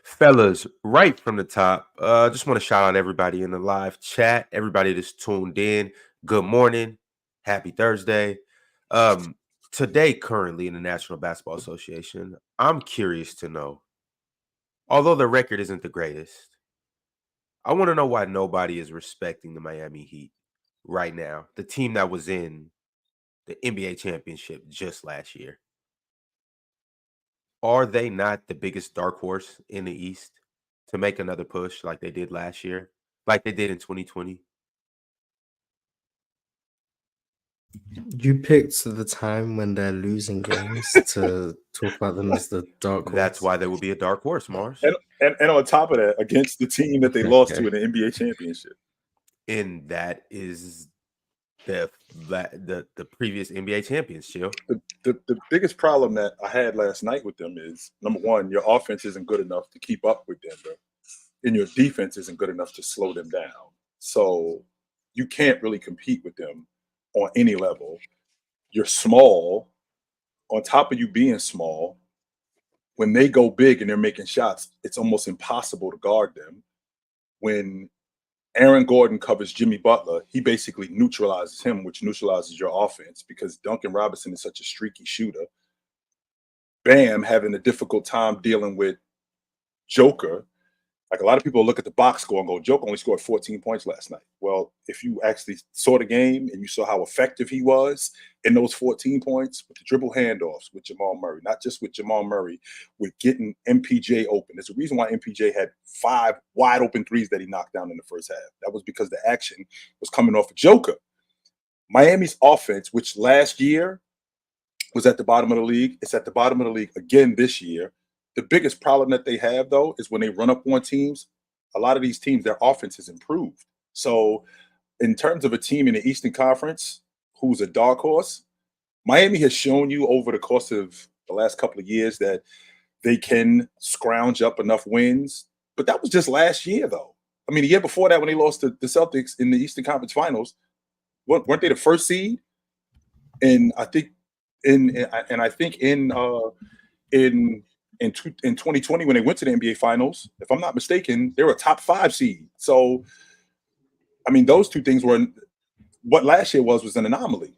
Fellas, right from the top, just want to shout out everybody in the live chat, everybody that's tuned in. Good morning. Happy Thursday. Um, Today, currently in the National Basketball Association, I'm curious to know, although the record isn't the greatest, I want to know why nobody is respecting the Miami Heat right now, the team that was in the NBA championship just last year. Are they not the biggest dark horse in the East to make another push like they did last year, like they did in 2020? You picked the time when they're losing games to talk about them as the dark That's horse. why they will be a dark horse, Mars. And on top of that, against the team that they lost to in the NBA championship. And that is the previous NBA champions, Chill. The biggest problem that I had last night with them is, number one, your offense isn't good enough to keep up with Denver, and your defense isn't good enough to slow them down. So you can't really compete with them on any level. You're small. On top of you being small, when they go big and they're making shots, it's almost impossible to guard them. When Aaron Gordon covers Jimmy Butler, he basically neutralizes him, which neutralizes your offense because Duncan Robinson is such a streaky shooter. Bam having a difficult time dealing with Joker. Like, a lot of people look at the box score and go, Joker only scored 14 points last night. Well, if you actually saw the game and you saw how effective he was in those 14 points with the dribble handoffs with Jamal Murray, not just with Jamal Murray, with getting MPJ open. There's a reason why MPJ had 5 wide open threes that he knocked down in the first half. That was because the action was coming off of Joker. Miami's offense, which last year was at the bottom of the league, it's at the bottom of the league again this year. The biggest problem that they have, though, is when they run up on teams, a lot of these teams, their offense has improved. So in terms of a team in the Eastern Conference who's a dark horse, Miami has shown you over the course of the last couple of years that they can scrounge up enough wins. But that was just last year, though. I mean, the year before that, when they lost to the Celtics in the Eastern Conference Finals, weren't they the first seed? And I think in 2020 when they went to the NBA Finals, if I'm not mistaken, they were a top 5 seed. So, I mean, those two things were what last year was an anomaly.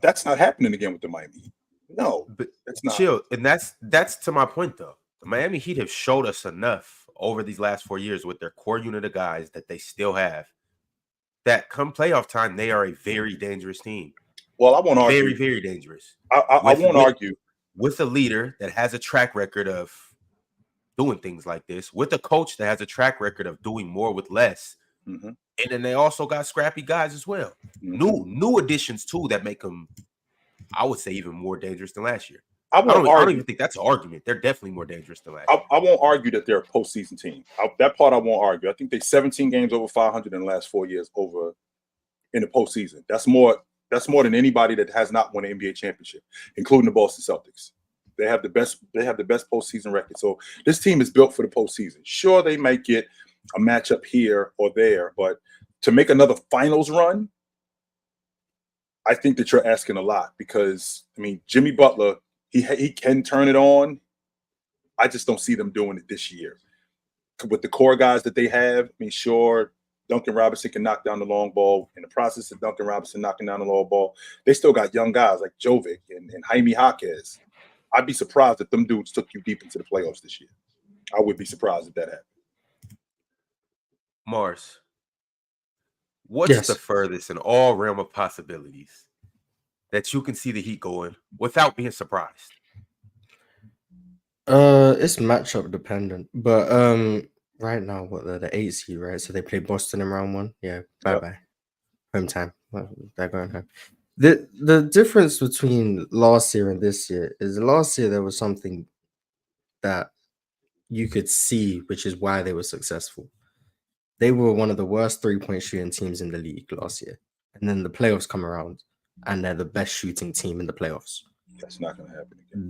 That's not happening again with the Miami Heat. No, But that's not. Chill, and that's to my point though. The Miami Heat have showed us enough over these last 4 years with their core unit of guys that they still have, that come playoff time, they are a very dangerous team. Well, I won't argue. Very, very dangerous. I won't argue. With a leader that has a track record of doing things like this, with a coach that has a track record of doing more with less. Mm-hmm. And then they also got scrappy guys as well. Mm-hmm. New additions too that make them, I would say, even more dangerous than last year. I don't even think that's an argument. They're definitely more dangerous than last year. I won't argue that they're a postseason team. That part I won't argue. I think they 17 games over 500 in the last 4 years over in the postseason. That's more than anybody that has not won an NBA championship, including the Boston Celtics. They have the best postseason record. So this team is built for the postseason. Sure, they might get a matchup here or there, but to make another finals run, I think that you're asking a lot because, I mean, Jimmy Butler, he can turn it on. I just don't see them doing it this year. With the core guys that they have, I mean, sure, Duncan Robinson can knock down the long ball. In the process of Duncan Robinson knocking down the long ball, they still got young guys like Jovic and Jaime Jaquez. I'd be surprised if them dudes took you deep into the playoffs this year. I would be surprised if that happened. Mars, what's the furthest in all realm of possibilities that you can see the Heat going without being surprised? It's matchup dependent, but right now what they're the 8th seed, right? So they play Boston in round 1. Yeah, bye. Home time. They're going home. The difference between last year and this year is last year there was something that you could see, which is why they were successful. They were one of the worst 3-point shooting teams in the league last year, and then the playoffs come around, and they're the best shooting team in the playoffs. That's not going to happen again.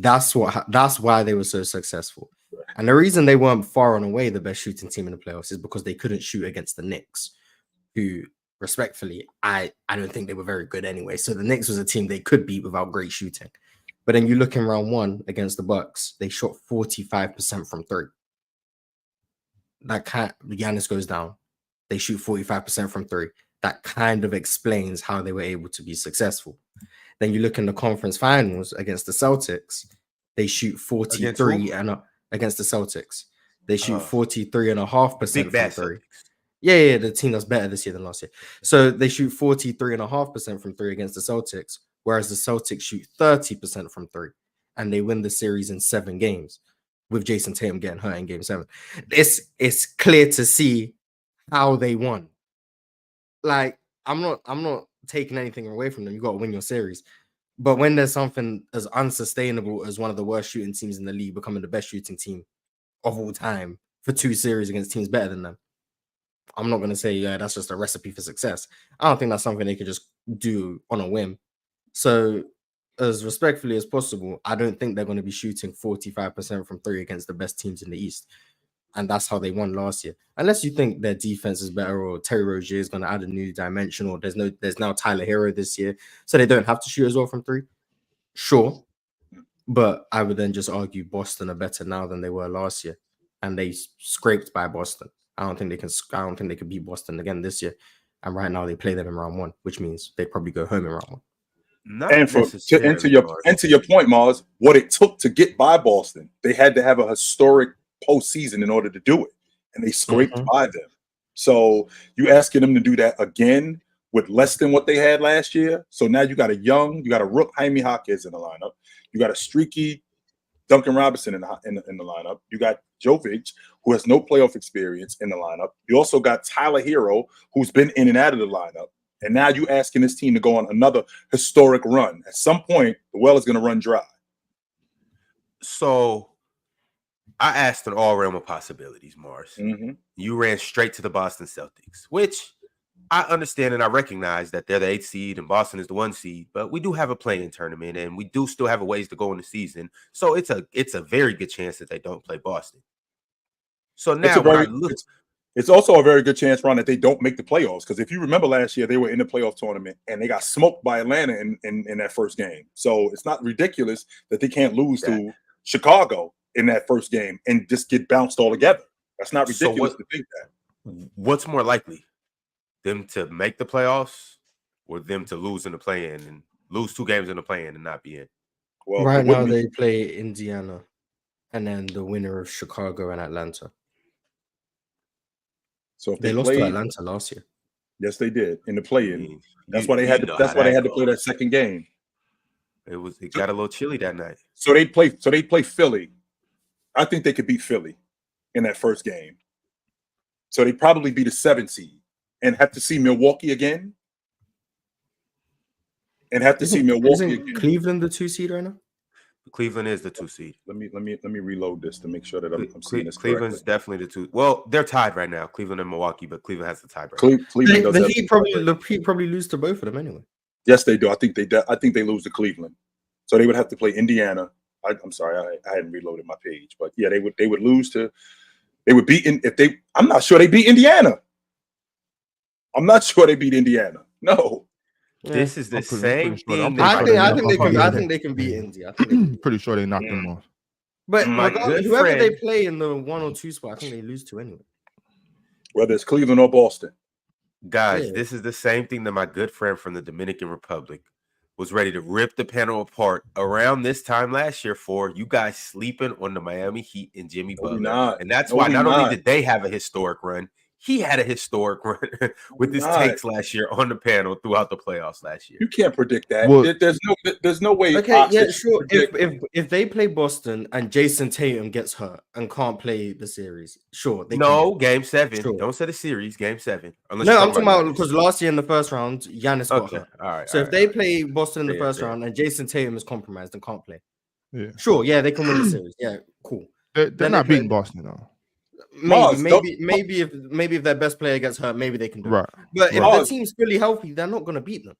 That's why they were so successful. Right. And the reason they weren't far and away the best shooting team in the playoffs is because they couldn't shoot against the Knicks, who, respectfully, I don't think they were very good anyway. So the Knicks was a team they could beat without great shooting. But then you look in round 1 against the Bucks, they shot 45% from 3. Giannis goes down. They shoot 45% from three. That kind of explains how they were able to be successful. Then you look in the conference finals against the Celtics, they shoot 43 against the Celtics. They shoot 43.5% from three. Celtics. Yeah, the team that's better this year than last year. So they shoot 43.5% from three against the Celtics, whereas the Celtics shoot 30% from three, and they win the series in 7 games, with Jason Tatum getting hurt in Game 7. It's clear to see how they won. Like, I'm not taking anything away from them. You got to win your series. But when there's something as unsustainable as one of the worst shooting teams in the league becoming the best shooting team of all time for 2 series against teams better than them, I'm not going to say, yeah, that's just a recipe for success. I don't think that's something they could just do on a whim. So, as respectfully as possible, I don't think they're going to be shooting 45% from three against the best teams in the East. And that's how they won last year. Unless you think their defense is better, or Terry Rozier is going to add a new dimension, or there's now Tyler Hero this year, so they don't have to shoot as well from three. Sure. But I would then just argue Boston are better now than they were last year. And they scraped by Boston. I don't think they can beat Boston again this year. And right now they play them in round 1, which means they probably go home in round 1. To your point, Mars, what it took to get by Boston, they had to have a historic postseason in order to do it, and they scraped by them. So you asking them to do that again with less than what they had last year. So now you got a rook Jaime Jaquez in the lineup. You got a streaky Duncan Robinson in the lineup. You got Jovic, who has no playoff experience, in the lineup. You also got Tyler Hero, who's been in and out of the lineup. And now you asking this team to go on another historic run. At some point, the well is going to run dry. So I asked an all realm of possibilities, Mars. Mm-hmm. You ran straight to the Boston Celtics, which I understand and I recognize that they're the 8th seed and Boston is the 1 seed, but we do have a play-in tournament and we do still have a ways to go in the season. So it's a very good chance that they don't play Boston. So now it's also a very good chance, Ron, that they don't make the playoffs. Because if you remember last year, they were in the playoff tournament and they got smoked by Atlanta in that first game. So it's not ridiculous that they can't lose to Chicago in that first game and just get bounced altogether. That's not ridiculous to think that. What's more likely? Them to make the playoffs or them to lose in the play-in and lose 2 games in the play-in and not be in? Well, right now they play Indiana and then the winner of Chicago and Atlanta. So if they lost to Atlanta last year. Yes, they did in the play-in. That's why they had to play that second game. It got a little chilly that night. So they play Philly. I think they could beat Philly in that first game. So they probably be the 7th seed. And have to see Milwaukee again. Isn't Cleveland the 2 seed right now? Cleveland is the 2 seed. Let me reload this to make sure that I'm seeing this Cleveland's correctly. Definitely the 2. Well, they're tied right now, Cleveland and Milwaukee, but Cleveland has the tiebreaker. The Heat probably lose to both of them anyway. Yes, they do. I think they lose to Cleveland, so they would have to play Indiana. I'm sorry, I hadn't reloaded my page, but yeah, they would lose to. They would beat I'm not sure they beat Indiana. I'm not sure they beat Indiana. No. This is the same thing. I think they can beat Indy. Pretty sure they knocked them off. But whoever they play in the 1 or 2 spot, I think they lose to anyway. Whether it's Cleveland or Boston. Guys, this is the same thing that my good friend from the Dominican Republic was ready to rip the panel apart around this time last year for you guys sleeping on the Miami Heat and Jimmy Butler. And that's why not only did they have a historic run, he had a historic run with his takes last year on the panel throughout the playoffs last year. You can't predict that. Well, there's no way. Okay, yeah, sure. If they play Boston and Jason Tatum gets hurt and can't play the series, sure. Game 7. Sure. Don't say the series. Game 7. No, I'm talking about because last year in the first round, Giannis got hurt. All right. So if they play Boston in the first round and Jason Tatum is compromised and can't play, sure, yeah, they can win the series. Yeah, cool. They're not beating Boston though. Maybe if their best player gets hurt, maybe they can do it. But if the team's fully healthy, they're not going to beat them.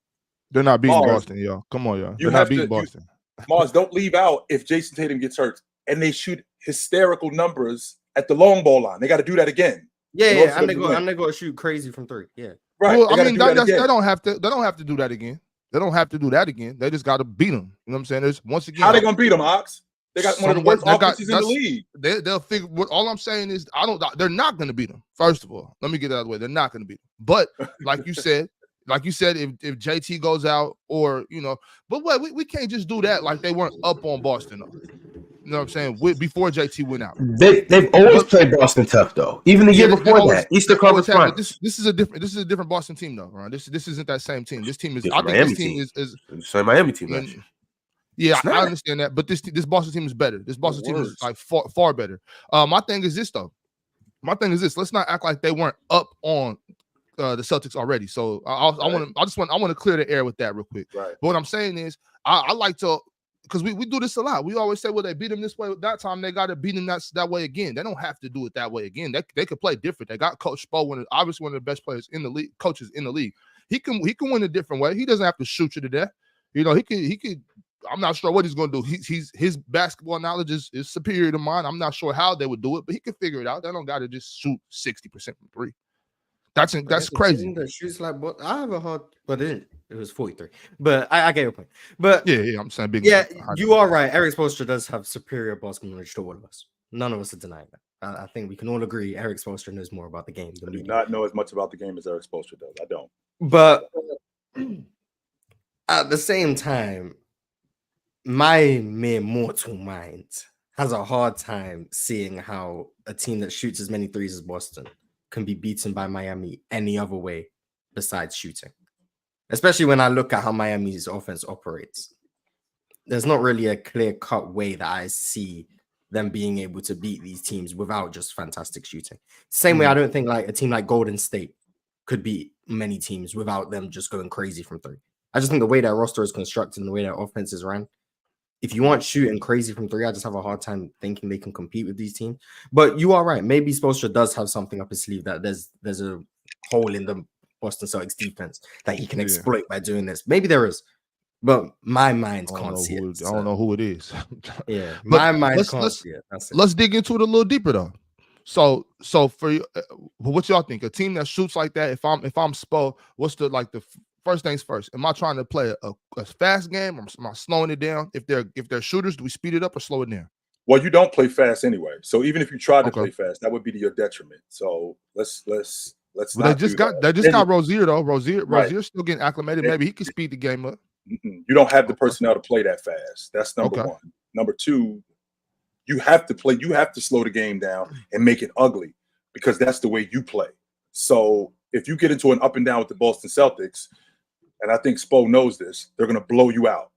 They're not beating Boston, y'all. Come on, y'all. They're not beating Boston. Mars, don't leave out if Jason Tatum gets hurt and they shoot hysterical numbers at the long ball line. They got to do that again. Yeah, and they got to shoot crazy from 3. Yeah, right. Well, I mean, they don't have to do that again. They don't have to do that again. They just got to beat them. You know what I'm saying? Once again, how they gonna beat them, Ox? They got one of the worst offenses in the league. They'll figure. All I'm saying is, they're not going to beat them. First of all, let me get that out of the way. They're not going to beat them. But like you said, if JT goes out, or but we can't just do that like they weren't up on Boston though. You know what I'm saying? Before JT went out, they've always played Boston tough though. Even the year before that, Eastern Conference Finals. This is a different Boston team though, right? This isn't that same team. This team is. I think Miami this team is the same Miami team last year. Yeah, I understand that, but this Boston team is better. This Boston team is like far better. My thing is this though. Let's not act like they weren't up on the Celtics already. So I want to clear the air with that real quick. Right. But what I'm saying is, I like to, because we do this a lot. We always say, well, they beat them this way. That time they got to beat them that way again. They don't have to do it that way again. They could play different. They got Coach Spo, obviously one of the best players in the league, coaches in the league. He can win a different way. He doesn't have to shoot you to death. He could. I'm not sure what he's going to do. His basketball knowledge is superior to mine. I'm not sure how they would do it, but he can figure it out. They don't got to just shoot 60% from three. That's crazy. That shoots like, I have a hard, but it was 43. But I get your point. But yeah, I'm saying big. Yeah, you are right. Eric Spoelstra does have superior basketball knowledge to all of us. None of us are denying that. I think we can all agree Eric Spoelstra knows more about the game than I do not know as much about the game as Eric Spoelstra does. I don't. But at the same time, my mere mortal mind has a hard time seeing how a team that shoots as many threes as Boston can be beaten by Miami any other way besides shooting. Especially when I look at how Miami's offense operates. There's not really a clear-cut way that I see them being able to beat these teams without just fantastic shooting. Same way I don't think like a team like Golden State could beat many teams without them just going crazy from three. I just think the way that roster is constructed and the way that offense is ran, if you aren't shooting crazy from three, I just have a hard time thinking they can compete with these teams. But you are right. Maybe Spoelstra does have something up his sleeve that there's a hole in the Boston Celtics defense that he can exploit by doing this. Maybe there is, but my mind can't see it. I don't know who it is. Yeah, my mind can't see it. That's it. Let's dig into it a little deeper though. So for you, what y'all think? A team that shoots like that, if I'm Spo, what's the first things first? Am I trying to play a fast game, or am I slowing it down? If they're shooters, do we speed it up or slow it down? Well, you don't play fast anyway. So even if you try to play fast, that would be to your detriment. So let's. Well, they just got Rozier though. Rozier's still getting acclimated. Maybe he can speed the game up. You don't have the personnel to play that fast. That's number one. Number two, you have to play. You have to slow the game down and make it ugly because that's the way you play. So if you get into an up and down with the Boston Celtics, and I think Spo knows this, they're going to blow you out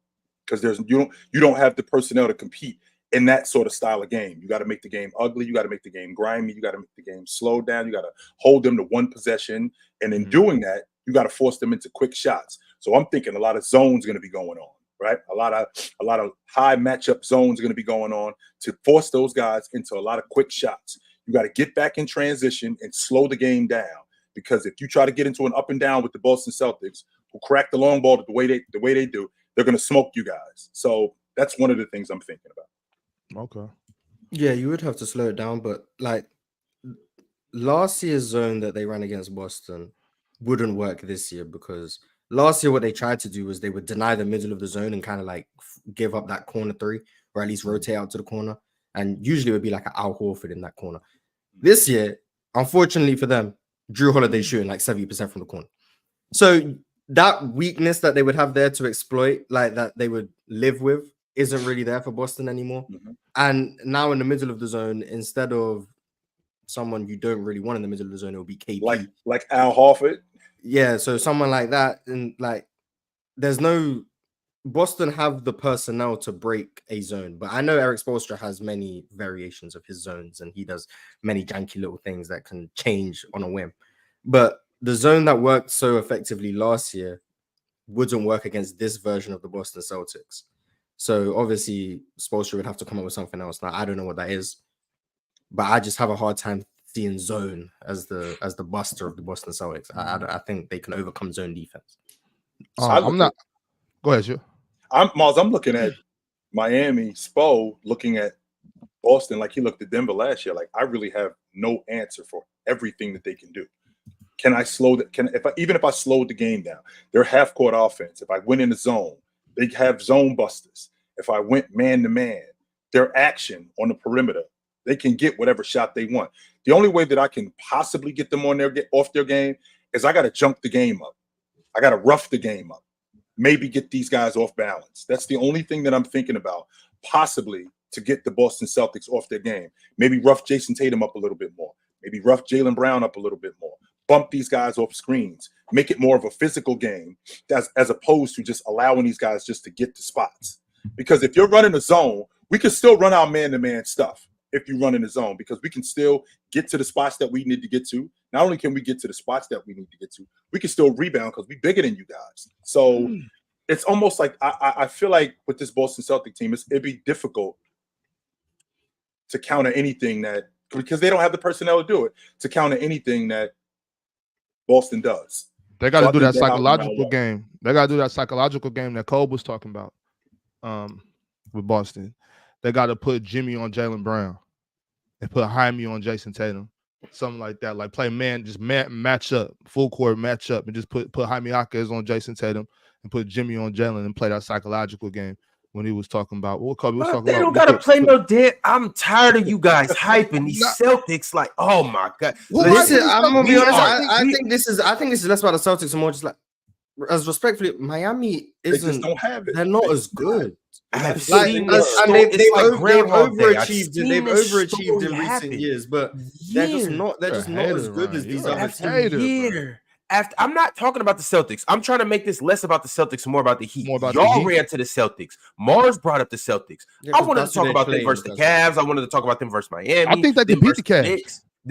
because you don't have the personnel to compete in that sort of style of game. You got to make the game ugly. You got to make the game grimy. You got to make the game slow down. You got to hold them to one possession. And in doing that, you got to force them into quick shots. So I'm thinking a lot of zones going to be going on, right? A lot of high matchup zones going to be going on to force those guys into a lot of quick shots. You got to get back in transition and slow the game down, because if you try to get into an up and down with the Boston Celtics, who crack the long ball the way they do, they're going to smoke you guys. So that's one of the things I'm thinking about. Okay. Yeah, you would have to slow it down, but like last year's zone that they ran against Boston wouldn't work this year, because last year what they tried to do was they would deny the middle of the zone and kind of like give up that corner three, or at least rotate out to the corner. And usually it would be like an Al Horford in that corner. This year, unfortunately for them, Drew Holiday shooting like 70% from the corner. So that weakness that they would have there to exploit, like that they would live with, isn't really there for Boston anymore. And now in the middle of the zone, instead of someone you don't really want in the middle of the zone, it will be KP. Like Al Horford? Yeah, so someone like that. And like, there's no... Boston have the personnel to break a zone, but I know Eric Spoelstra has many variations of his zones, and he does many janky little things that can change on a whim. But the zone that worked so effectively last year wouldn't work against this version of the Boston Celtics. So obviously Spoelstra would have to come up with something else. Now I don't know what that is, but I just have a hard time seeing zone as the buster of the Boston Celtics. I think they can overcome zone defense. I'm not. Go ahead, Miles, I'm looking at Miami Spo looking at Boston like he looked at Denver last year. Like, I really have no answer for everything that they can do. Can I slow that? Even if I slowed the game down, they're half court offense. If I went in the zone, they have zone busters. If I went man to man, their action on the perimeter, they can get whatever shot they want. The only way that I can possibly get them off their game is I got to jump the game up. I got to rough the game up. Maybe get these guys off balance. That's the only thing that I'm thinking about, possibly, to get the Boston Celtics off their game. Maybe rough Jason Tatum up a little bit more. Maybe rough Jalen Brown up a little bit more. Bump these guys off screens. Make it more of a physical game as opposed to just allowing these guys just to get to spots. Because if you're running a zone, we can still run our man-to-man stuff if you run in the zone, because we can still get to the spots that we need to get to. Not only can we get to the spots that we need to get to, we can still rebound because we're bigger than you guys. So it's almost like I feel like with this Boston Celtic team, it'd be difficult to counter anything that, because they don't have the personnel to do it, to counter anything that Boston does. They got to do that psychological game. They got to do that psychological game that Cole was talking about with Boston. They got to put Jimmy on Jalen Brown and put Jaime on Jason Tatum, something like that. Like play match up, full court match up, and just put Jaime Jaquez on Jason Tatum and put Jimmy on Jalen and play that psychological game. When he was talking about what Kobe was talking about, they don't gotta play no dead. I'm tired of you guys hyping these Celtics. Like, oh my god! Listen, I'm gonna be honest. I think this is less about the Celtics and more just like, as respectfully, Miami isn't. They just don't have it. They're not as good. They've overachieved. They've overachieved in recent years, but they're just not. They're just not as good as these other teams. I'm not talking about the Celtics. I'm trying to make this less about the Celtics and more about the Heat. Y'all ran to the Celtics. Mars brought up the Celtics. Yeah, I wanted to talk about them versus the Cavs. I wanted to talk about them versus Miami. I think they can beat the Cavs. I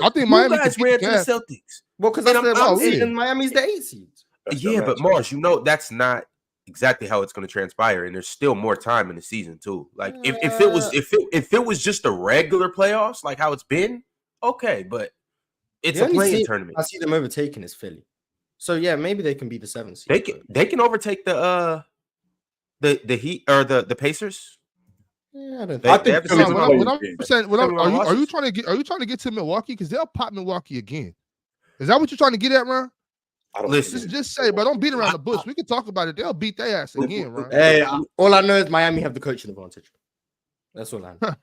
think Miami guys ran to the Celtics. Well, because that's the seed and Miami's the 8 seed. Yeah, but Mars, that's not exactly how it's going to transpire, and there's still more time in the season too. Like if it was just a regular playoffs, like how it's been, okay, but it's a playing tournament. I see them overtaking is Philly, so yeah, maybe they can be the 7th seed. They can overtake the Heat or the Pacers. Yeah, I think. Are you trying to get to Milwaukee? Because they'll pop Milwaukee again. Is that what you're trying to get at, Ron? Listen, just say, but don't beat around the bush. We can talk about it. They'll beat their ass again, Ron. Hey, all I know is Miami have the coaching advantage. That's all I know.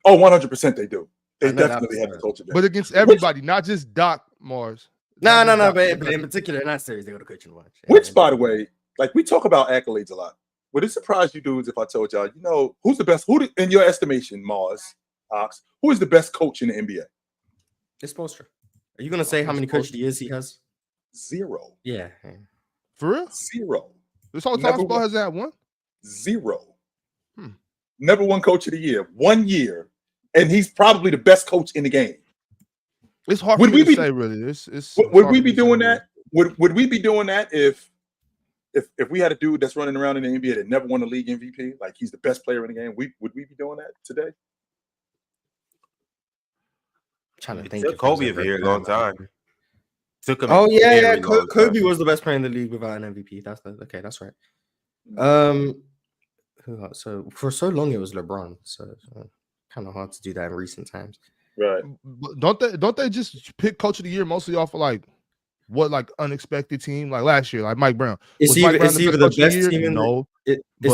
Oh, 100% they do. They definitely have the coaching advantage. But against everybody, not just Doc Mars. No. But in particular, in that series, they got the coaching advantage. Which, by the way, like we talk about accolades a lot. Would it surprise you dudes if I told y'all, who's the best? In your estimation, Mars, Ox, who is the best coach in the NBA? It's Spoelstra. Are you gonna say how many coach of the years he has? 0. Yeah. For real? 0. This whole time Spo has had one? 0. Never won coach of the year. 1 year. And he's probably the best coach in the game. It's hard for me to say, really. Would we be doing that? Would we be doing that if we had a dude that's running around in the NBA that never won a league MVP, like he's the best player in the game? Would we be doing that today? Trying to think. Took Kobe a very long time. Kobe was the best player in the league without an MVP. That's right. So for so long it was LeBron. So kind of hard to do that in recent times. Right. Don't they just pick coach of the year mostly off of like unexpected team, like last year, like Mike Brown? It's either the best team in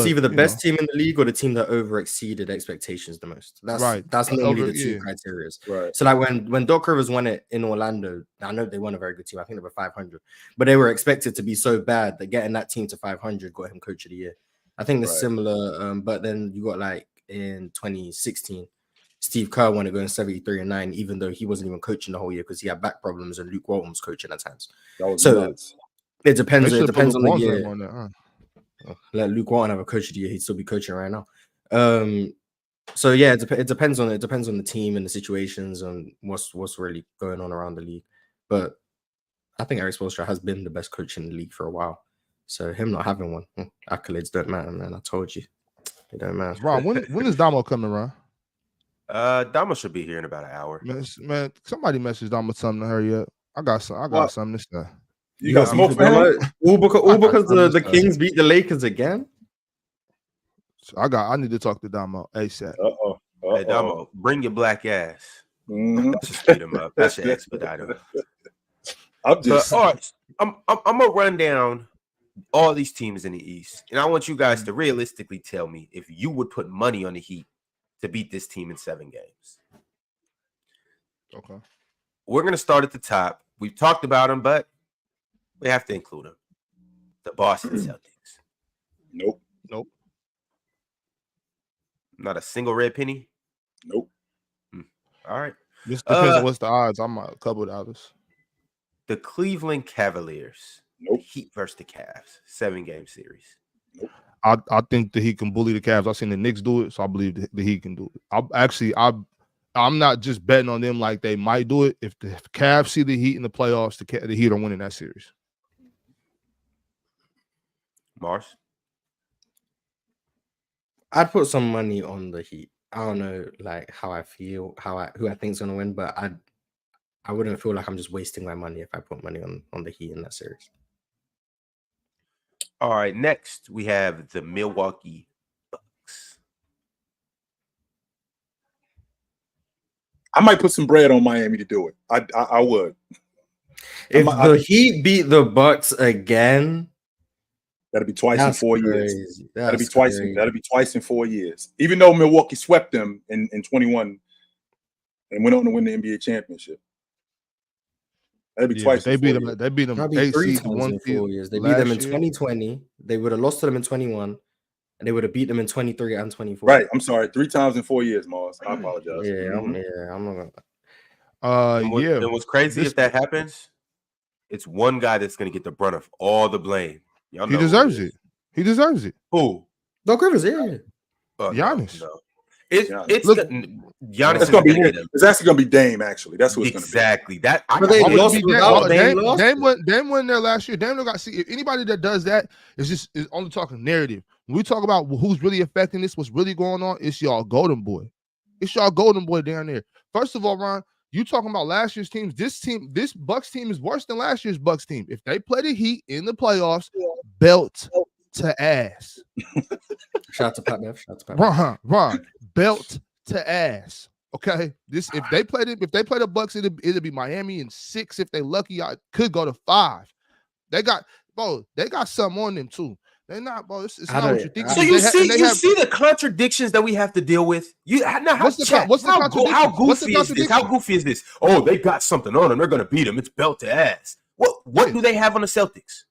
either the best team in the league or the team that overexceeded expectations the most. That's right. That's normally the two criteria. Right. So like when Doc Rivers won it in Orlando, I know they won a very good team. I think they were 500, but they were expected to be so bad that getting that team to 500 got him coach of the year. I think it's similar, but then you got like in 2016. Steve Kerr won it going 73-9, even though he wasn't even coaching the whole year because he had back problems and Luke Walton was coaching at times. So it depends. It depends on the year. Let Luke Walton have a coach of the year; he'd still be coaching right now. So yeah, it depends on the team and the situations and what's really going on around the league. But I think Eric Spoelstra has been the best coach in the league for a while. So him not having one, accolades don't matter, man. I told you, it don't matter. Ron, when is Damo coming, Ron? Damo should be here in about an hour. Man, somebody messaged Damo something to hurry up. I got something this time. You got smoke for him? All because the Kings beat the Lakers again. So I need to talk to Damo ASAP. Hey Damo, bring your black ass. Just speed him up. That should expedite him. All right, I'm gonna run down all these teams in the East, and I want you guys to realistically tell me if you would put money on the Heat to beat this team in 7 games. Okay. We're going to start at the top. We've talked about them, but we have to include them. The Boston Celtics. Nope. Not a single red penny? Nope. All right. Just depends on what's the odds. I'm a couple of dollars. The Cleveland Cavaliers. Nope. Heat versus the Cavs. 7-game series. Nope. I think that he can bully the Cavs. I've seen the Knicks do it, so I believe that he can do it. I'm not just betting on them like they might do it. If the Cavs see the Heat in the playoffs, the Heat are winning that series. Mars? I'd put some money on the Heat. I don't know, like how I feel, who I think's gonna win, but I wouldn't feel like I'm just wasting my money if I put money on the Heat in that series. All right, next we have the Milwaukee Bucks. I might put some bread on Miami to do it. I would. If the Heat beat the Bucks again, that'll be twice in 4 years. Crazy. That'll be twice. That'll be twice in 4 years. Even though Milwaukee swept them in 21 and went on to win the NBA championship. That'd be twice. They beat them. They beat them. That'd be 3 times in 4 years. They beat them in 2020. They would have lost to them in 21, and they would have beat them in 23 and 24. Right. I'm sorry. 3 times in 4 years, Mars. I apologize. Yeah, I'm not gonna. And what's crazy if that happens, it's one guy that's gonna get the brunt of all the blame. Y'all know he deserves it. He deserves it. Who? Doc Rivers, yeah. Giannis. No. It's Giannis. It's gonna be. It's actually gonna be Dame. Actually, that's what it's exactly. Gonna be. That they lost without Dame. Dame went there last year. Dame got see. If anybody that does that is only talking narrative. When we talk about who's really affecting this, what's really going on, it's y'all golden boy. It's y'all golden boy down there. First of all, Ron, you talking about last year's teams. This Bucks team is worse than last year's Bucks team. If they play the Heat in the playoffs, belt to ass. Shout out to Pat Bev. Ron, belt to ass. Okay, if they play the Bucks, it'll be Miami in 6. If they lucky, I could go to 5. They got something on them too. They're not, bro. It's not what you think. So you see the contradictions that we have to deal with. What's the contradiction? How goofy is this? Oh, they got something on them. They're gonna beat them. It's belt to ass. What do they have on the Celtics?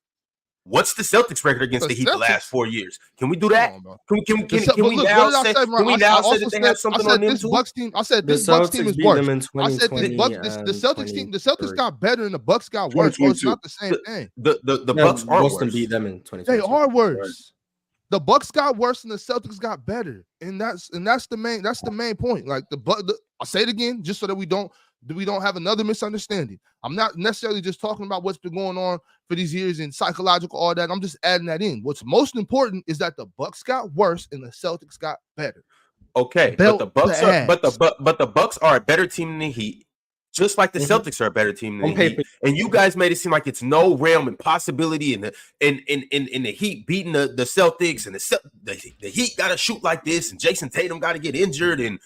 What's the Celtics record against the Heat the last 4 years? Can we do that? Can we now say that they have something on them too? I said this Bucks team is worse. I said the Celtics got better and the Bucks got worse. So it's not the same thing. The Bucks are worse. Boston beat them in 2022. They are worse. Right. The Bucks got worse and the Celtics got better, and that's the main point. Like I'll say it again just so that we don't have another misunderstanding. I'm not necessarily just talking about what's been going on for these years and psychological, all that. I'm just adding that in. What's most important is that the Bucks got worse and the Celtics got better. Okay, but the Bucks are a better team than the Heat. Just like the Celtics are a better team than the Heat. And you guys made it seem like it's no realm and possibility in the Heat beating the Celtics, and the Heat got to shoot like this, and Jason Tatum got to get injured, and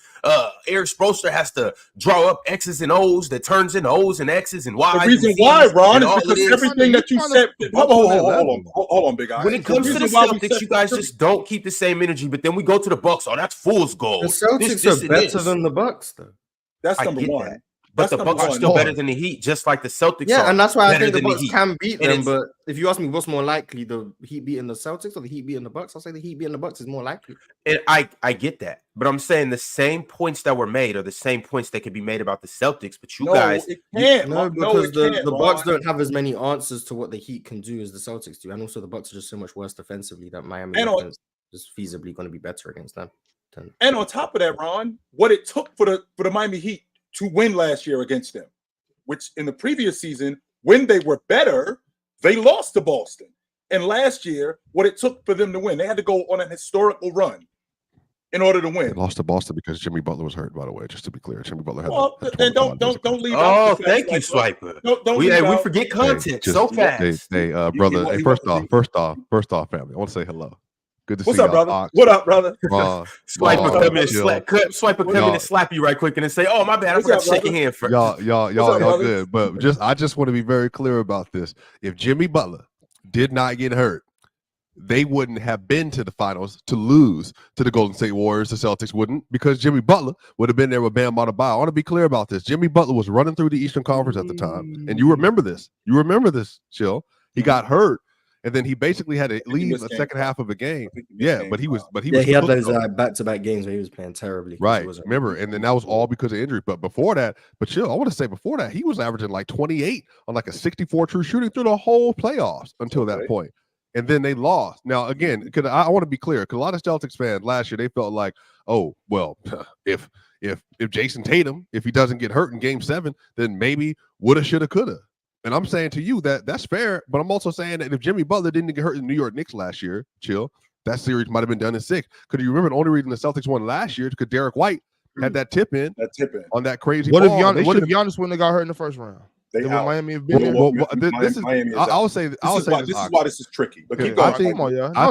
Eric Spoelstra has to draw up X's and O's that turns into O's and X's and Y's. The reason why, Ron, is because everything that you said. Hold on, big guy. When it comes to the Celtics, you guys just don't keep the same energy, but then we go to the Bucks. Oh, that's fool's gold. The Celtics are better than the Bucks, though. That's number one. But the Bucks are still better than the Heat, just like the Celtics. Yeah, and that's why I think the Bucks can beat them. But if you ask me, what's more likely, the Heat beating the Celtics or the Heat beating the Bucks? I'll say the Heat beating the Bucks is more likely. And I get that, but I'm saying the same points that were made are the same points that could be made about the Celtics. But you guys, it can't. Because the Bucks don't have as many answers to what the Heat can do as the Celtics do, and also the Bucks are just so much worse defensively that Miami is just feasibly going to be better against them. And on top of that, Ron, what it took for the Miami Heat to win last year against them, which in the previous season, when they were better, they lost to Boston. And last year, what it took for them to win, they had to go on an historical run in order to win. They lost to Boston because Jimmy Butler was hurt, by the way, just to be clear. Jimmy Butler had then don't leave out. Oh, thank you, Swiper. We forget content so fast. Hey, brother. Hey, first off, family, I want to say hello. Good to see you. What's up, brother? Ox, what up, brother? Swiper come in and slap you right quick and then say, "Oh, my bad, I forgot to shake your hand first." Y'all good, but I just want to be very clear about this. If Jimmy Butler did not get hurt they wouldn't have been to the finals to lose to the Golden State Warriors. The Celtics wouldn't, because Jimmy Butler would have been there with Bam Adebayo. I want to be clear about this. Jimmy Butler was running through the Eastern Conference at the time, and you remember this. You remember this, Chill. He got hurt, and then he basically had to leave the second half of a game. Yeah, but he was. He had those back-to-back games where he was playing terribly. Right, remember, and then that was all because of injury. But before that, Chill, I want to say before that, he was averaging like 28 on like a 64 true shooting through the whole playoffs until that point. And then they lost. Now, again, because I want to be clear, because a lot of Celtics fans last year, they felt like, oh, well, if Jason Tatum, if he doesn't get hurt in Game 7, then maybe woulda, shoulda, coulda. And I'm saying to you that that's fair, but I'm also saying that if Jimmy Butler didn't get hurt in the New York Knicks last year, Chill, that series might have been done in 6. Because you remember the only reason the Celtics won last year is because Derek White had that tip in on that crazy ball. What if Giannis wouldn't have got hurt in the first round? Miami have been this is why this is tricky. But keep I going.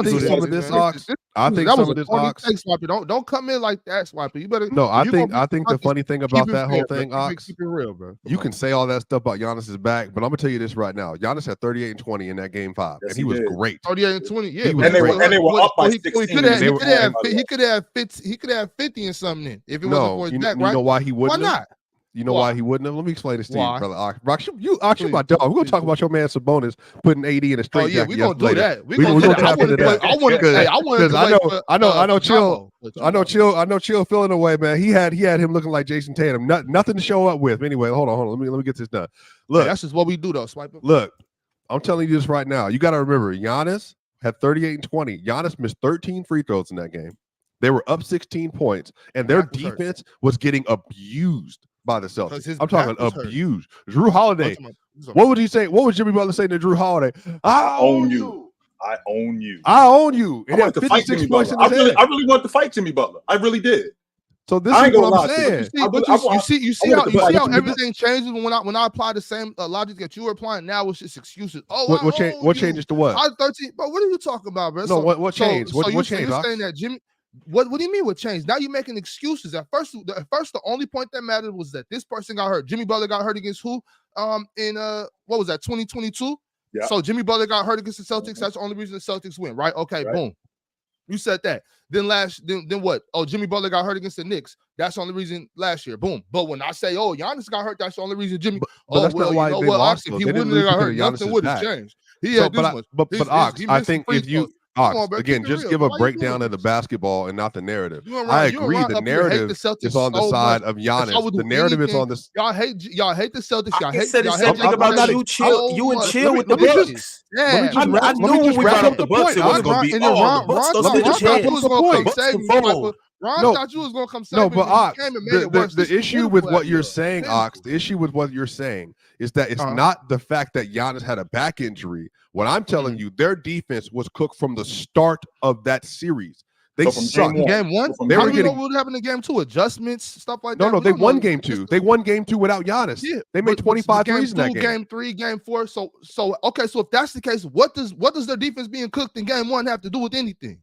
think some of this Ox. I think some of this Ox. Don't come in like that, Swiper. You better. No, I think the funny thing about that whole thing, Ox. Keep it real, bro. You can say all that stuff about Giannis's back, but I'm gonna tell you this right now. Giannis had 38 and 20 in that Game 5, and he was great. 38 and 20, yeah. And they were up by 16. He could have 50 and something if it wasn't for his back, right? You know why he wouldn't? Why not? You know why he wouldn't have? Let me explain this to you, brother. Ox, you my dog. We're gonna talk about your man Sabonis putting 80 in a straight jacket. We're gonna do that. We're gonna tap into that. I know Chill feeling away, man. He had him looking like Jason Tatum. Nothing to show up with. Anyway, hold on. Let me get this done. Look, that's just what we do, though. Swiper. Look, I'm telling you this right now. You got to remember, Giannis had 38 and 20. Giannis missed 13 free throws in that game. They were up 16 points, and their defense was getting abused by the Celtics. I'm talking abused. Drew Holiday. What would he say? What would Jimmy Butler say to Drew Holiday? I own you. I own you. I own you. I wanted to fight Jimmy Butler. I really wanted to fight Jimmy Butler. I really did. So this is what I'm saying. You see how everything changes when I apply the same logic that you were applying. Now it's just excuses. What changes to what? I 13. But what are you talking about, bro? No, what changed? What changed? You're saying that Jimmy. What do you mean what changed? Now you're making excuses. At first, the only point that mattered was that this person got hurt. Jimmy Butler got hurt against who? In what was that? 2022. Yeah. So Jimmy Butler got hurt against the Celtics. Mm-hmm. That's the only reason the Celtics win, right? Okay, right. Boom. You said that. Then what? Oh, Jimmy Butler got hurt against the Knicks. That's the only reason last year. Boom. But when I say, oh, Giannis got hurt, that's the only reason Jimmy. But that's not why they lost. If he wouldn't have got hurt, nothing would have changed. He had this much. But Ox, I think if you. Ox, again, just give a breakdown of the basketball and not the narrative. I agree. The narrative is on the side of Giannis. The narrative is on this. Y'all hate the Celtics. Y'all hate the same thing about you. Chill. You and Chill with the Bucks. Yeah, I knew when we brought up the Bucks, it was going to be all the Bucks. Ron thought you was going to come save me. No, but Ox, the issue with what you're saying, Ox, the issue with what you're saying is that it's not the fact that Giannis had a back injury. What I'm telling you, their defense was cooked from the start of that series. They sucked. Game 1? They were getting what happened in Game 2? Adjustments, stuff like that? No, they won Game 2. They won Game 2 without Giannis. Yeah, they made 25 threes in that game. Game 3, Game 4. So okay, so if that's the case, what does their defense being cooked in Game 1 have to do with anything?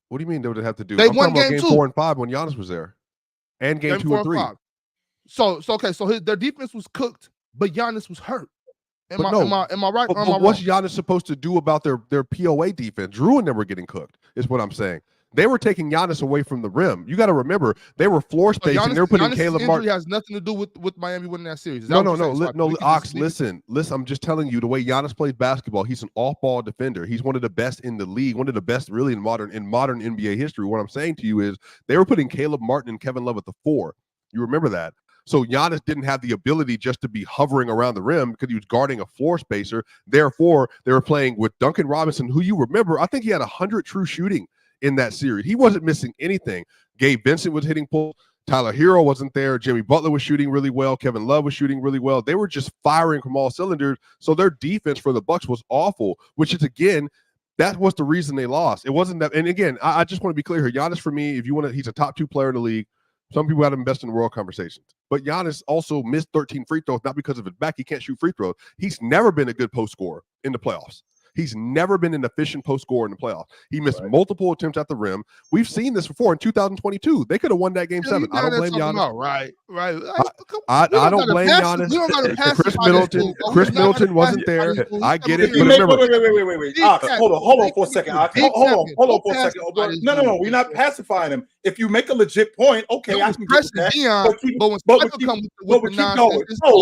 What do you mean they would have to do? They won Game 2. 4 and 5 when Giannis was there, and Game 2 and 3. So okay, so their defense was cooked, but Giannis was hurt. Am I right? But what's Giannis supposed to do about their POA defense? Drew and them were getting cooked, is what I'm saying. They were taking Giannis away from the rim. You got to remember, they were floor spacing. They were putting Caleb Martin. Has nothing to do with Miami winning that series. No, Ox, listen. I'm just telling you the way Giannis plays basketball. He's an off-ball defender. He's one of the best in the league, one of the best really in modern NBA history. What I'm saying to you is they were putting Caleb Martin and Kevin Love at the 4. You remember that? So Giannis didn't have the ability just to be hovering around the rim because he was guarding a floor spacer. Therefore, they were playing with Duncan Robinson, who you remember, I think he had 100 true shooting in that series. He wasn't missing anything. Gabe Vincent was hitting pulls. Tyler Hero wasn't there. Jimmy Butler was shooting really well. Kevin Love was shooting really well. They were just firing from all cylinders. So their defense for the Bucks was awful, which is, again, that was the reason they lost. It wasn't that. And again, I just want to be clear here. Giannis, for me, if you want to, he's a top 2 player in the league. Some people have him best in the world conversations. But Giannis also missed 13 free throws, not because of his back. He can't shoot free throws. He's never been a good post scorer in the playoffs. He's never been an efficient post scorer in the playoffs. He missed multiple attempts at the rim. We've seen this before in 2022. They could have won that game 7. I don't blame Giannis. Right. I don't blame Giannis. Chris Middleton wasn't there. I get it. But remember, wait. Hold on for a second. Hold on for a second. No. We're not pacifying him. If you make a legit point, okay, I can get that. But we keep going. No,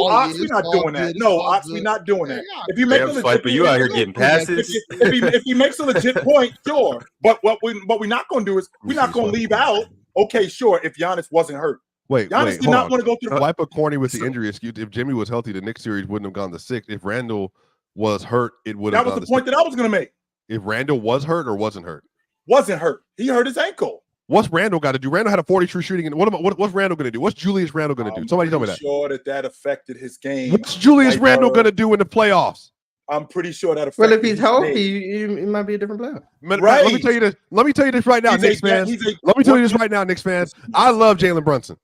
Ox, we're not doing that. No, Ox, we're not doing that. If you make a legit point, you out here getting passes. If he makes a legit point, sure. But what we're not going to do is we're not going to leave out. Okay, sure. If Giannis wasn't hurt. Giannis did not want to go through the wipe a corny with the injury excuse. If Jimmy was healthy, the Knicks series wouldn't have gone to 6. If Randall was hurt, it would have. That was the point that I was going to make. If Randall was hurt or wasn't hurt? Wasn't hurt. He hurt his ankle. What's Randall got to do? Randall had a 40 shooting. And what's Randall going to do? What's Julius Randle going to do? Somebody tell me that. I'm sure that affected his game. What's Julius Randle going to do in the playoffs? I'm pretty sure that affected. Well, if he's healthy, he might be a different player. Right. Let me tell you this. Let me tell you this right now, Knicks fans. Let me tell you this right now, Knicks fans. I love Jalen Brunson.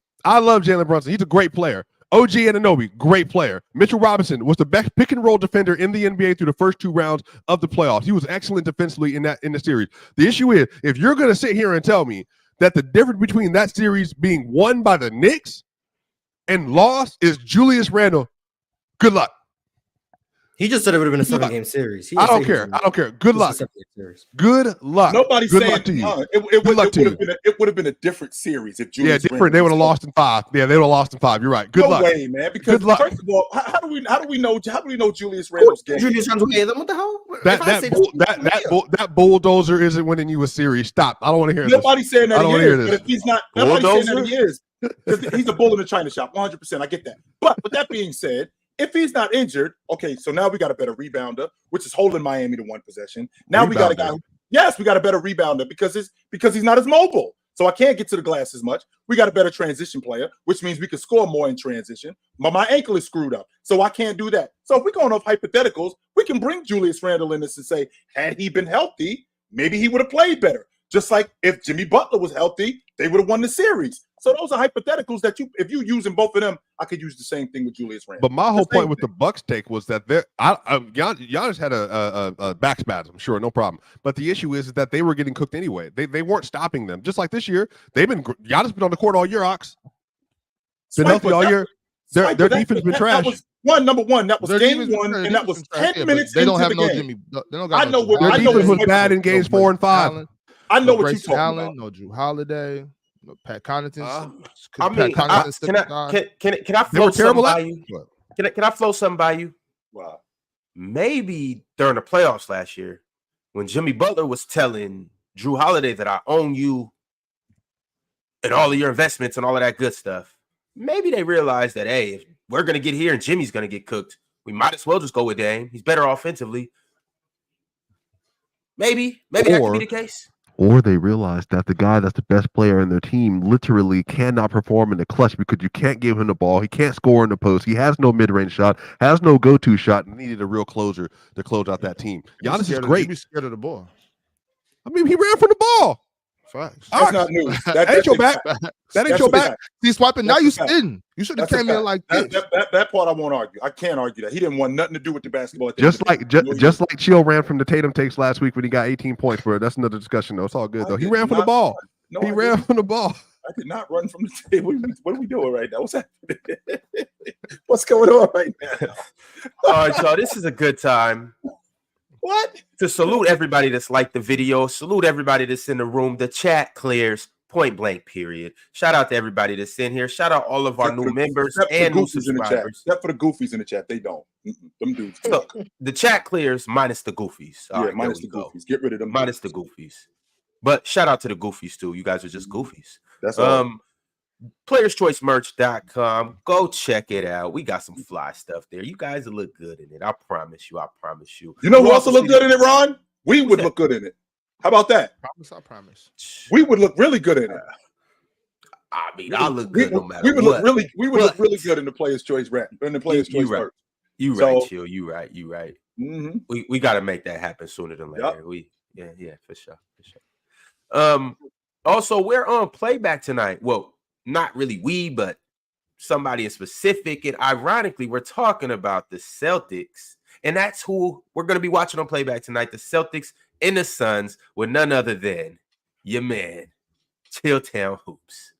He's a great player. OG Anunoby, great player. Mitchell Robinson was the best pick and roll defender in the NBA through the first 2 rounds of the playoffs. He was excellent defensively in the series. The issue is, if you're going to sit here and tell me that the difference between that series being won by the Knicks and lost is Julius Randle, good luck. He just said it would have been a 7-game series. I don't care. Good luck. Good luck. Nobody's good saying luck to you. It would have been a different series if Julius. Yeah, different. They would have lost in 5. Yeah, they would have lost in 5. You're right. Good luck. No way, man. Because first of all, how do we know Julius Randle's game? Julius Randle gave them. What the hell? That bulldozer isn't winning you a series. Stop. I don't want to hear this. Nobody's saying that he is. But if he's not, nobody's saying that he is. He's a bull in the china shop. 100%. I get that. But with that being said, if he's not injured, okay, so now we got a better rebounder, which is holding Miami to 1 possession. Now we got a guy. Yes, we got a better rebounder because he's not as mobile. So I can't get to the glass as much. We got a better transition player, which means we can score more in transition. But my ankle is screwed up, so I can't do that. So if we're going off hypotheticals, we can bring Julius Randle in this and say, had he been healthy, maybe he would have played better. Just like if Jimmy Butler was healthy, they would have won the series. So those are hypotheticals that if you using both of them, I could use the same thing with Julius Randle. But my whole point with the Bucks take was that Giannis had a back spasm, sure, no problem. But the issue is that they were getting cooked anyway. They weren't stopping them. Just like this year, Giannis been on the court all year, Ox. Been healthy all year. Their defense been trash. Number one, that was game 1, and that was 10 minutes into the game. Their defense was bad in games 4 and 5. I know what you're talking about. No Drew Holiday, no Pat Connaughton. Can I flow something by you? Can I flow something by you? Wow. Maybe during the playoffs last year, when Jimmy Butler was telling Drew Holiday that I own you and all of your investments and all of that good stuff, maybe they realized that, hey, if we're going to get here and Jimmy's going to get cooked, we might as well just go with Dame. He's better offensively. Maybe that could be the case. Or they realize that the guy that's the best player in their team literally cannot perform in the clutch because you can't give him the ball. He can't score in the post. He has no mid-range shot, has no go-to shot, and needed a real closer to close out that team. Giannis is great. He's scared of the ball. I mean, he ran from the ball. Facts. That's not new. That ain't your back. That ain't your back. He's swiping. Now you spitting. You should have came in like this. That part I won't argue. I can't argue that. He didn't want nothing to do with the basketball. Just like Chill ran from the Tatum takes last week when he got 18 points for it. That's another discussion, though. It's all good, though. He ran from the ball. He ran from the ball. I did not run from the table. What are we doing right now? What's happening? What's going on right now? All right, y'all. This is a good time. What? To salute everybody that's liked the video. Salute everybody that's in the room. The chat clears. Point blank, period. Shout out to everybody that's in here. Shout out all of our new members and new subscribers. Except for the goofies in the chat. They don't. Them dudes. Look, the chat clears minus the goofies. All right, minus the goofies. Get rid of them. Minus the goofies. But shout out to the goofies, too. You guys are just goofies. That's all. PlayersChoiceMerch.com. Go check it out. We got some fly stuff there. You guys will look good in it. I promise you. You know who also look good in it, Ron? We would look good in it. How about that? I promise. We would look really good in it. I mean, I look good no matter we would what. look really good in the Players' Choice rap. In the Players' Choice right. merch. You right, Chill. You right. Mm-hmm. We got to make that happen sooner than later. Yep. Yeah, for sure. Also, we're on playback tonight. Well, not really but somebody in specific. And ironically, we're talking about the Celtics And that's who we're going to be watching on playback tonight. The Celtics and the Suns with none other than your man, Chilltown Hoops.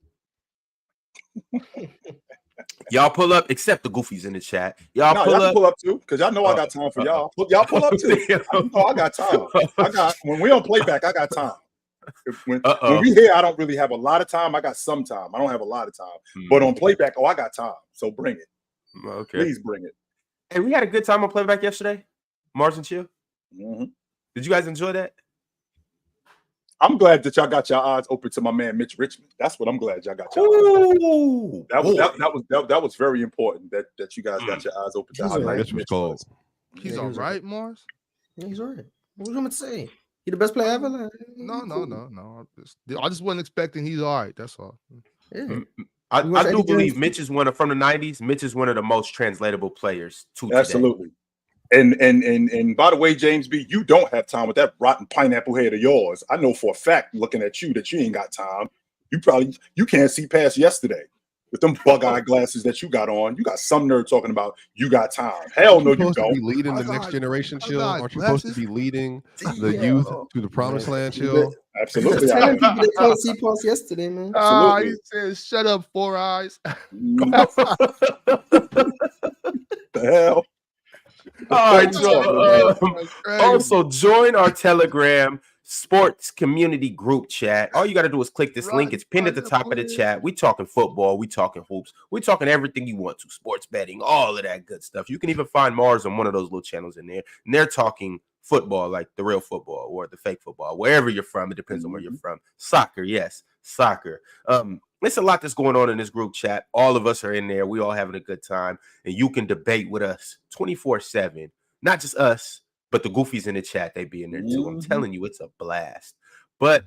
Y'all pull up, except the goofies in the chat. Y'all pull up too, because y'all know I got time for y'all. Y'all pull up too. I got time. When we on playback, I got time. When we here, I don't really have a lot of time. I got some time. I don't have a lot of time. But on playback, I got time. So bring it. Okay. Please bring it. Hey, we had a good time on playback yesterday. Mars and Chill. Mm-hmm. Did you guys enjoy that? I'm glad that y'all got your eyes open to my man Mitch Richmond. That's what I'm glad y'all got your eyes open. That was very important that you guys got your eyes open to how nice Mitch was. He's all right, Mars. Yeah, he's all right. What was I going to say? He the best player ever? No. I just wasn't expecting he's all right. That's all. Yeah. I do believe Mitch is from the 90s. Mitch is one of the most translatable players to today. Absolutely. And by the way, James B, you don't have time with that rotten pineapple head of yours. I know for a fact, looking at you, that you ain't got time. You can't see past yesterday with them bug-eyed glasses that you got on. You got some nerd talking about you got time. Hell no, you don't. Be leading the next generation, Chill. Aren't you supposed to be leading the youth to the promised land, Chill? Absolutely. Telling people they can't see past yesterday, man. Absolutely. He says, "Shut up, 4 eyes." The hell. All right, also join our Telegram sports community group chat. All you got to do is click this link. It's pinned at the top of the chat. We talking football. We talking hoops. We talking everything you want to, sports betting, all of that good stuff. You can even find Mars on one of those little channels in there, and they're talking football, like the real football or the fake football, wherever you're from. It depends on where you're from. Soccer, yes, soccer. There's a lot that's going on in this group chat. All of us are in there. We all having a good time, and you can debate with us 24/7. Not just us, but the goofies in the chat. They be in there too. I'm telling you, it's a blast. But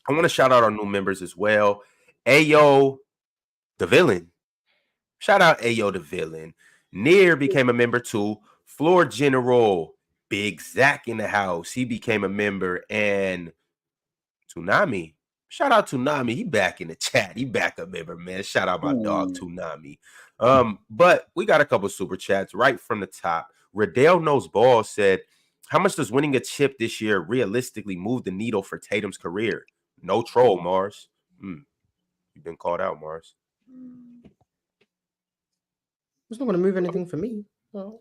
I want to shout out our new members as well. Ayo, the villain. Shout out Ayo, the villain. Near became a member too. Floor General, Big Zach in the house. He became a member. And Toonami. Shout out to Nami. He back in the chat. He back a member, man. Shout out my dog, Toonami. But we got a couple super chats right from the top. Riddell Knows Ball said, how much does winning a chip this year realistically move the needle for Tatum's career? No troll, Mars. You've been called out, Mars. It's not going to move anything for me. No.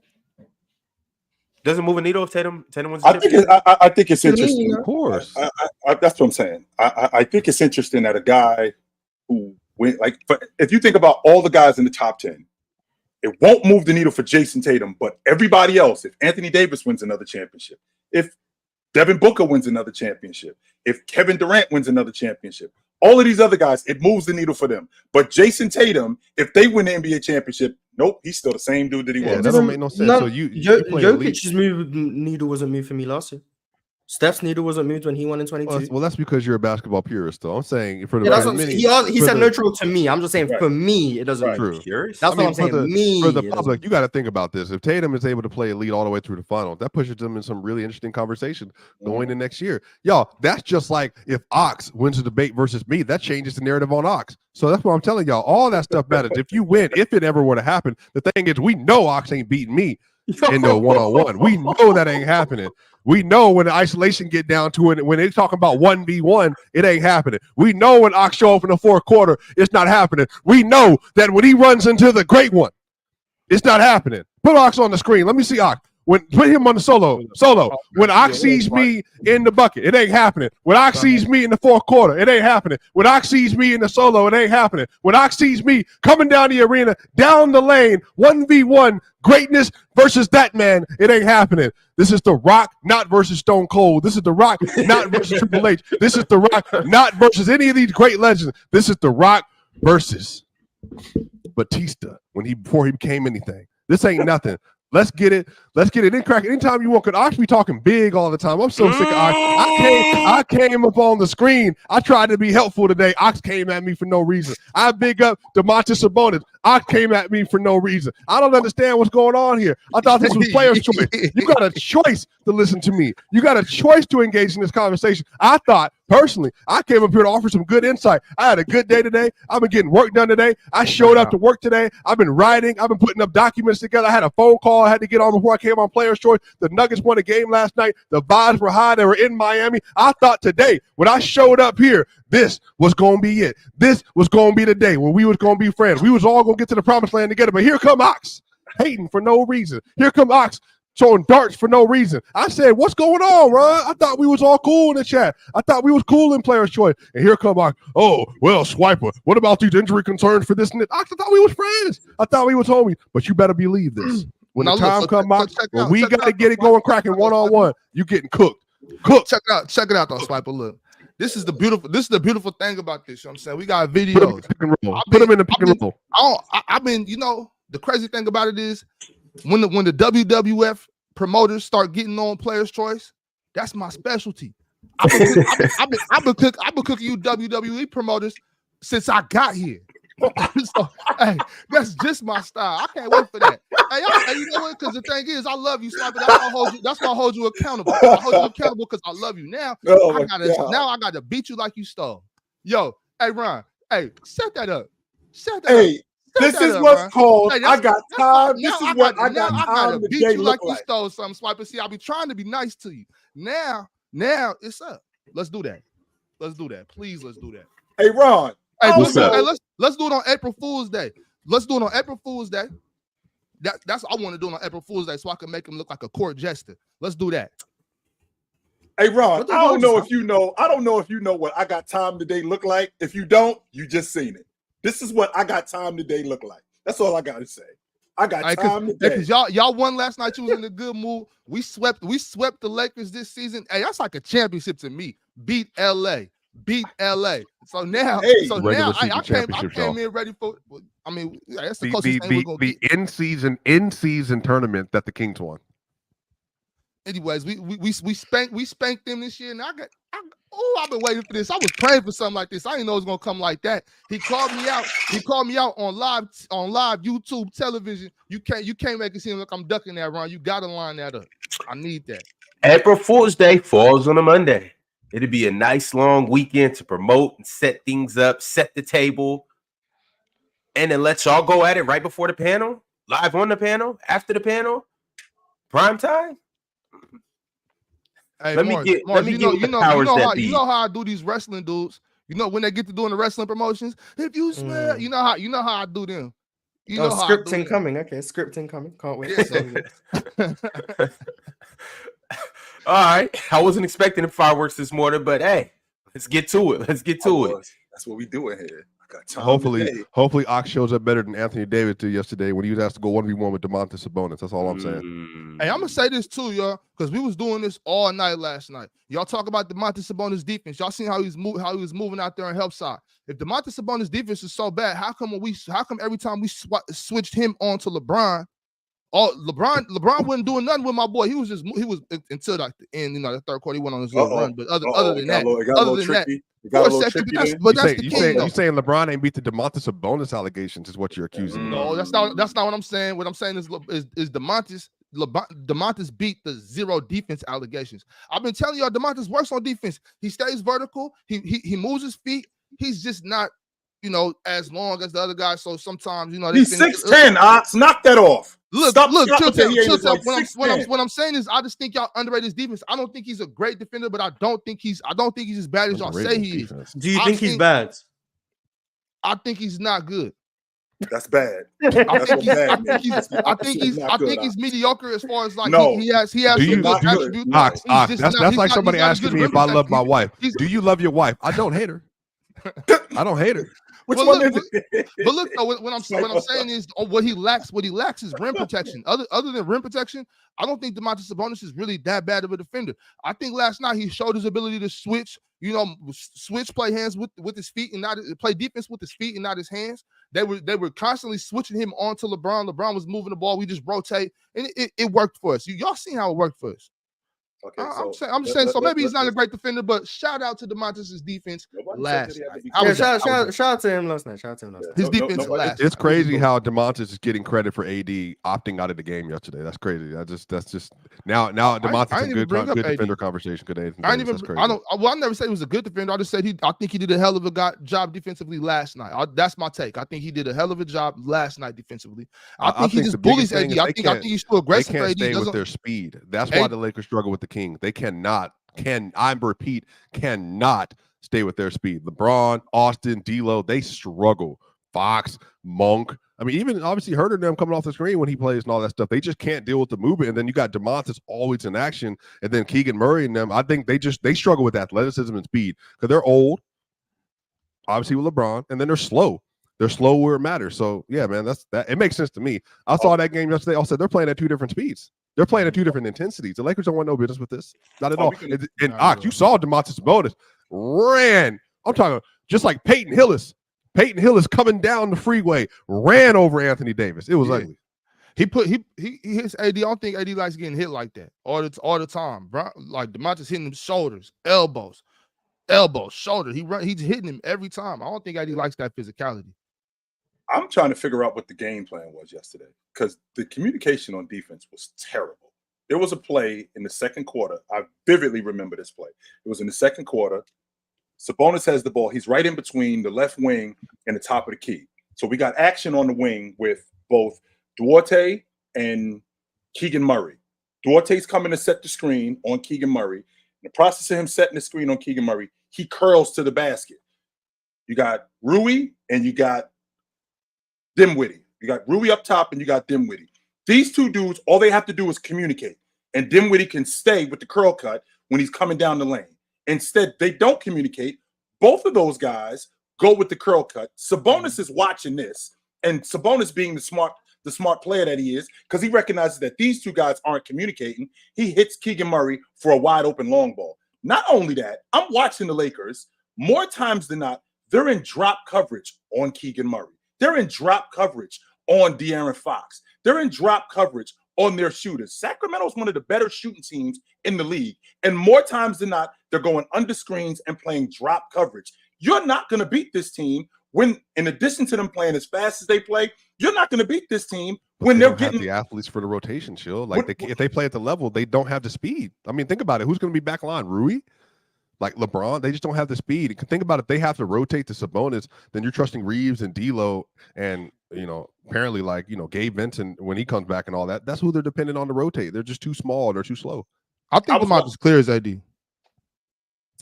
Doesn't move a needle if Tatum wins. I think it's interesting. Of course, that's what I'm saying. I think it's interesting that a guy who went if you think about all the guys in the top 10, it won't move the needle for Jason Tatum, but everybody else. If Anthony Davis wins another championship, if Devin Booker wins another championship, if Kevin Durant wins another championship, all of these other guys, it moves the needle for them. But Jason Tatum, if they win the NBA championship, nope, he's still the same dude that he was. That doesn't make no sense. No, So Jokic's needle wasn't moved for me last year. Steph's needle wasn't moved when he won in 22. Well, that's because you're a basketball purist, though. I'm saying for the he said neutral to me. I'm just saying for me, it doesn't. That's what I'm saying. For the public, you got to think about this. If Tatum is able to play elite all the way through the final, that pushes them in some really interesting conversation going into next year. Y'all, that's just like if Ox wins the debate versus me, that changes the narrative on Ox. So that's what I'm telling y'all. All that stuff matters. If you win, if it ever were to happen, the thing is, we know Ox ain't beating me in the one-on-one. We know that ain't happening. We know when the isolation get down to it, when they talking about 1v1, it ain't happening. We know when Ox show up in the fourth quarter, it's not happening. We know that when he runs into the great one, it's not happening. Put Ox on the screen. Let me see Ox. Put him on the solo. When Ox sees me in the bucket, it ain't happening. When Ox sees me in the fourth quarter, it ain't happening. When Ox sees me in the solo, it ain't happening. When Ox sees me coming down the arena, down the lane, 1v1, greatness versus that man, it ain't happening. This is The Rock, not versus Stone Cold. This is The Rock, not versus Triple H. This is The Rock, not versus any of these great legends. This is The Rock versus Batista before he became anything. This ain't nothing. Let's get it. In crack. Anytime you want, could Ox be talking big all the time. I'm so sick of Ox. I came up on the screen. I tried to be helpful today. Ox came at me for no reason. I big up DeMontis Sabonis. Ox came at me for no reason. I don't understand what's going on here. I thought this was player's choice. You got a choice to listen to me. You got a choice to engage in this conversation. I thought Personally, I came up here to offer some good insight. I had a good day today. I've been getting work done today. I showed up to work today. I've been writing. I've been putting up documents together. I had a phone call I had to get on before I came on Players' Choice. The Nuggets won a game last night. The vibes were high. They were in Miami. I thought today, when I showed up here, this was going to be it. This was going to be the day when we was going to be friends. We was all going to get to the promised land together. But here come Ox hating for no reason. Here come Ox throwing darts for no reason. I said, what's going on, Ron? I thought we was all cool in the chat. I thought we was cool in Players' Choice. And here come Ox. Oh, well, Swiper, what about these injury concerns for this and that? Ox, I thought we was friends. I thought we was homies. But you better believe this. When the time comes, Ox, when we got to get it going cracking one-on-one, you getting cooked. Check it out though, Swiper. Look. This is the beautiful thing about this. You know what I'm saying? We got videos. Put them in the pick and roll. I've been, the crazy thing about it is when the WWF promoters start getting on Players' Choice, that's my specialty. I've been cooking you WWE promoters since I got here. So, hey, that's just my style. I can't wait for that. Hey, you know what? Because the thing is, I love you, Swiper. That's why I hold you accountable. I hold you accountable because I love you. Now, I gotta beat you like you stole. Yo, hey, Ron. Hey, set that up. Hey, this is what's called. I got time. This is what I got time. I gotta beat you like you stole something, Swiper. See, I be trying to be nice to you. Now it's up. Let's do that. Please, let's do that. Hey, Ron. Hey, let's do it on April Fool's Day. That's I want to do it on April Fool's Day so I can make him look like a court jester. Let's do that. Hey, Ron, I don't know if you know what I got time today look like. If you don't, you just seen it. This is what I got time today look like. That's all I got to say. I got time today. Because y'all won last night. You was in a good mood. We swept the Lakers this season. Hey, that's like a championship to me. Beat LA. So now, I came in ready for. I mean, that's the closest thing we're gonna get. The in-season tournament that the Kings won. Anyways, we spanked them this year, and I've been waiting for this. I was praying for something like this. I didn't know it was gonna come like that. He called me out on live YouTube television. You can't make it seem like I'm ducking that, Ron. You gotta line that up. I need that. April Fool's Day falls on a Monday. It'll be a nice long weekend to promote and set things up, set the table, and then let y'all go at it right before the panel, live on the panel, after the panel, prime time. Hey, let me get the powers that be. You know how I do these wrestling dudes. You know when they get to doing the wrestling promotions. If you smell, you know how I do them. You know how scripting coming. Okay, scripting coming. Can't wait. Yeah, All right. I wasn't expecting the fireworks this morning, but hey, let's get to it. That's what we doing here. I got time hopefully Ox shows up better than Anthony Davis did yesterday when he was asked to go 1v1 with Domantas Sabonis. That's all I'm saying. Hey, I'm gonna say this too, y'all, because we was doing this all night last night. Y'all talk about Domantas Sabonis defense. Y'all seen how he was moving out there on help side. If Domantas Sabonis defense is so bad, how come every time we switched him on to LeBron? LeBron wasn't doing nothing with my boy. He was until like the end, the third quarter. He went on his little run, but other than that, you saying LeBron ain't beat the Domantas Sabonis allegations is what you're accusing. No, that's not what I'm saying. What I'm saying is Domantas beat the zero defense allegations. I've been telling y'all Domantas works on defense. He stays vertical. He moves his feet. He's just not as long as the other guys. So sometimes he's 6'10". Ox, knock that off. Look, what I'm saying is I just think y'all underrate his defense. I don't think he's a great defender, but I don't think he's as bad as y'all say he is. Do you think he's bad? I think he's not good. That's bad. I think he's mediocre as far as like he has some good attributes. That's like somebody asking me if I love my wife. Do you love your wife? I don't hate her. I don't hate her. But look, though, what I'm saying is what he lacks is rim protection. Other than rim protection, I don't think Domantas Sabonis is really that bad of a defender. I think last night he showed his ability to switch play hands with his feet and not play defense with his feet and not his hands. They were constantly switching him onto LeBron. LeBron was moving the ball. We just rotate, and it worked for us. Y'all seen how it worked for us. Okay, I'm so saying so. Maybe he's not a great defender, but shout out to DeMontis' defense last night. Shout out to him last night. His defense last night. It's crazy how DeMontis is getting credit for AD opting out of the game yesterday. That's crazy. That's just now DeMontis is a good defender conversation. I never said he was a good defender. I just said I think he did a hell of a job defensively last night. That's my take. I think he did a hell of a job last night defensively. I think he just bullies AD. I think he's too aggressive. They can't stay with their speed. That's why the Lakers struggle with the King. They cannot stay with their speed. LeBron, Austin, D'Lo, they struggle. Fox, Monk. I mean, even obviously Herder and them coming off the screen when he plays and all that stuff. They just can't deal with the movement. And then you got DeMontis always in action, and then Keegan Murray and them. I think they struggle with athleticism and speed because they're old, obviously with LeBron, and then they're slow. They're slow where it matters. So yeah, man, it makes sense to me. I saw that game yesterday. I said they're playing at two different speeds. They're playing at two different intensities. The Lakers don't want no business with this. Not at all. And you saw DeMontis Sabonis ran. I'm talking just like Peyton Hillis. Peyton Hillis coming down the freeway, ran over Anthony Davis. It was ugly. He hits AD. I don't think AD likes getting hit like that all the time, bro. Like DeMontis hitting him shoulders, elbows, shoulder. He's hitting him every time. I don't think AD likes that physicality. I'm trying to figure out what the game plan was yesterday because the communication on defense was terrible. There was a play in the second quarter. I vividly remember this play. It was in the second quarter. Sabonis has the ball. He's right in between the left wing and the top of the key. So we got action on the wing with both Duarte and Keegan Murray. Duarte's coming to set the screen on Keegan Murray. In the process of him setting the screen on Keegan Murray, he curls to the basket. You got Rui and you got Dinwiddie. You got Rui up top and you got Dinwiddie. These two dudes, all they have to do is communicate. And Dinwiddie can stay with the curl cut when he's coming down the lane. Instead, they don't communicate. Both of those guys go with the curl cut. Sabonis is watching this. And Sabonis being the smart player that he is, because he recognizes that these two guys aren't communicating, he hits Keegan Murray for a wide open long ball. Not only that, I'm watching the Lakers more times than not, they're in drop coverage on Keegan Murray. They're in drop coverage on De'Aaron Fox. They're in drop coverage on their shooters. Sacramento's one of the better shooting teams in the league. And more times than not, they're going under screens and playing drop coverage. You're not going to beat this team when, in addition to them playing as fast as they play, you're not going to beat this team when they're getting the athletes for the rotation, Chill. Like if they play at the level, they don't have the speed. I mean, think about it. Who's going to be back line? Rui? Like LeBron, they just don't have the speed. Think about it. If they have to rotate to Sabonis, then you're trusting Reeves and D'Lo and, apparently Gabe Vincent when he comes back and all that. That's who they're dependent on to rotate. They're just too small. They're too slow. I think DeMontis as clear as AD.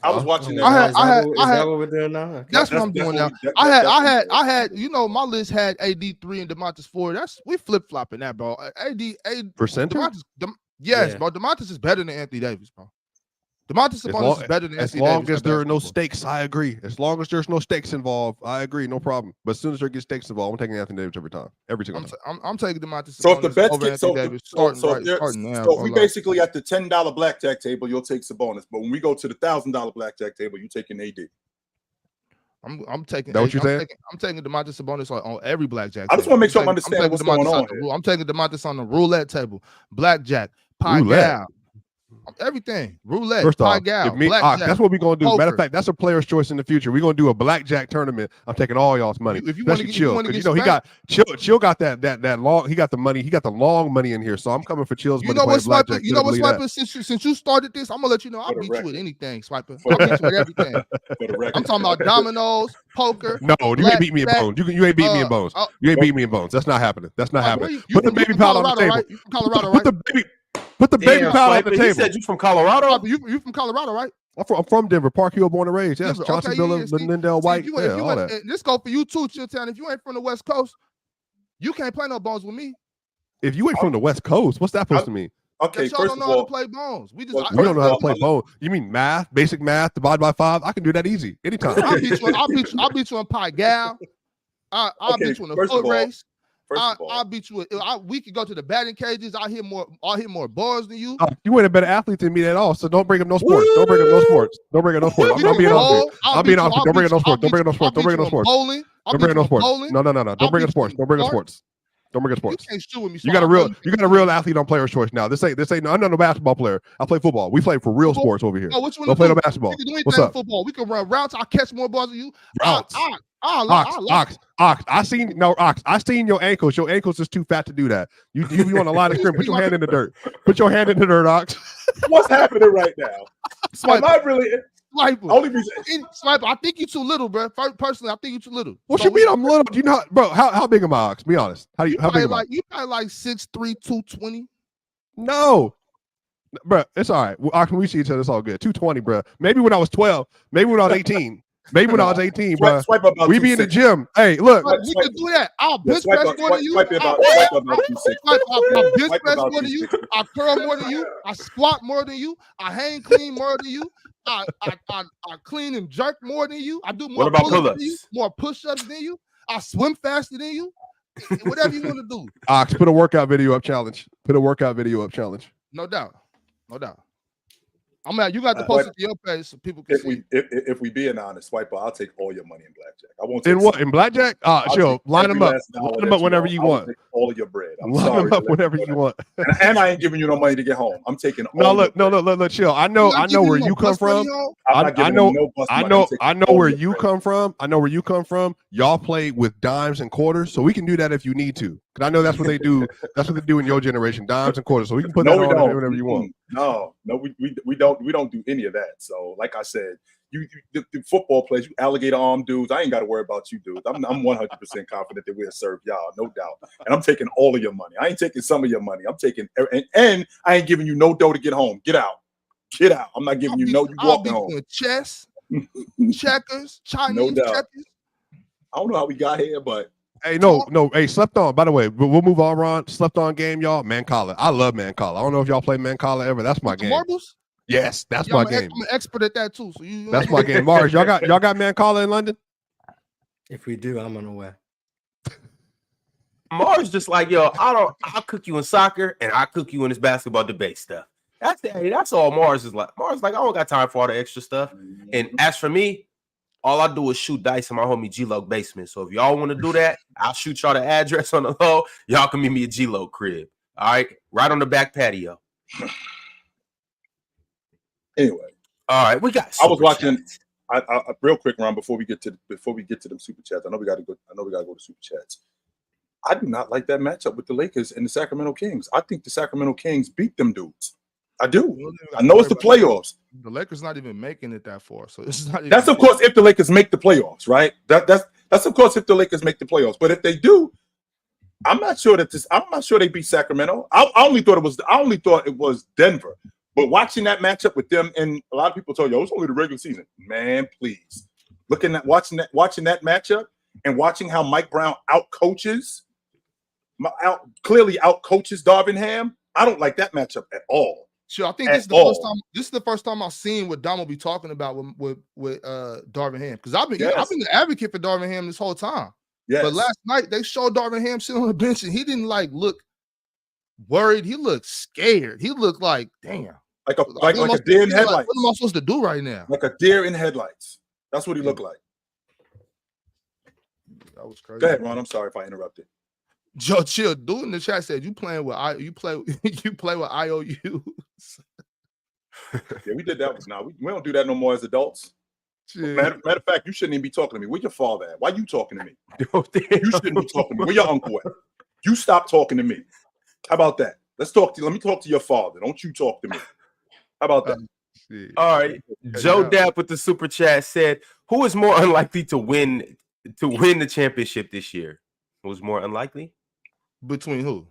I was watching that. Is that what we're doing now? Okay. That's what I'm doing now. I had, my list had AD 3 and DeMontis 4. We flip flopping that, bro. AD percent. Yes, bro. DeMontis is better than Anthony Davis, bro. DeMontis Sabonis is better than as long as there are no stakes. I agree. As long as there's no stakes involved, I agree. No problem. But as soon as there gets stakes involved, I'm taking Anthony Davis every time. Every single time. I'm taking DeMontis. So if the bets get so if we basically at the $10 blackjack table, you'll take Sabonis. But when we go to the $1,000 blackjack table, you taking AD. I'm taking. That what you saying? I'm taking DeMontis Sabonis on every blackjack. I just want to make sure I'm understanding what's going on. I'm taking DeMontis on the roulette table, blackjack, pie gal. Everything. Roulette. First off, blackjack, that's what we're gonna do. Poker. Matter of fact, that's a player's choice in the future. We're gonna do a blackjack tournament. I'm taking all y'all's money. If you want to get Chill, he got Chill got that long. He got the money. He got the long money in here. So I'm coming for Chill's money. You know what, Swiper? Since you started this, I'm gonna let you know. I'll beat you with anything, Swiper. I'll beat you with everything. I'm talking about dominoes, poker. No, you ain't beat me in bones. You ain't beat me in bones. You ain't beat me in bones. That's not happening. That's not happening. Put the baby powder on the table. You from Colorado, right? Put the baby powder on the table. You said you from Colorado? You from Colorado, right? I'm from Denver, Park Hill, born and raised. Yes, Chauncey Billups, Lindell White. All that. This go for you too, Chilltown. If you ain't from the West Coast, you can't play no bones with me. If you ain't from the West Coast, what's that supposed to mean? Okay, y'all don't know how to play bones. We don't know how to play bones. You mean math, basic math, divide by 5? I can do that easy anytime. I'll beat you on pie gal. I'll beat you in a foot race. I'll beat you. We could go to the batting cages. I'll hit more balls than you. You ain't a better athlete than me at all. So don't bring up no sports. Don't bring up no sports. I'm being honest. Don't bring up no sports. Don't bring up no sports. Bowling. Don't bring up no sports. No. Don't bring up sports. Don't bring up sports. Don't bring up You sports. can't shoot with me. You got a real athlete on Player's Choice now. This ain't no. I'm not no basketball player. I play football. We play for real sports over here. Oh, which one? Don't play no basketball. We can do anything What's in up? football. We can run routes. I catch more balls than you. Routes. Ox. I seen your ankles. Your ankles is too fat to do that. You on the line of scrimmage. Put your hand in the dirt. Put your hand in the dirt, Ox. What's happening right now? Am I really? Sniper. Only reason. Sniper, I think you're too little, bro. Personally, I think you're too little. What you mean I'm little? Do you know, bro? How big am I, Ox? Be honest. How big am I? You probably like 6'3", 220. No, bro. It's all right. Ox, when we see each other, it's all good. 220, bro. Maybe when I was 12. Maybe when I was 18. Maybe when I was 18, bro. We be in the gym. Hey, look. We can do that. I'll bench press more than you. I'll bench press more than you. I curl more than you. I squat more than you. I hang clean more than you. I clean and jerk more than you. I do more pull-ups than you, more push-ups than you. I swim faster than you. Whatever you want to do. Ox, put a workout video up challenge. No doubt. You got to post it to your page so people can see. If we being honest, Swiper, I'll take all your money in blackjack. I won't take in what? In blackjack? Sure. Line them up. Line them up whenever you want. Take all of your bread. Line them up whenever you want. And I ain't giving you no money to get home. I'm taking all. No, chill. I know where you come from. I know where you come from. I know where you come from. Y'all play with dimes and quarters, so we can do that if you need to. Because I know that's what they do. That's what they do in your generation, dimes and quarters. So we can put that on whenever you want. No, we don't do any of that. So, like I said, the football players, you alligator arm dudes. I ain't got to worry about you dudes. I'm 100% confident that we'll serve y'all, no doubt. And I'm taking all of your money. I ain't taking some of your money. I'm taking and I ain't giving you no dough to get home. Get out. I'm not giving you no. You walking home. Chess, checkers, Chinese checkers. I don't know how we got here, but. Hey, no. Hey, slept on. By the way, we'll move on, Ron. Slept on game, y'all. Mancala. I love Mancala. I don't know if y'all play Mancala ever. That's my game. Marbles? Yes, that's my game. I'm an expert at that too. So that's my game. Mars, y'all got Mancala in London? If we do, I'm unaware. Mars just like, yo, I'll cook you in soccer and I'll cook you in this basketball debate stuff. That's all Mars is like. Mars is like, I don't got time for all the extra stuff. And as for me, all I do is shoot dice in my homie G-Log basement. So if y'all want to do that, I'll shoot y'all the address on the low. Y'all can meet me at G-Log crib. All right, right on the back patio. Anyway, all right, we got. I was watching. I real quick, Ron, before we get to them super chats. I know we got to go to super chats. I do not like that matchup with the Lakers and the Sacramento Kings. I think the Sacramento Kings beat them dudes. I do. I know it's the playoffs. The Lakers not even making it that far, so it's not. That's of course if the Lakers make the playoffs, right? That's of course if the Lakers make the playoffs. But if they do, I'm not sure they beat Sacramento. I only thought it was Denver. But watching that matchup with them, and a lot of people told you, it's only the regular season. Man, please. Watching that matchup and watching how Mike Brown clearly outcoaches Darvin Ham. I don't like that matchup at all. Sure, I think this is the first time I've seen what Dom will be talking about with Darvin Ham. Because I've been the advocate for Darvin Ham this whole time. Yes. But last night they showed Darvin Ham sitting on the bench and he didn't look worried. He looked scared. He looked like, damn. Like a deer in headlights. What am I supposed to do right now? Like a deer in headlights. That's what he looked like. That was crazy. Go ahead, Ron. I'm sorry if I interrupted. Joe Chill, dude in the chat said you play with IOUs. Yeah, we did that. Now we don't do that no more as adults. Matter of fact, you shouldn't even be talking to me. Where your father at? Why you talking to me? You shouldn't be talking to me. Where your uncle at? You stop talking to me. How about that? Let me talk to your father. Don't you talk to me. How about that? All right. Joe Dapp with the super chat said, "Who is more unlikely to win the championship this year? Who's more unlikely? Between who?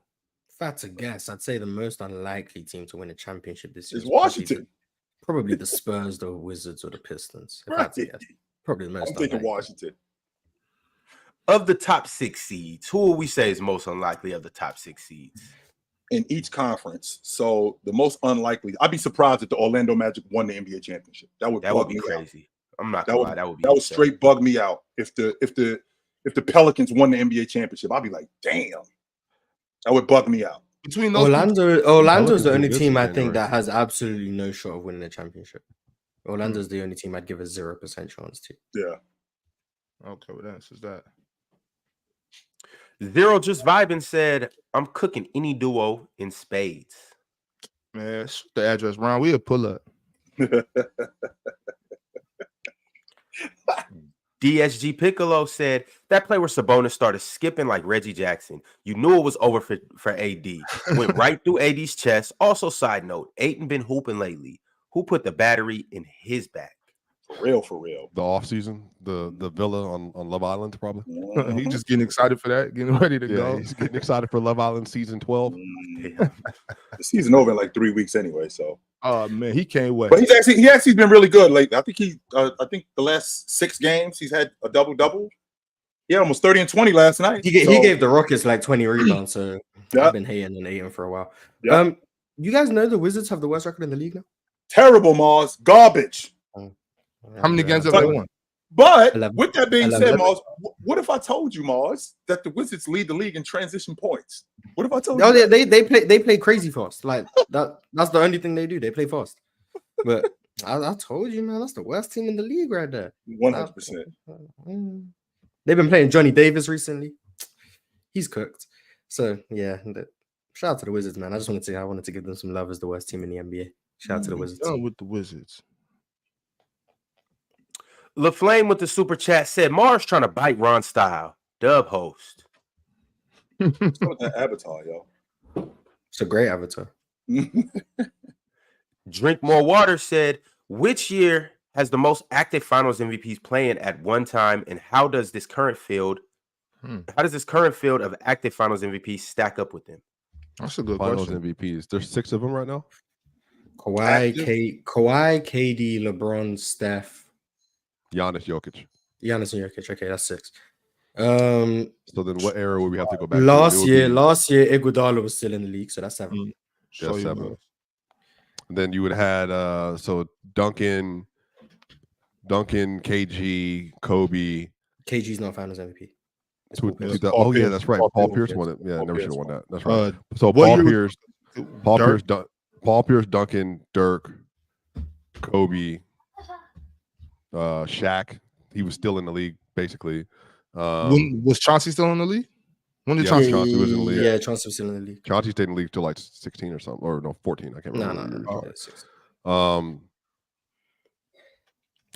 If I had to guess, I'd say the most unlikely team to win a championship this year is Washington. Probably the Spurs, the Wizards, or the Pistons. If I had to guess, probably the most. I'm thinking Washington. Of the top 6 seeds, who will we say is most unlikely of the top 6 seeds? In each conference. So the most unlikely, I'd be surprised if the Orlando Magic won the NBA championship. That would be crazy. I'm not gonna lie. That would straight bug me out. If the Pelicans won the NBA championship, I'd be like, damn. That would bug me out. Between those Orlando's the only team I think that has absolutely no shot of winning the championship. Orlando's the only team I'd give a 0% chance to. Yeah. Okay, well that's that. Zero just vibing said, I'm cooking any duo in spades. Man, shoot the address, Ron. We'll pull up. DSG Piccolo said that play where Sabonis started skipping like Reggie Jackson. You knew it was over for AD. Went right through AD's chest. Also, side note, Ayton been hooping lately. Who put the battery in his back? For real. The off season, the villa on Love Island, probably. Mhm. He's just getting excited for that, getting ready to go. He's getting excited for Love Island season 12. The season over in like 3 weeks anyway, so. Oh man, he can't wait. But he actually been really good lately. I think the last 6 games he's had a double. He had almost 30 and 20 last night. He gave the Rockets like 20 rebounds, so Yeah. I've been hating and hating for a while. Yeah. You guys know the Wizards have the worst record in the league now? Terrible, Mars. Garbage. How many games have they won? But 11. with that being 11. said, Mars, what if I told you, Mars, that the Wizards lead the league in transition points? What if I told No, you? they play crazy fast. Like that's the only thing they do. They play fast. But I told you, man, that's the worst team in the league right there. 100%. They've been playing Johnny Davis recently. He's cooked. So yeah, shout out to the Wizards, man. I wanted to give them some love as the worst team in the NBA. Shout out to the Wizards. Done with the Wizards. LaFlame with the super chat said Mars trying to bite Ron style. Dub host. What's with that avatar, yo? It's a great avatar. Drink More Water said, which year has the most active finals MVPs playing at one time, and how does this current field of active finals MVPs stack up with them? That's a good Finals question. MVPs. There's 6 of them right now. Kawhi, KD, LeBron, Steph, Giannis, Jokic. Giannis, and Jokic. Okay, that's 6. So then, what era would we have to go back? Last to? year, Iguodala was still in the league, so that's 7. Yeah, So 7. And then you would have had so Duncan, KG, Kobe. KG's not Finals MVP. It's Two- Paul Pierce. two- Paul oh yeah, Pierce. that's right. Paul Paul Pierce. Pierce won it. Yeah, Paul never should Pierce have won that. That's right. Uh, So what Paul year was- Pierce, Paul Pierce, Duncan, Dirk, Kobe, Shaq. He was still in the league basically. When, was Chauncey still in the league? When did Yeah, Chauncey? Chauncey was in the league. Yeah, Chauncey was still in the league. Chauncey stayed in the league till like 16 or something, or no, 14. I can't remember. No. Yeah, 6.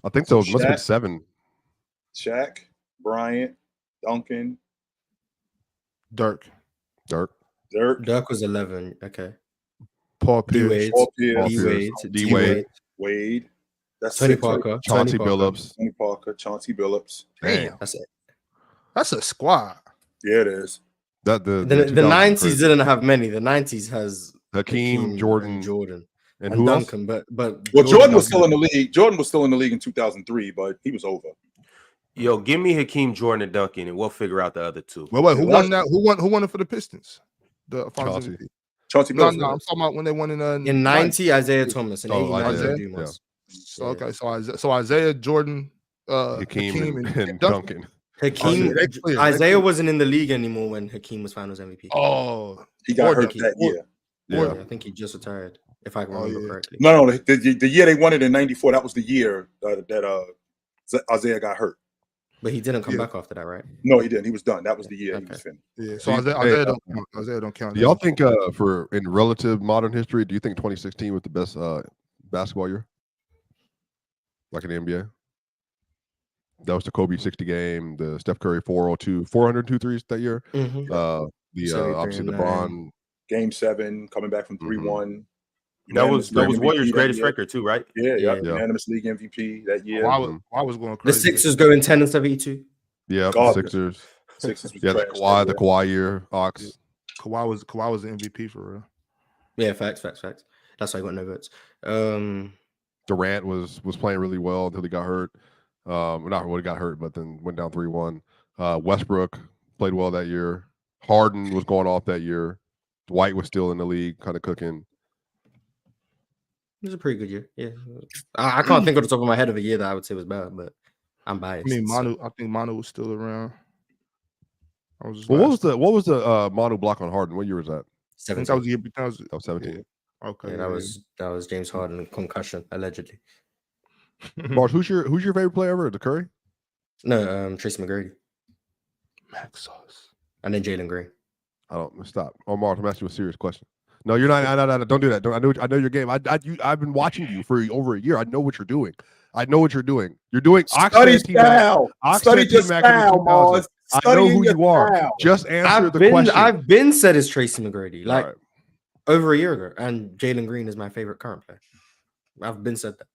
I think those So must have been Shaq- 7. Shaq, Bryant, Duncan, Dirk, Dirk, Dirk was 11. Okay. Paul D Pierce. Wade, Paul Pierce, D Wade, D Wade, Wade. That's Tony 6, right? Parker, Chauncey Tony Parker. Billups. Tony Parker, Chauncey Billups. Damn, That's it. that's a squad. Yeah, it is. That the The 2000s 90s crazy. didn't have many. The 90s has Hakeem, Jordan, and who else? Duncan. But Well, Jordan was Duncan- still in the league. Jordan was still in the league in 2003, but he was over. Yo, give me Hakeem, Jordan, and Duncan, and we'll figure out the other two. Wait, who won that? Who won it for the Pistons? The Finals Chauncey. MVP. Chauncey No, Billups. I'm talking about when they won in In 90, Isaiah Thomas. In Oh, 89, Isaiah, Dumas. So okay, so Isaiah, Jordan, Hakeem, and Duncan. Hakeem, they clear, they Isaiah clear. wasn't in the league anymore when Hakeem was Finals MVP. Oh, He got hurt Duncan. that year. Yeah. I think he just retired, if I can Oh, remember yeah. correctly. No, the year they won it in '94. That was the year that Isaiah got hurt. But he didn't come Yeah. back after that, right? No, he didn't. He was done. That was the year he Okay. was finished. yeah. So So you- Isaiah don't count. Isaiah don't count. Do y'all think for in relative modern history, do you think 2016 was the best basketball year? Like in the NBA? That was the Kobe 60 game, the Steph Curry 402 threes that year. Mhm. The 73 obviously and LeBron. Game 7, coming back from 3-1. That was Unanimous league Warriors' MVP greatest that year. record too, right? Yeah. Yeah. Unanimous league MVP that year. I was going The crazy. Sixers going 10 and 72. Yeah, the God. Sixers. Sixers was Yeah, the trash Kawhi, that the year. Kawhi year, Ox. Kawhi was the MVP for real. Yeah, facts. That's why I got no votes. Durant was playing really well until he got hurt. Not really got hurt, but then went down 3-1. Westbrook played well that year. Harden was going off that year. Dwight was still in the league, kind of cooking. It was a pretty good year. Yeah. I can't think of the top of my head of a year that I would say was bad, but I'm biased. I mean, so- I think Manu was still around. I was just Well, last- what was the Manu block on Harden? What year was that? I think 17. that was the year. That was, That was 17. okay. Yeah, that was James Harden concussion allegedly. Mars, who's your favorite player ever? The Curry? No, Tracy McGrady. Max Sauce. And then Jalen Green. I don't stop. Omar, I'm asking you a serious question. No, you're not. No, don't do that. I know your game. I've been watching you for over a year. I know what you're doing. You're doing Study style. Study your style, Mars. I know who you are. Just answer the question. I've been said it's Tracy McGrady like right. over a year ago, and Jalen Green is my favorite current player. I've been said that.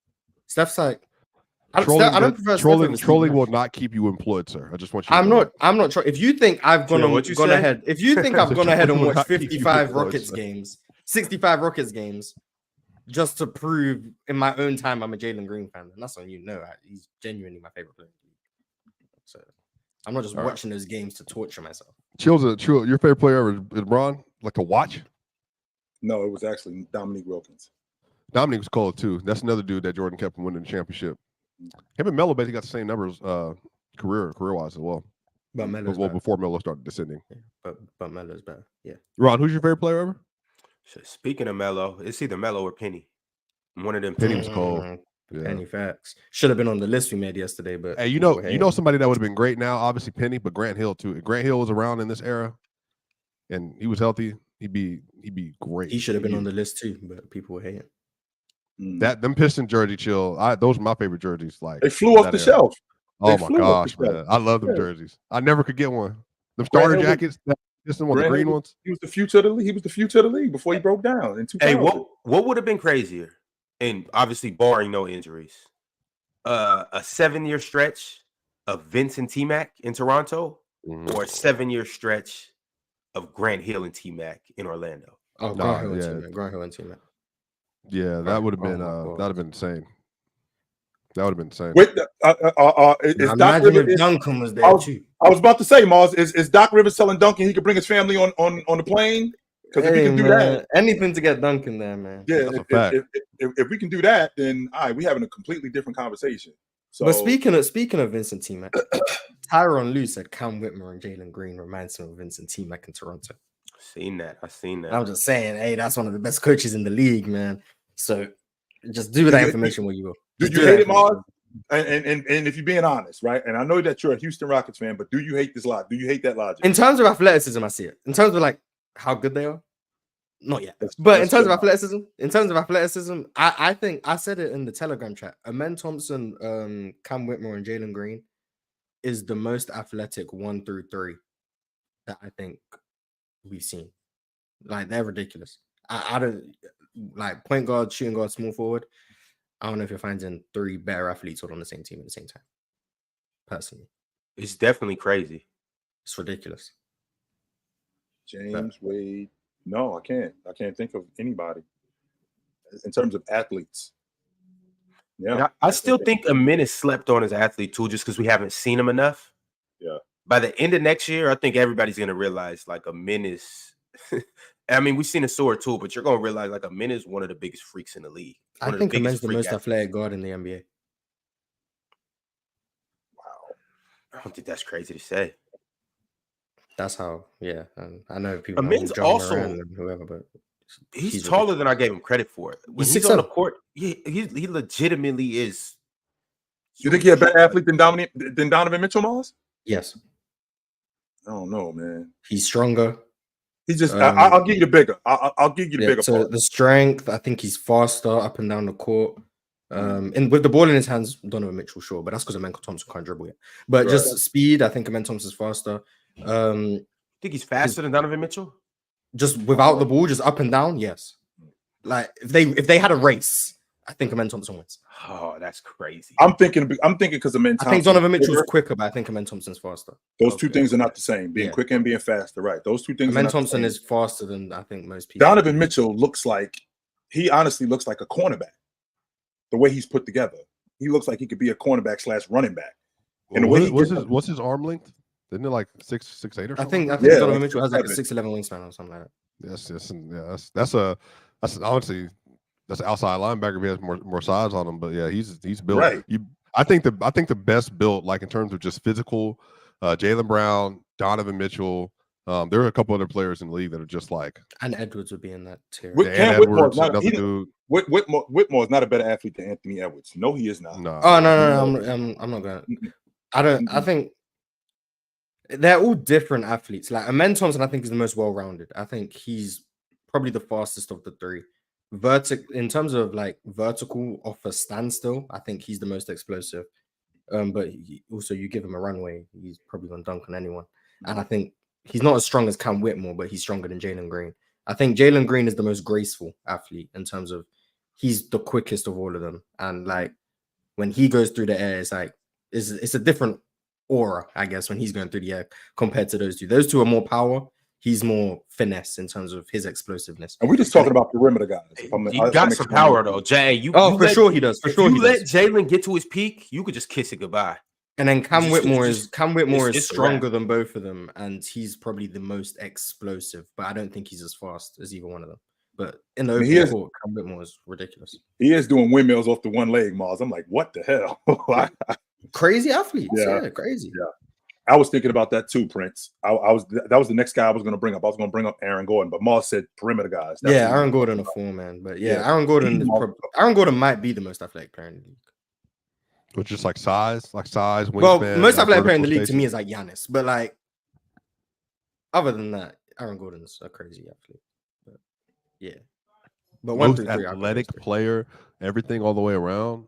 Steph's like I don't prefer trolling will not keep you employed, sir. I just want you to know. I'm not if you think I've gone ahead, if you think I've gone ahead and watched 55 Rockets games, 65 Rockets games, just to prove in my own time I'm a Jalen Green fan, and that's on you. No, he's genuinely my favorite player. So I'm not just watching those games to torture myself. Chill, your favorite player ever is LeBron? Like to watch? No, it was actually Dominique Wilkins. Dominique was cold too. That's another dude that Jordan kept from winning the championship. Him and Melo basically got the same numbers career-wise as well. But Melo's before Melo started descending. Yeah, but Melo's better. Yeah. Ron, who's your favorite player ever? So speaking of Melo, it's either Melo or Penny. One of them. Penny was cold. Yeah. Penny facts. Should have been on the list we made yesterday, but hey, you know somebody that would have been great now, obviously Penny, but Grant Hill too. If Grant Hill was around in this era and he was healthy, he'd be great. He should have been on the list too, but people were hating. Them Piston jersey chill. Those are my favorite jerseys. Like they flew off the shelf. Oh my gosh, man! I love them jerseys. I never could get one. Them starter jackets, the green ones. He was the future of the league. He was the future of the league before he broke down in 2000. Hey, what would have been crazier? And obviously, barring no injuries, a 7-year stretch of Vince and T-Mac in Toronto, or a 7-year stretch of Grant Hill and T-Mac in Orlando. Oh, Grant Hill and T-Mac. Yeah, that would have been insane. That would have been insane. Wait, imagine if Duncan was there too. I was about to say, Mars, is Doc Rivers telling Duncan he could bring his family on the plane? Because if we can do that, anything to get Duncan there, man. Yeah, if we can do that, then we're having a completely different conversation. So, but speaking of Vincent T-Mac, Tyronn Lue said Cam Whitmore and Jalen Green reminds him of Vincent T-Mac in Toronto. I've seen that. I'm just saying, hey, that's one of the best coaches in the league, man. So just do with that information where you will. Do you hate it, Mars? And if you're being honest, right? And I know that you're a Houston Rockets fan, but do you hate this logic? Do you hate that logic? In terms of athleticism, I see it. In terms of like how good they are, not yet. But in terms of athleticism, I think I said it in the Telegram chat. Amen Thompson, Cam Whitmore, and Jalen Green is the most athletic 1 through 3 that I think we've seen. Like they're ridiculous. I don't like point guard, shooting guard, small forward. I don't know if you're finding 3 better athletes all on the same team at the same time. Personally, it's definitely crazy. It's ridiculous. James Wade. No, I can't. I can't think of anybody in terms of athletes. Yeah, I still think Amen is slept on as an athlete too, just because we haven't seen him enough. Yeah. By the end of next year, I think everybody's gonna realize like Amen is. I mean, we've seen a sword too, but you're gonna realize like Amen is one of the biggest freaks in the league. I think Amen's the most athletic guard in the NBA. Wow, I don't think that's crazy to say. That's how, yeah. I know people. Amen's also and whoever, but he's taller than I gave him credit for. When he's on the court, he legitimately is. You think he's a better athlete than Donovan Mitchell, Mars? Yes. I don't know, man. He's stronger. He's just. I'll give you the bigger. I'll give you the bigger. So part. the strength, I think he's faster up and down the court. And with the ball in his hands, Donovan Mitchell, sure, but that's because Amen Thompson can't dribble yet. But just speed, I think Amen Thompson's faster. Think he's faster than Donovan Mitchell? Just without the ball, just up and down, yes. Like if they had a race, I think Amen Thompson wins. Oh, that's crazy. I'm thinking because Amen Thompson. I think Donovan Mitchell's quicker, but I think Amen Thompson's faster. Those two things are not the same. Being quicker and being faster, right? Those two things. Amen Thompson is faster than I think most people. Donovan Mitchell honestly looks like a cornerback. The way he's put together, he looks like he could be a cornerback / running back. And the way what's his arm length? Isn't it like 6'8" or something? I think Donovan Mitchell has like a 6'11" wingspan or something like that. That's honestly that's an outside linebacker. He has more size on him, but yeah, he's built. Right. I think the best built, like in terms of just physical, Jaylen Brown, Donovan Mitchell. There are a couple other players in the league that are just like. And Edwards would be in that tier. Whitmore is not a better athlete than Anthony Edwards. No, he is not. No. Oh no. I'm not going. I think They're all different athletes. Like Amen Thompson, I think is the most well-rounded. I think he's probably the fastest of the three. In terms of like vertical off a standstill, I think he's the most explosive. But also you give him a runway, he's probably gonna dunk on anyone. And I think he's not as strong as Cam Whitmore, but he's stronger than Jalen Green. I think Jalen Green is the most graceful athlete in terms of he's the quickest of all of them. And like when he goes through the air, it's like it's a different aura, I guess, when he's going through the air compared to those two. Those two are more power. He's more finesse in terms of his explosiveness. And we're just talking about perimeter guys. He got some power though, Jay. For sure he does. For sure, you let Jalen get to his peak, you could just kiss it goodbye. And then Cam Whitmore is stronger than both of them, and he's probably the most explosive. But I don't think he's as fast as either one of them. But in the open court, Cam Whitmore is ridiculous. He is doing windmills off the one leg, Mars. I'm like, what the hell? Crazy athletes, yeah, crazy. Yeah, I was thinking about that too, Prince. That was the next guy I was going to bring up. I was going to bring up Aaron Gordon, but Mars said perimeter guys. Aaron Gordon a 4-man, but Aaron Gordon might be the most athletic player in the league. With just like size, wingspan. Well, most athletic player in the league to me is like Giannis, but like other than that, Aaron Gordon's a crazy athlete. But yeah, but most athletic player, everything all the way around.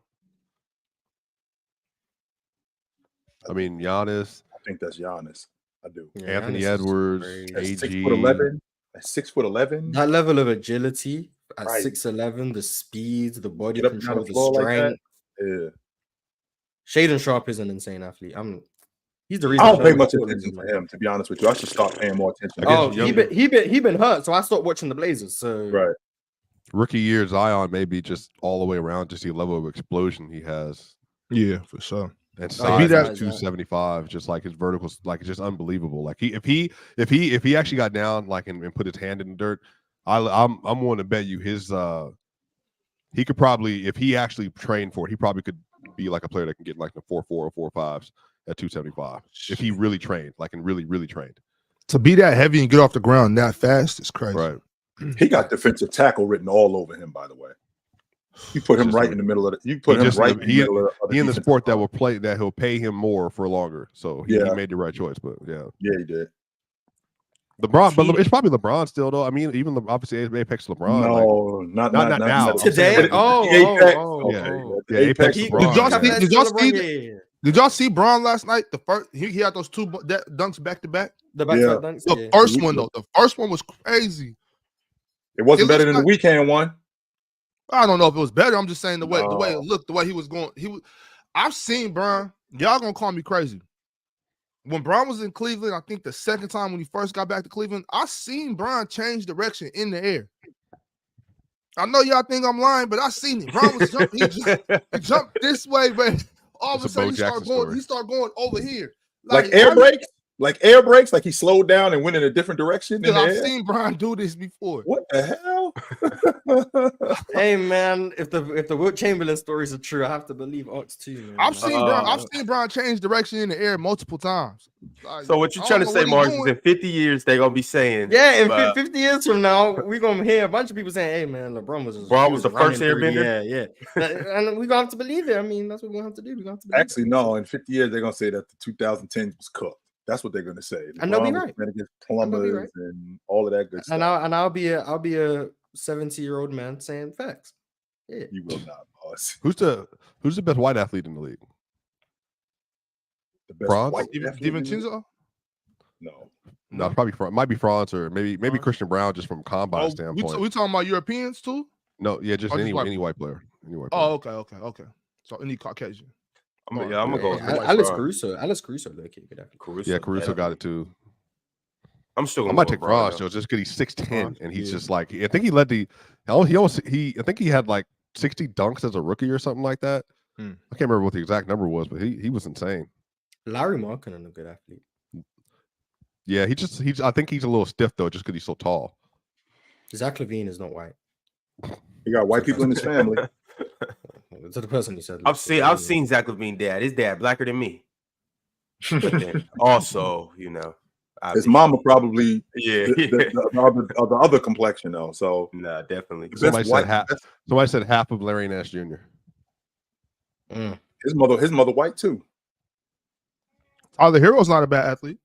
I mean, Giannis. I think that's Giannis. I do. Yeah, Anthony Edwards, AG. 6'11". 6'11". That level of agility at 6'11", the speed, the body control, the strength. Like Shaden Sharp is an insane athlete. He's the reason I don't pay much attention to him, to be honest with you. I should start paying more attention. He been hurt, so I stopped watching the Blazers. So rookie year, Zion maybe just all the way around, just the level of explosion he has. Yeah, for sure. And size is 275, just like his verticals, like it's just unbelievable. Like if he actually got down like and put his hand in the dirt, I'm willing to bet you his he could probably, if he actually trained for it, he probably could be like a player that can get like the 4.4 or 4.5s at 275 if he really trained, like and really trained. To be that heavy and get off the ground that fast is crazy. Right. He got defensive tackle written all over him, by the way. You put him right in the middle of the. You put him right in the middle of the. He in the sport that will play that he'll pay him more for longer. So he made the right choice. But yeah, he did. LeBron, but it's probably LeBron still though. I mean, even obviously Apex LeBron. No, not now. Today. Apex. Did y'all see Bron last night? The first he had those two dunks back to back. Dunks. The first one though, the first one was crazy. It wasn't better than the weekend one. I don't know if it was better. I'm just saying the way it looked, the way he was going. I've seen Bron. Y'all gonna call me crazy. When Bron was in Cleveland, I think the second time when he first got back to Cleveland, I seen Bron change direction in the air. I know y'all think I'm lying, but I seen it. Bron was jumping. He jumped this way, but all of a sudden he started going over here. Like air brakes? Like air brakes, like he slowed down and went in a different direction. I've seen Bron do this before. What the hell? Hey man, if the Wilt Chamberlain stories are true, I have to believe Ox too. Man. I've seen Bron change direction in the air multiple times. Like, so what you're trying to say, Mark, is in 50 years they're gonna be saying, in 50 years from now, we're gonna hear a bunch of people saying, "Hey man, LeBron was the first airbender." Yeah. And we're gonna have to believe it. I mean, that's what we're gonna have to do. We're gonna have to actually no. In 50 years, they're gonna say that the 2010s was cooked. That's what they're going to say. And they'll be right. Plumbers and all of that good stuff. And I'll be a 70-year-old man saying facts. Yeah. You will not, boss. Who's the best white athlete in the league? The best Franz? white DiVincenzo? No, probably might be Franz or maybe Christian Brown just from combine standpoint. We talking about Europeans too? No, yeah, just any white player. Okay. So any Caucasian. I'm gonna go. Alex Caruso. Caruso got it too. I'm still. I might take Franz just because he's 6'10" and he's just like I think he led the. I think he had like 60 dunks as a rookie or something like that. I can't remember what the exact number was, but he was insane. Larry Markkinen, a good athlete. Yeah, I think he's a little stiff though, just because he's so tall. Zach LaVine is not white. He got white people in his family. To the person you said, I've seen Zach LaVine dad. His dad blacker than me. Also, his mama probably the other complexion though. So nah, definitely. Somebody said half of Larry Nash Jr. His mother white too. Tyler Hero's not a bad athlete.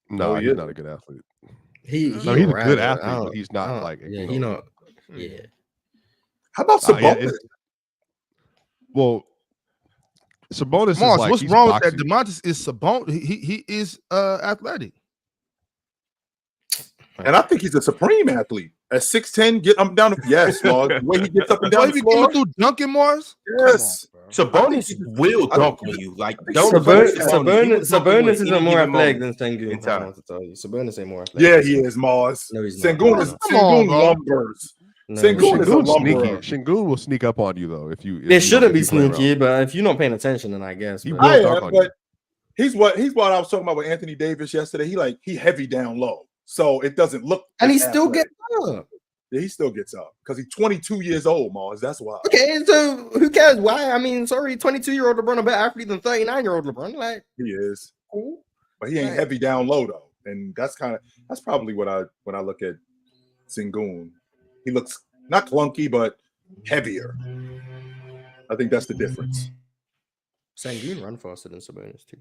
No, he he's is. not a good athlete. He's No, he's a alright, good but I athlete, don't- but he's I not don't- like Yeah, he not. Yeah. How about Nah, yeah, Sabonis? well, Sabonis is Mars, like what's he's wrong boxy. with that? DeMontis is Sabonis. He is athletic. And I think he's a supreme athlete. At 6'10", get up and down. Yes, Mars. The way he gets up and So down he the be coming floor. through dunking Mars. Yes. Sabonis will I think dunk on you. Like, think don't Sabonis, Sabonis, he will dunk on you Sabonis at isn't any more given athletic moment than in Sengun. I time. want to tell you, Sabonis ain't more athletic. Yeah, than he Sengun. is, Mars. No, he's not. Sengun No, is he's Come on, bro. lumbers. No, Sengun is a Shingun's lumberer. sneaky. Shingun will sneak up on you though if you. It shouldn't be if you play sneaky, around. but if you're not paying attention, then I guess. He but- will I dunk am, on you. but he's what I was talking about with Anthony Davis yesterday. He heavy down low, so it doesn't look. and he as still athletic. gets up. Yeah, he still gets up because he's 22 years old, Mars. That's why. Okay, so who cares? Why? I mean, sorry, 22-year-old LeBron a better athlete than 39-year-old LeBron. Like, He is, cool. but he ain't Right. heavy down low though, and that's probably what when I look at Sengun. He looks not clunky, but heavier. I think that's the difference. Sengun run faster than Sabonis too.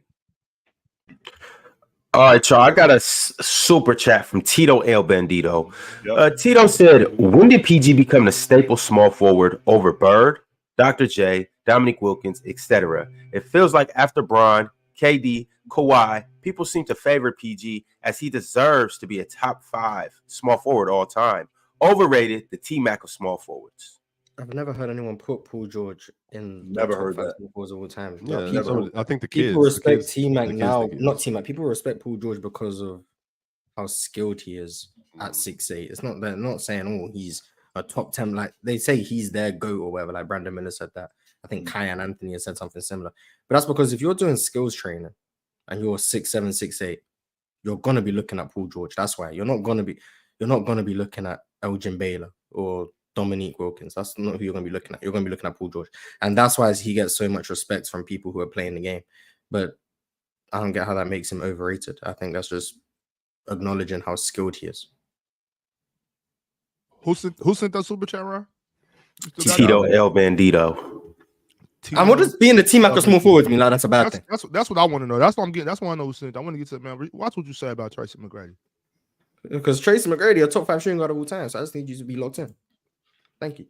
All right, y'all. I got a super chat from Tito El Bandito. Yep. Tito said, when did PG become the staple small forward over Bird, Dr. J, Dominique Wilkins, etc.? It feels like after Bron, KD, Kawhi, people seem to favor PG as he deserves to be a top 5 small forward all time. Overrated, the T-Mac of small forwards. I've never heard anyone put Paul George in. the Never top heard 5 that. small forwards of all time. Yeah, Like, never people, I think the kids. people respect the kids- T-Mac the kids now. think he Not is. T-Mac. People respect Paul George because of how skilled he is Mm. at 6'8". It's not they're not saying, oh, he's a top 10. Like they say he's their GOAT or whatever. Like Brandon Miller said that. I think Kai and Anthony has said something similar. But that's because if you're doing skills training and you're 6'7", 6'8", you're gonna be looking at Paul George. That's why you're not gonna be looking at Elgin Baylor or Dominique Wilkins. That's not who you're gonna be looking at. You're gonna be looking at Paul George, and that's why he gets so much respect from people who are playing the game. But I don't get how that makes him overrated. I think that's just acknowledging how skilled he is. Who sent that super chat, Ron? You still got Tito that? El Bandito. Tito. And what does being the team like a small forward mean? Like that's a bad thing. That's what I want to know. That's what I'm getting. That's what I know who sent. I want to get to man. Watch what you say about Tracy McGrady. Because Tracy McGrady, a top 5 shooting guard of all time. So I just need you to be locked in. Thank you.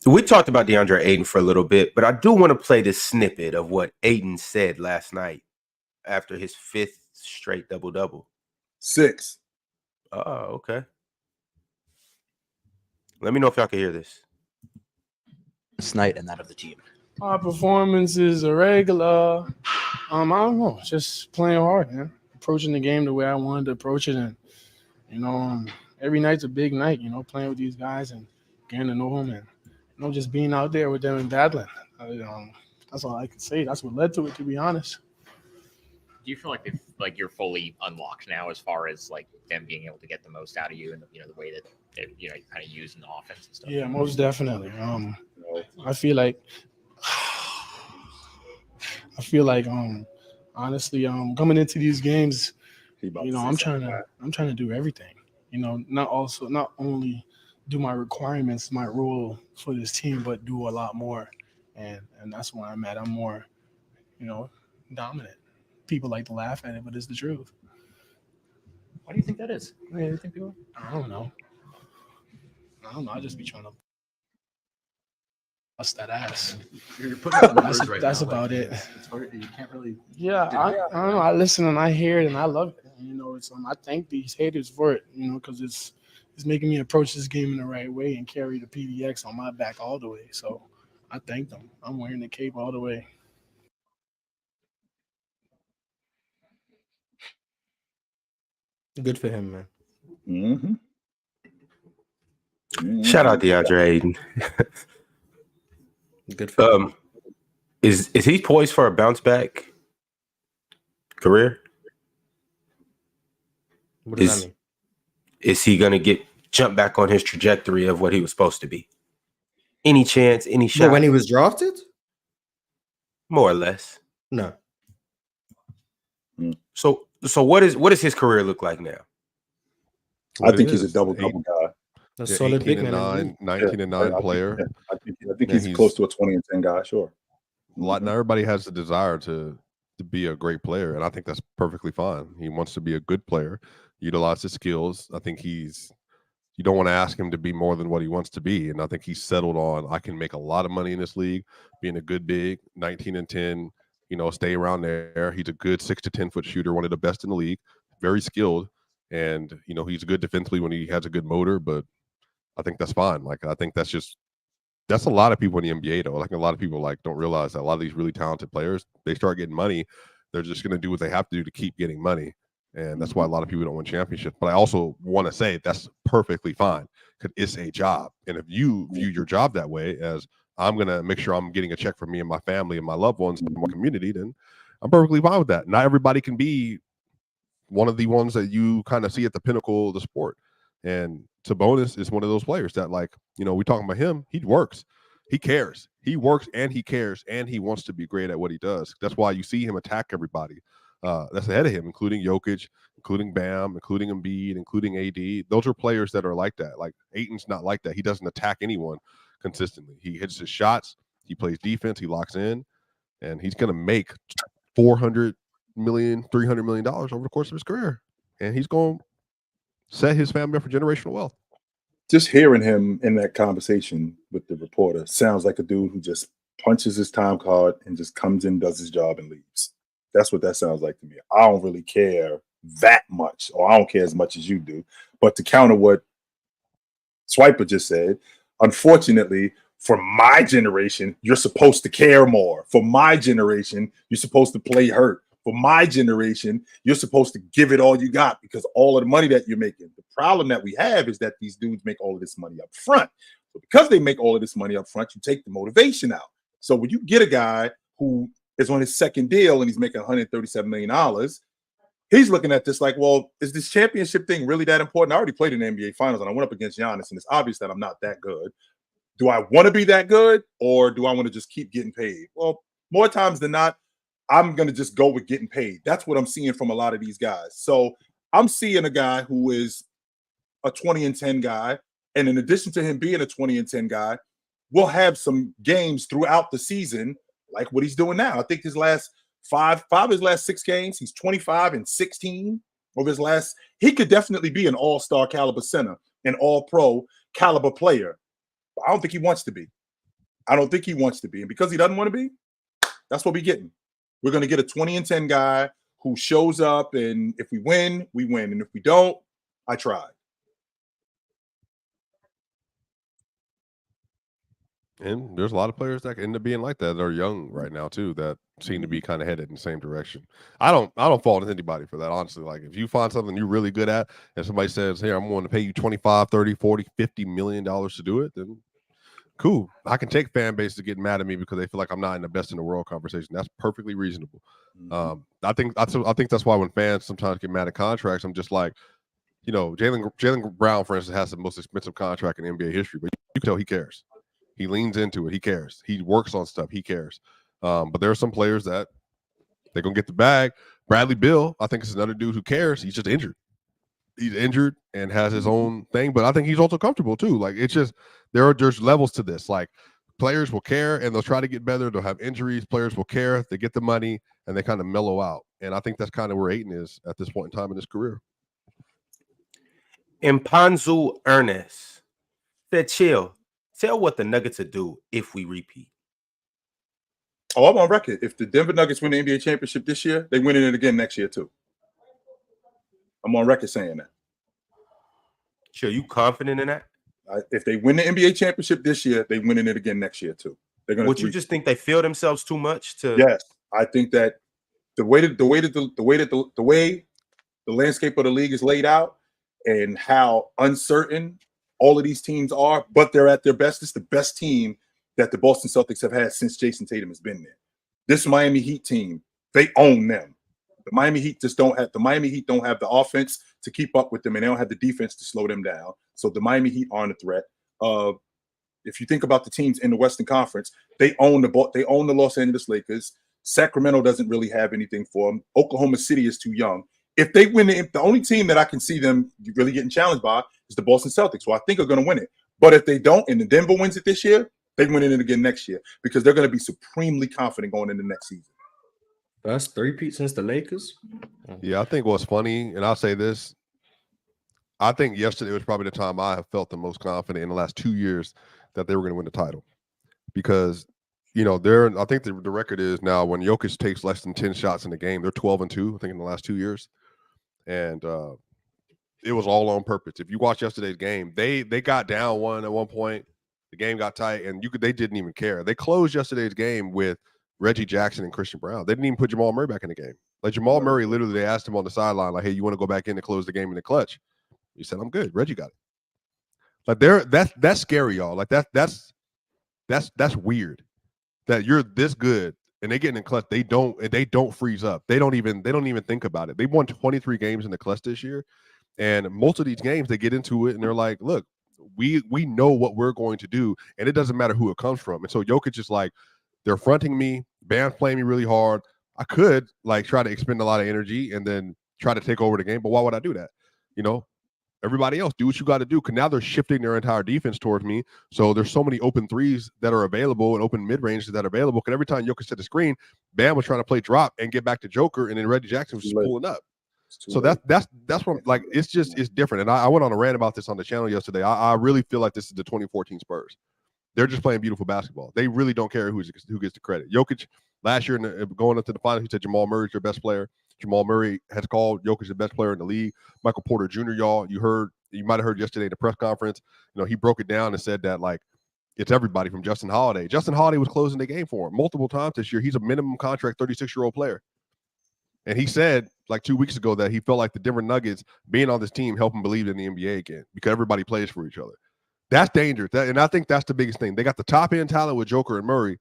We talked about DeAndre Ayton for a little bit, but I do want to play this snippet of what Ayton said last night after his 5th straight double-double. 6. Oh, okay. Let me know if y'all can hear this. This night and that of the team. My performance is irregular. I don't know, just playing hard, man. Approaching the game the way I wanted to approach it, and every night's a big night. Playing with these guys and getting to know them, and just being out there with them and battling. That's all I can say. That's what led to it, to be honest. Do you feel like you're fully unlocked now as far as like them being able to get the most out of you and the way that you kind of use in the offense and stuff? Yeah, most definitely. I feel like honestly, coming into these games, I'm trying to do everything. Not only do my requirements, my role for this team, but do a lot more. And that's where I'm at. I'm more, dominant. People like to laugh at it, but it's the truth. Why do you think that is? Why do you think people? I don't know. I just be trying to bust that ass. You're putting up numbers That's, right that's now, about like, it. It's hard. You can't really. Yeah, I don't know. I listen and I hear it and I love it. It's I thank these haters for it. Because it's making me approach this game in the right way and carry the PDX on my back all the way. So I thank them. I'm wearing the cape all the way. Good for him, man. Mm-hmm. Shout out DeAndre Ayton. Good for him. Is he poised for a bounce back career? What does that mean? Is he gonna jump back on his trajectory of what he was supposed to be? Any chance, any shot? But when he was drafted? More or less. No. So what is his career look like now? I think he's a double-double guy. A solid 18 big and man. 9, 19 and 9 player. I think he's close to a 20 and 10 guy, sure. Not everybody has the desire to to be a great player, and I think that's perfectly fine. He wants to be a good player, utilize his skills. I think you don't want to ask him to be more than what he wants to be, and I think he's settled on, I can make a lot of money in this league, being a good big, 19 and 10, stay around there. He's a good 6 to 10 foot shooter, one of the best in the league, very skilled, and he's good defensively when he has a good motor, but I think that's fine. Like, I think that's a lot of people in the NBA, though. Like, a lot of people don't realize that a lot of these really talented players, they start getting money, they're just going to do what they have to do to keep getting money. And that's why a lot of people don't win championships. But I also want to say that's perfectly fine because it's a job. And if you view your job that way, as I'm going to make sure I'm getting a check for me and my family and my loved ones and my community, then I'm perfectly fine with that. Not everybody can be one of the ones that you kind of see at the pinnacle of the sport. And Sabonis is one of those players that, we talking about him, he works. He cares. He works and he cares and he wants to be great at what he does. That's why you see him attack everybody that's ahead of him, including Jokic, including Bam, including Embiid, including AD. Those are players that are like that. Like, Ayton's not like that. He doesn't attack anyone consistently. He hits his shots. He plays defense. He locks in. And he's going to make $400 million, $300 million over the course of his career. And he's going to set his family up for generational wealth. Just hearing him in that conversation with the reporter sounds like a dude who just punches his time card and just comes in, does his job, and leaves. That's what that sounds like to me. I don't really care that much, or I don't care as much as you do. But to counter what Swiper just said, unfortunately, for my generation, you're supposed to care more. For my generation, you're supposed to play hurt. For my generation, you're supposed to give it all you got because all of the money that you're making. The problem that we have is that these dudes make all of this money up front. So because they make all of this money up front, you take the motivation out. So when you get a guy who is on his second deal and he's making $137 million, he's looking at this like, well, is this championship thing really that important? I already played in the NBA Finals and I went up against Giannis, and it's obvious that I'm not that good. Do I want to be that good, or do I want to just keep getting paid? Well, more times than not, I'm going to just go with getting paid. That's what I'm seeing from a lot of these guys. So I'm seeing a guy who is a 20 and 10 guy. And in addition to him being a 20 and 10 guy, we'll have some games throughout the season like what he's doing now. I think his last five of his last 6 games, he's 25 and 16 of his last. He could definitely be an all-star caliber center, an all-pro caliber player. But I don't think he wants to be. I don't think he wants to be. And because he doesn't want to be, that's what we're getting. We're going to get a 20 and 10 guy who shows up, and if we win, we win. And if we don't, I tried. And there's a lot of players that end up being like that. They're young right now too, that seem to be kind of headed in the same direction. I don't fault anybody for that, honestly. Like, if you find something you're really good at and somebody says, "Here, I'm going to pay you 25, 30, 40, 50 million dollars to do it," then cool. I can take fan bases getting mad at me because they feel like I'm not in the best in the world conversation. That's perfectly reasonable. I think that's why when fans sometimes get mad at contracts, I'm just like, Jalen Brown, for instance, has the most expensive contract in NBA history, but you can tell he cares. He leans into it. He cares. He works on stuff. He cares. But there are some players that they're going to get the bag. Bradley Beal, I think, is another dude who cares. He's just injured. He's injured and has his own thing, but I think he's also comfortable too. Like, it's just there's levels to this. Like, players will care and they'll try to get better. They'll have injuries. Players will care. They get the money and they kind of mellow out. And I think that's kind of where Ayton is at this point in time in his career. Impanzu Ernest said, "Chill. Tell what the Nuggets will do if we repeat." Oh, I'm on record. If the Denver Nuggets win the NBA championship this year, they win it again next year too. I'm on record saying that. Sure, you confident in that? If they win the NBA championship this year, they win it again next year too. They're going to. Would you just think they feel themselves too much to? Yes, I think that the way the landscape of the league is laid out and how uncertain all of these teams are, but they're at their best. It's the best team that the Boston Celtics have had since Jason Tatum has been there. This Miami Heat team, they own them. The Miami Heat don't have the offense to keep up with them, and they don't have the defense to slow them down. So the Miami Heat aren't a threat. If you think about the teams in the Western Conference, they own the Los Angeles Lakers. Sacramento doesn't really have anything for them. Oklahoma City is too young. If they win, the only team that I can see them really getting challenged by is the Boston Celtics, who I think are going to win it. But if they don't, and the Denver wins it this year, they win it again next year because they're going to be supremely confident going into next season. First 3-peat since the Lakers. Yeah, I think what's funny, and I'll say this, I think yesterday was probably the time I have felt the most confident in the last 2 years that they were going to win the title. Because, I think the record is now when Jokic takes less than 10 shots in the game, they're 12-2, I think, in the last 2 years. And it was all on purpose. If you watch yesterday's game, they got down one at one point. The game got tight, and they didn't even care. They closed yesterday's game with Reggie Jackson and Christian Brown. They didn't even put Jamal Murray back in the game. Like Jamal Murray, literally, they asked him on the sideline, like, "Hey, you want to go back in and close the game in the clutch?" He said, "I'm good." Reggie got it. Like that's scary, y'all. Like that's weird that you're this good and they get in the clutch. They don't freeze up. They don't even think about it. They won 23 games in the clutch this year, and most of these games they get into it and they're like, "Look, we know what we're going to do, and it doesn't matter who it comes from." And so Jokic is like, they're fronting me. Bam's playing me really hard. I could try to expend a lot of energy and then try to take over the game, but why would I do that? Everybody else, do what you got to do. Because now they're shifting their entire defense towards me. So there's so many open threes that are available and open mid-ranges that are available. Because every time Jokic set the screen, Bam was trying to play drop and get back to Joker, and then Reggie Jackson was just pulling up. So that's what it's different. And I went on a rant about this on the channel yesterday. I really feel like this is the 2014 Spurs. They're just playing beautiful basketball. They really don't care who gets the credit. Jokic last year going up to the finals, he said Jamal Murray's their best player. Jamal Murray has called Jokic the best player in the league. Michael Porter Jr., y'all, you might have heard yesterday in the press conference. He broke it down and said that it's everybody from Justin Holiday. Justin Holiday was closing the game for him multiple times this year. He's a minimum contract 36-year-old player. And he said 2 weeks ago that he felt like the Denver Nuggets being on this team helped him believe in the NBA again because everybody plays for each other. That's dangerous. And I think that's the biggest thing. They got the top end talent with Joker and Murray,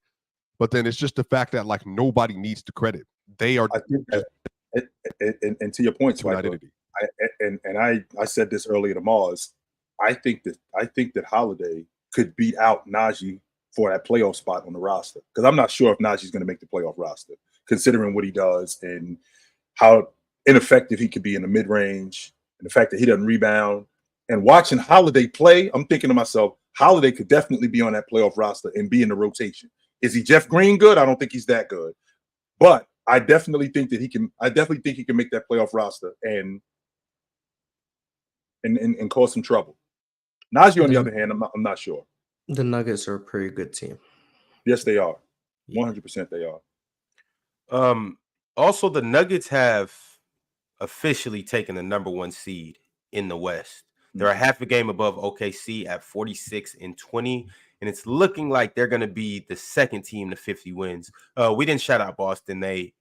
but then it's just the fact that nobody needs the credit. They are. I think that, and to your point, identity. I said this earlier to Mars. I think that Holiday could beat out Najee for that playoff spot on the roster because I'm not sure if Najee's going to make the playoff roster, considering what he does and how ineffective he could be in the mid range and the fact that he doesn't rebound. And watching Holiday play, I'm thinking to myself, Holiday could definitely be on that playoff roster and be in the rotation. Is he Jeff Green good? I don't think he's that good, but I definitely think that he can. I definitely think he can make that playoff roster and cause some trouble. Najee, on the other hand, I'm not sure. The Nuggets are a pretty good team. Yes, they are. 100% they are. Also, the Nuggets have officially taken the number 1 seed in the West. They're a half a game above OKC at 46-20, and it's looking like they're going to be the second team to 50 wins. We didn't shout out Boston. They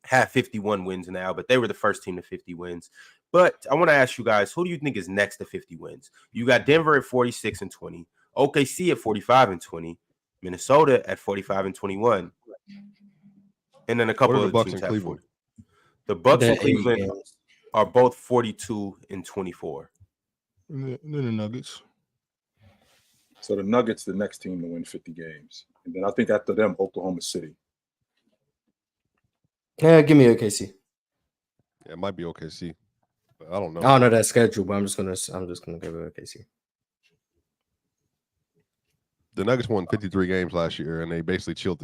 have 51 wins now, but they were the first team to 50 wins. But I want to ask you guys, who do you think is next to 50 wins? You got Denver at 46-20, OKC at 45-20, Minnesota at 45-21, and then a couple of Bucks teams in have Cleveland. The Bucks and Cleveland are both 42-24. And then the Nuggets. So the Nuggets, the next team to win 50 games. And then I think after them, Oklahoma City. Yeah, give me OKC. Yeah, it might be OKC. But I don't know. I don't know that schedule, but I'm just gonna go with OKC. The Nuggets won 53 games last year, and they basically chilled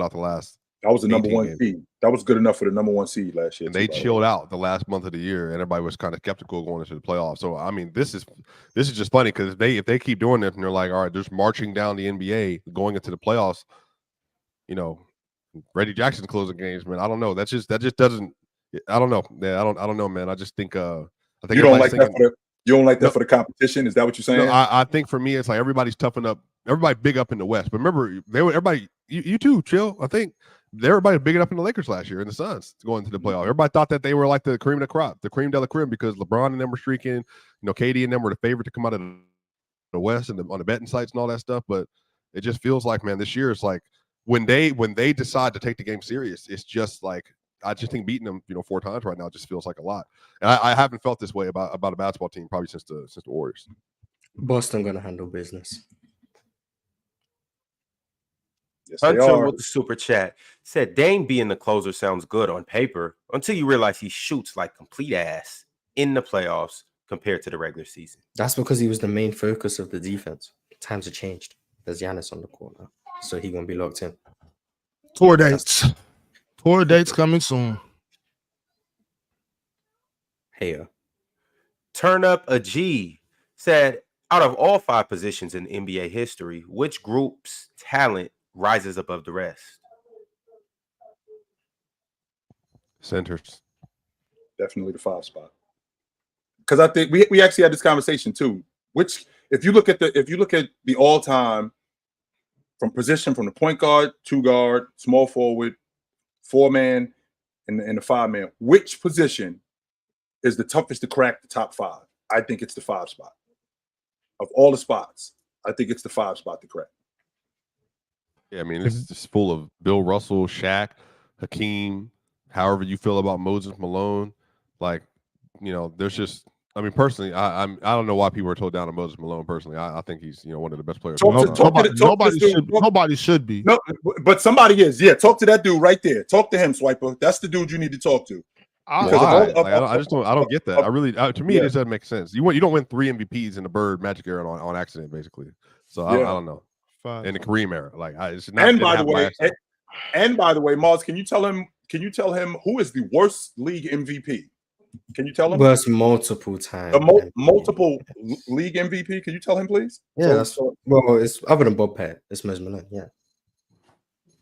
out the last. That was the number 1 games. seed. That was good enough for the number 1 seed last year. And they chilled out the last month of the year, and everybody was kind of skeptical going into the playoffs. So I mean, this is just funny because if they keep doing it and they're like, all right, just marching down the NBA going into the playoffs, Reggie Jackson's closing games, man. I don't know. That just doesn't. I don't know. Yeah, I don't know, man. I just think. I think you don't like that. You don't like that for the competition. Is that what you're saying? No, I think for me, it's like everybody's toughened up. Everybody big up in the West, but remember, everybody. You too, chill. I think. Everybody was bigging up in the Lakers last year and the Suns going to the playoff. Everybody thought that they were like the cream of the crop, the cream de la creme, because LeBron and them were streaking. KD and them were the favorite to come out of the West and on the betting sites and all that stuff. But it just feels like, man, this year it's like when they decide to take the game serious, it's just like I just think beating them 4 times right now just feels like a lot. And I haven't felt this way about a basketball team probably since the Warriors. Boston gonna handle business. Yes, Hunter with the super chat said Dame being the closer sounds good on paper until you realize he shoots like complete ass in the playoffs compared to the regular season. That's because he was the main focus of the defense. Times have changed. There's Giannis on the court now, so he's gonna be locked in. Tour dates. Tour dates coming soon. Hey, Turn Up a G said, out of all 5 positions in NBA history, which group's talent rises above the rest? Centers. Definitely the 5 spot. Because I think we actually had this conversation too. Which, if you look at the all time from position, from the point guard, 2 guard, small forward, 4-man, and the 5-man, which position is the toughest to crack the top 5? I think it's the 5 spot. Of all the spots, I think it's the 5 spot to crack. Yeah, I mean, it's just full of Bill Russell, Shaq, Hakeem, however you feel about Moses Malone. Like, you know, there's just, I mean, personally, I don't know why people are told down to Moses Malone. Personally, I think he's, you know, one of the best players. Nobody should be. No, but somebody is. Yeah, talk to that dude right there. Talk to him, Swiper. That's the dude you need to talk to. Why? I don't get that. To me, it just doesn't make sense. You don't win 3 MVPs in the Bird Magic era on accident, basically. So I don't know. In the Kareem era, like it's not. And by the way, Mars, can you tell him who is the worst league MVP? Can you tell him? Worst multiple times. Multiple league MVP. Can you tell him, please? Yeah, it's other than Bob Pat. It's Moses Malone. Yeah.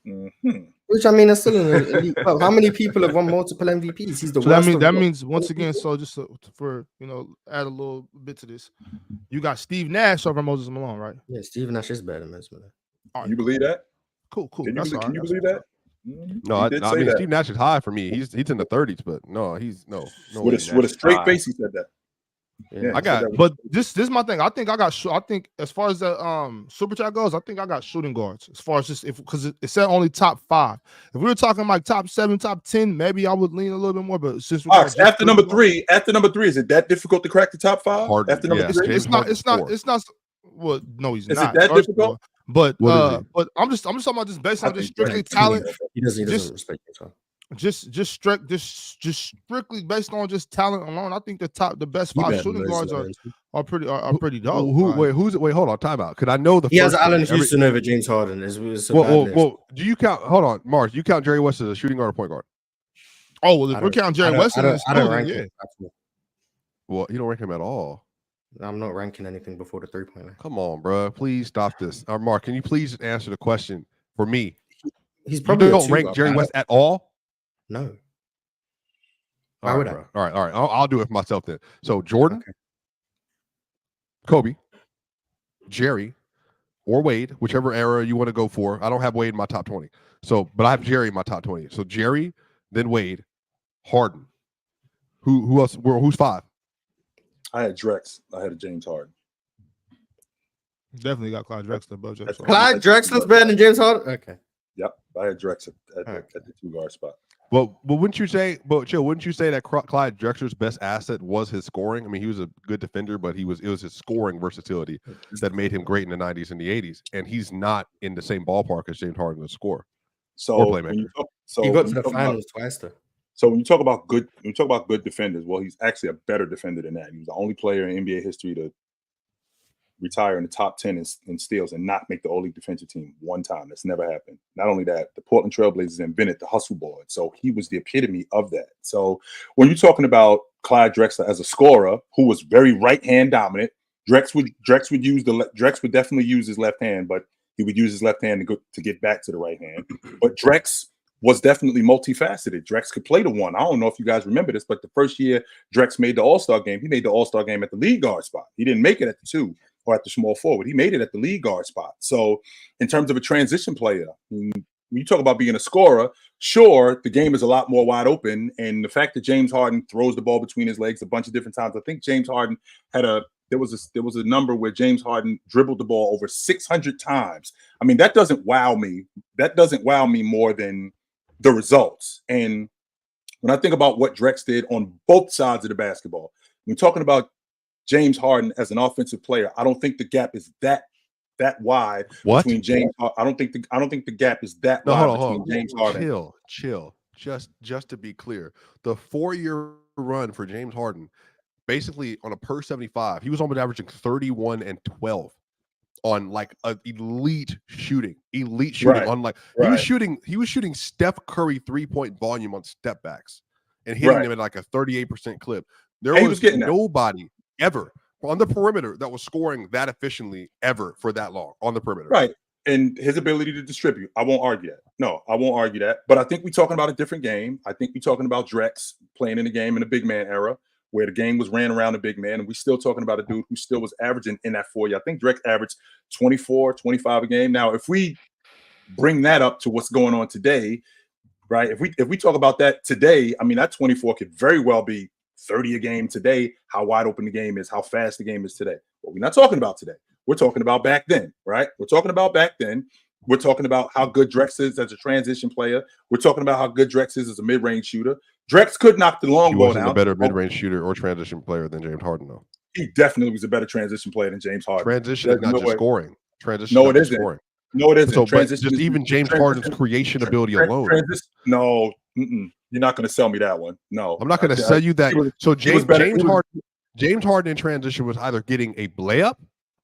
Mm-hmm. Which I mean, is still in the elite. Well, how many people have won multiple MVPs? He's the worst. That means once again. So just for add a little bit to this, you got Steve Nash over Moses Malone, right? Yeah, Steve Nash is better than Moses Malone. Right, you believe that? Cool. Can you believe that? No, I mean Steve Nash is high for me. He's in the 30s, but no, he's no. With a straight face, he said that. Yeah, but this is my thing. I think as far as the super chat goes, I think I got shooting guards. As far as just because it said only top 5. If we were talking like top 7, top 10, maybe I would lean a little bit more. But since after number 3, is it that difficult to crack the top 5? Hard, after number 3, it's not. Well, no, he's not. Is it that difficult? But I'm just talking about just based on just strictly talent. He doesn't respect yourself. Just strictly based on just talent alone, I think the best 5 shooting guards are pretty dope. Wait, hold on, time out. Could I know the? He has Allen Houston over James Harden. Well, do you count? Hold on, Mars. You count Jerry West as a shooting guard or point guard? Oh well, if we're counting Jerry West, I don't rank him. Well, you don't rank him at all. I'm not ranking anything before the 3-point line. Come on, bro. Please stop this. Mark, can you please answer the question for me? He's probably don't rank Jerry West at all. No. Why would I? All right. I'll do it for myself then. So Jordan, Kobe, Jerry, or Wade, whichever era you want to go for. I don't have Wade in my top 20. So, but I have Jerry in my top 20. So Jerry, then Wade, Harden. Who else? Who's 5? I had Drex. I had a James Harden. Definitely got Clyde Drexler above James Harden. Clyde Drexler's better than James Harden? Okay. Yep. I had Drex at the 2-guard spot. Well, wouldn't you say, that Clyde Drexler's best asset was his scoring? I mean, he was a good defender, but it was his scoring versatility that made him great in the 90s and the 80s. And he's not in the same ballpark as James Harden to score. So he got to the finals twice though. So when you talk about good defenders, well, he's actually a better defender than that. He was the only player in NBA history to retire in the top 10 in steals and not make the All-League defensive team one time. That's never happened. Not only that, the Portland Trailblazers invented the hustle board. So he was the epitome of that. So when you're talking about Clyde Drexler as a scorer who was very right-hand dominant, Drex would definitely use his left hand, but he would use his left hand to get back to the right hand. But Drex was definitely multifaceted. Drex could play the 1. I don't know if you guys remember this, but the first year Drex made the All-Star game, he made the All-Star game at the lead guard spot. He didn't make it at the 2 or at the small forward. He made it at the lead guard spot. So in terms of a transition player, when you talk about being a scorer, sure, the game is a lot more wide open. And the fact that James Harden throws the ball between his legs a bunch of different times, I think James Harden there was a number where James Harden dribbled the ball over 600 times. I mean, that doesn't wow me. That doesn't wow me more than the results. And when I think about what Drex did on both sides of the basketball, when talking about James Harden as an offensive player, I don't think the gap is that wide between James. I don't think the gap is that wide between James Harden. Chill. Just to be clear, the 4-year run for James Harden, basically on a per 75, he was almost averaging 31 and 12 on like an elite shooting Right, on like right. he was shooting Steph Curry 3-point volume on step backs and hitting them at like a 38% clip. There And he was was getting that. nobody ever on the perimeter that was scoring that efficiently ever for that long on the perimeter. Right. And his ability to distribute. I won't argue that. No, I won't argue that. But I think we're talking about a different game. I think we're talking about Drex playing in the game in the big man era where the game was ran around the big man. And we're still talking about a dude who still was averaging in that 4 year. I think Drex averaged 24, 25 a game. Now, if we bring that up to what's going on today, right? If we talk about that today, I mean, that 24 could very well be 30 a game today, how wide open the game is, how fast the game is today. But we're not talking about today. We're talking about back then, right? We're talking about back then. We're talking about how good Drex is as a transition player. We're talking about how good Drex is as a mid-range shooter. Drex could knock the long He ball wasn't down. a better mid-range shooter or transition player than James Harden, though. He definitely was a better transition player than James Harden. Transition is not just scoring. Transition No, is it not just isn't. scoring. No, it isn't. So, but Transition just is- even James transition- Harden's creation ability alone. No, you're not going to sell me that one. No, I'm not going to sell you that. So he was James Harden in transition was either getting a layup,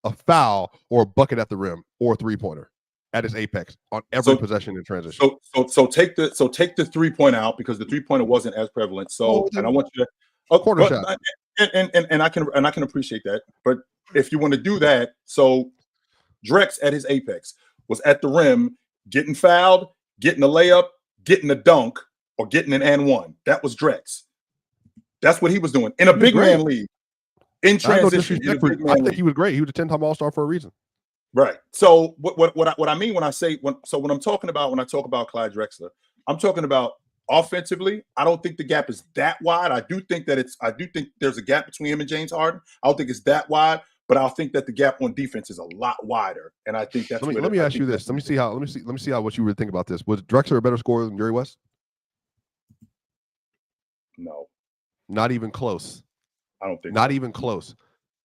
a foul, or a bucket at the rim, or a 3-pointer at his apex on every possession in transition. So take the 3-point out because the 3-pointer wasn't as prevalent. So and I want you to corner shot. And I can appreciate that. But if you want to do that, so Drex at his apex was at the rim, getting fouled, getting a layup, getting a dunk, or getting an and one. That was Drex. That's what he was doing in a big man league. In transition, I think he was great. He was a 10-time All-Star for a reason. Right. So what I mean when I say when I'm talking about when I talk about Clyde Drexler, I'm talking about offensively. I don't think the gap is that wide. I do think there's a gap between him and James Harden. I don't think it's that wide, but I think that the gap on defense is a lot wider. And I think that's let me ask you this. Let me see how what you would think about this. Was Drexler a better scorer than Jerry West? No. Not even close. I don't think not even close.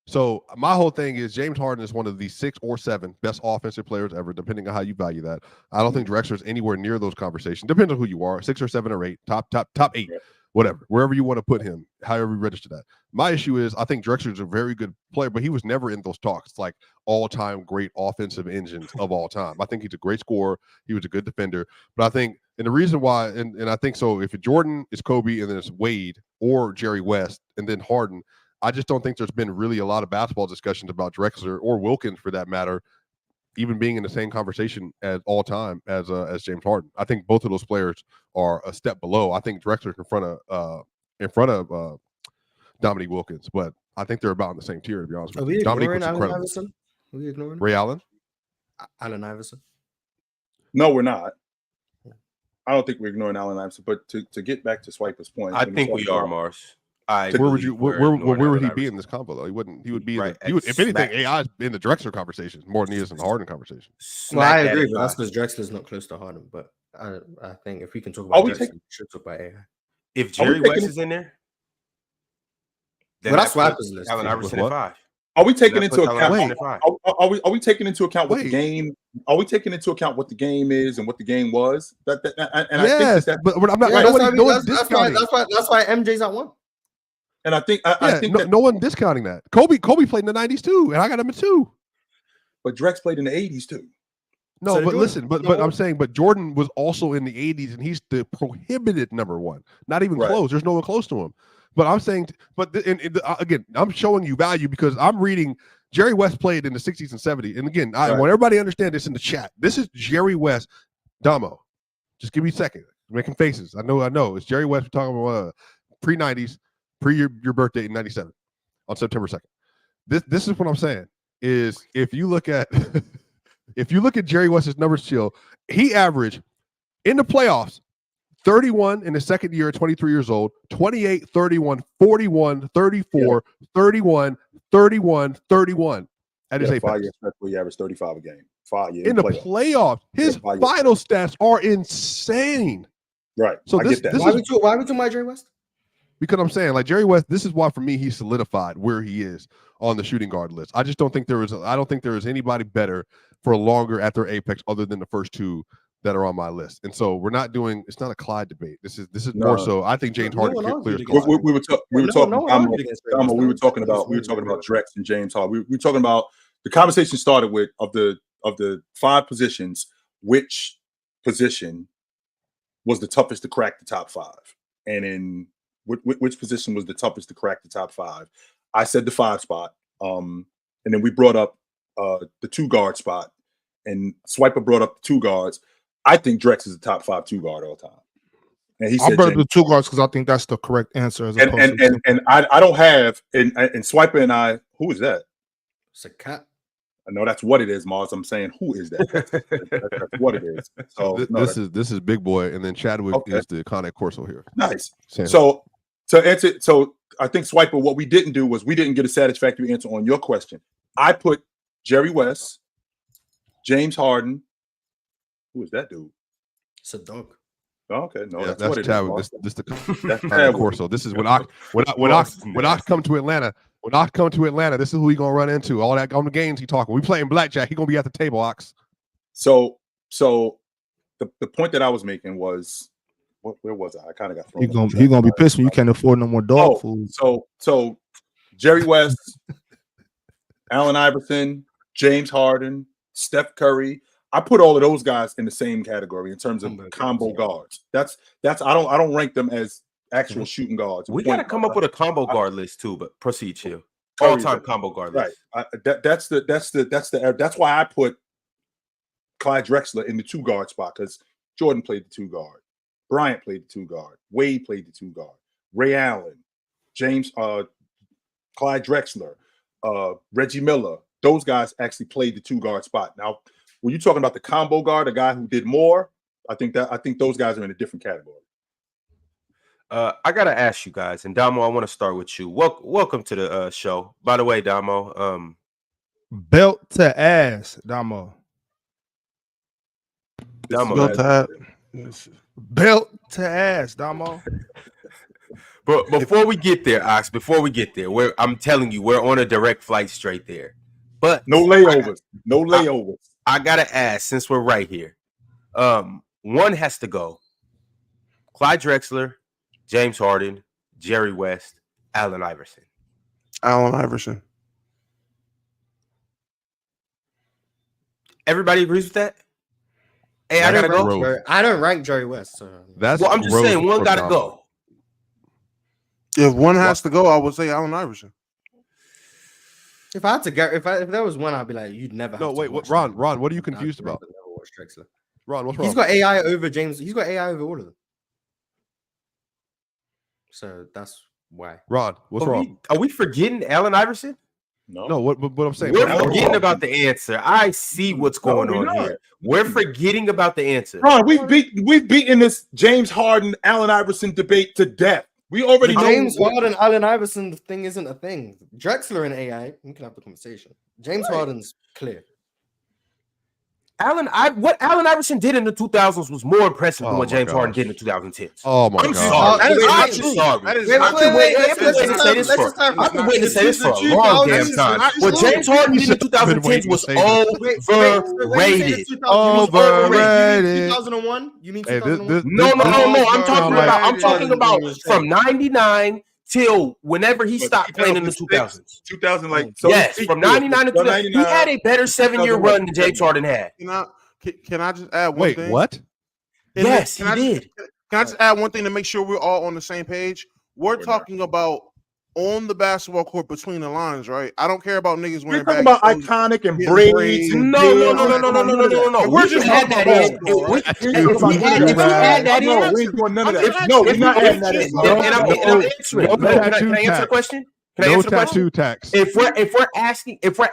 So my whole thing is James Harden is one of the 6 or 7 best offensive players ever, depending on how you value that. I don't think Drexler is anywhere near those conversations. Depends on who you are, 6 or 7 or 8, top 8, whatever, wherever you want to put him, however you register that. My issue is I think Drexler is a very good player, but he was never in those talks. It's like all-time great offensive engines of all time. I think he's a great scorer. He was a good defender, but I think, and the reason why, and I think so, if Jordan is Kobe and then it's Wade or Jerry West and then Harden, I just don't think there's been really a lot of basketball discussions about Drexler or Wilkins, for that matter, even being in the same conversation at all time as James Harden. I think both of those players are a step below. I think Drexler's in front of Dominique Wilkins, but I think they're about in the same tier, to be honest with you. Dominique was incredible. Iverson? Are we ignoring Ray Allen? Allen Iverson? No, we're not. I don't think we're ignoring Allen Iverson, but to get back to Swiper's point, I think we are, Mars. Where would he be in this combo though? He would be right. If anything, AI is in the Drexler conversation more than he is in the Harden conversation. Well, I agree, but that's because Drexler's not close to Harden. But I think if we can talk about Drexler, we should talk about AI. If Jerry West is in there, then that's Swiper's list. Allen Iverson at 5. Are we taking into account? Are we taking into account what the game? Are we taking into account what the game is and what the game was? Yes, I think but I'm not. That's why MJ's at 1. And I think I think no one discounting that. Kobe played in the 90s too, and I got him at 2. But Drex played in the 80s too. No, so but listen, but I'm saying, but Jordan was also in the 80s, and he's the prohibited number 1. Not even close. There's no one close to him. But I'm saying, again, I'm showing you value because I'm reading Jerry West played in the 60s and 70s. And again, I want everybody to understand this in the chat. This is Jerry West. Damo, just give me a second. Making faces. I know. It's Jerry West. We're talking about pre-90s, pre your birthday in 97 on September 2nd. This is what I'm saying is if you look at Jerry West's numbers, chill, he averaged in the playoffs 31 in the second year at 23 years old, 28, 31, 41, 34, 31, 31, 31 at his apex. 5 years he averaged 35 a game. 5 years in the playoffs. His final stats are insane. Right. So I get that. Why are we talking about Jerry West? Because I'm saying, like, Jerry West, this is why for me he's solidified where he is on the shooting guard list. I just don't think there is anybody better for longer at their apex other than the first 2 that are on my list. And so we're not doing, it's not a Clyde debate. This is more so I think James Harden clears. We were talking about Drex and James Harden. We were talking about the conversation started with of the 5 positions, which position was the toughest to crack the top 5, and in which position was the toughest to crack the top 5. I said the 5 spot, and then we brought up the 2 guard spot, and Swiper brought up the 2 guards. I think Drex is the top 5 2 guard all time. And he I said brought James the 2 guards because I think that's the correct answer. As opposed to and I don't have and Swiper and I. Who is that? It's a cat. I know that's what it is, Mars. I'm saying who is that? That's what it is. So this is Big Boy, and then Chadwick is the Connick Corso here. Nice. So to answer, so I think Swiper, what we didn't do was we didn't get a satisfactory answer on your question. I put Jerry West, James Harden. Who is that dude? It's a dog. Oh, okay, no, Yeah, that's what it Chadwick. is. This the That's Connick Chadwick. Corso. This is when I come to Atlanta. When I come to Atlanta, this is who he gonna run into. All that on the games he talking. We playing blackjack. He gonna be at the table, Ox. So the point that I was making was, where was I? I kind of got thrown. he gonna be pissed when you can't afford no more dog food. So Jerry West, Allen Iverson, James Harden, Steph Curry. I put all of those guys in the same category in terms of combo guards. That's I don't rank them as actual shooting guards. We got to come up with a combo guard list too, but proceed, chill. Oh, All-time combo guard list. Right. That's why I put Clyde Drexler in the 2 guard spot, because Jordan played the 2 guard, Bryant played the 2 guard, Wade played the 2 guard, Ray Allen, James, Clyde Drexler, Reggie Miller. Those guys actually played the 2 guard spot. Now, when you're talking about the combo guard, a guy who did more, I think those guys are in a different category. I gotta ask you guys, and Damo, I want to start with you. Welcome to the show. By the way, Damo, Belt to ass, Damo. Damo, Belt to ass, Damo. but before we get there, Ox, I'm telling you, we're on a direct flight straight there. But no layovers, no layovers. I gotta ask, since we're right here, one has to go. Clyde Drexler, James Harden, Jerry West, Allen Iverson. Allen Iverson. Everybody agrees with that? Hey, I gotta go. I don't rank Jerry West. So. I'm just saying one gotta go. If one has to go, I would say Allen Iverson. If I had to get, if there was one, I'd be like, you'd never. No, wait, what? Ron, what are you confused about? Ron, what's wrong? He's got AI over James. He's got AI over all of them. So that's why. Ron, what's wrong? Are we forgetting Allen Iverson? No. What I'm saying, we're forgetting about the answer. I see what's going on here. We're forgetting about the answer. Ron, we've beaten this James Harden, Allen Iverson debate to death. We already know James Harden, Allen Iverson thing isn't a thing. Drexler and AI, we can have the conversation. James Harden's clear. What Allen Iverson did in the 2000s was more impressive than what James Harden did in the 2010s. Oh my I'm God! I'm sorry. I've been waiting to say this for a long damn time. What James Harden did in the 2010s was overrated. Overrated. 2001? You mean 2001? No. I'm talking about from '99 till whenever he stopped playing in the 2000s. 2000, like yes, from 99 to 2000. He had a better 7-year run than James Harden had. Can I just add one thing? Wait, what? Yes, he did. Can I just add one thing to make sure we're all on the same page? We're talking about on the basketball court between the lines, right? I don't care about niggas wearing. You're talking about iconic and braids. No. We're just adding that in. If we add that in, we ain't doing none of that. No, we're not adding that in. And I'm answering. Can I answer the question? No tattoo tax. If we're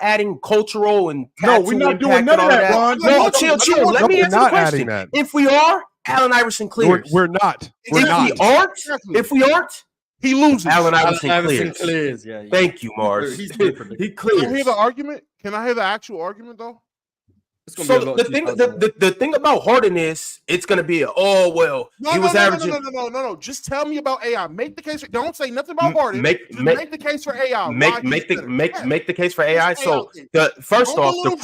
adding cultural and no, we're not doing none of that, Ron. No, chill. Let me answer the question. If we are, Allen Iverson clears. We're not. If we aren't, he loses. Allen Iverson clears. Yeah. Thank you, Mars. He clears. Can I hear the argument? Can I hear the actual argument though? So the thing about Harden is it's gonna be he was averaging. No. Just tell me about AI. Make the case. Don't say nothing about Harden. Make the case for AI. Make the case for AI. So the first off, All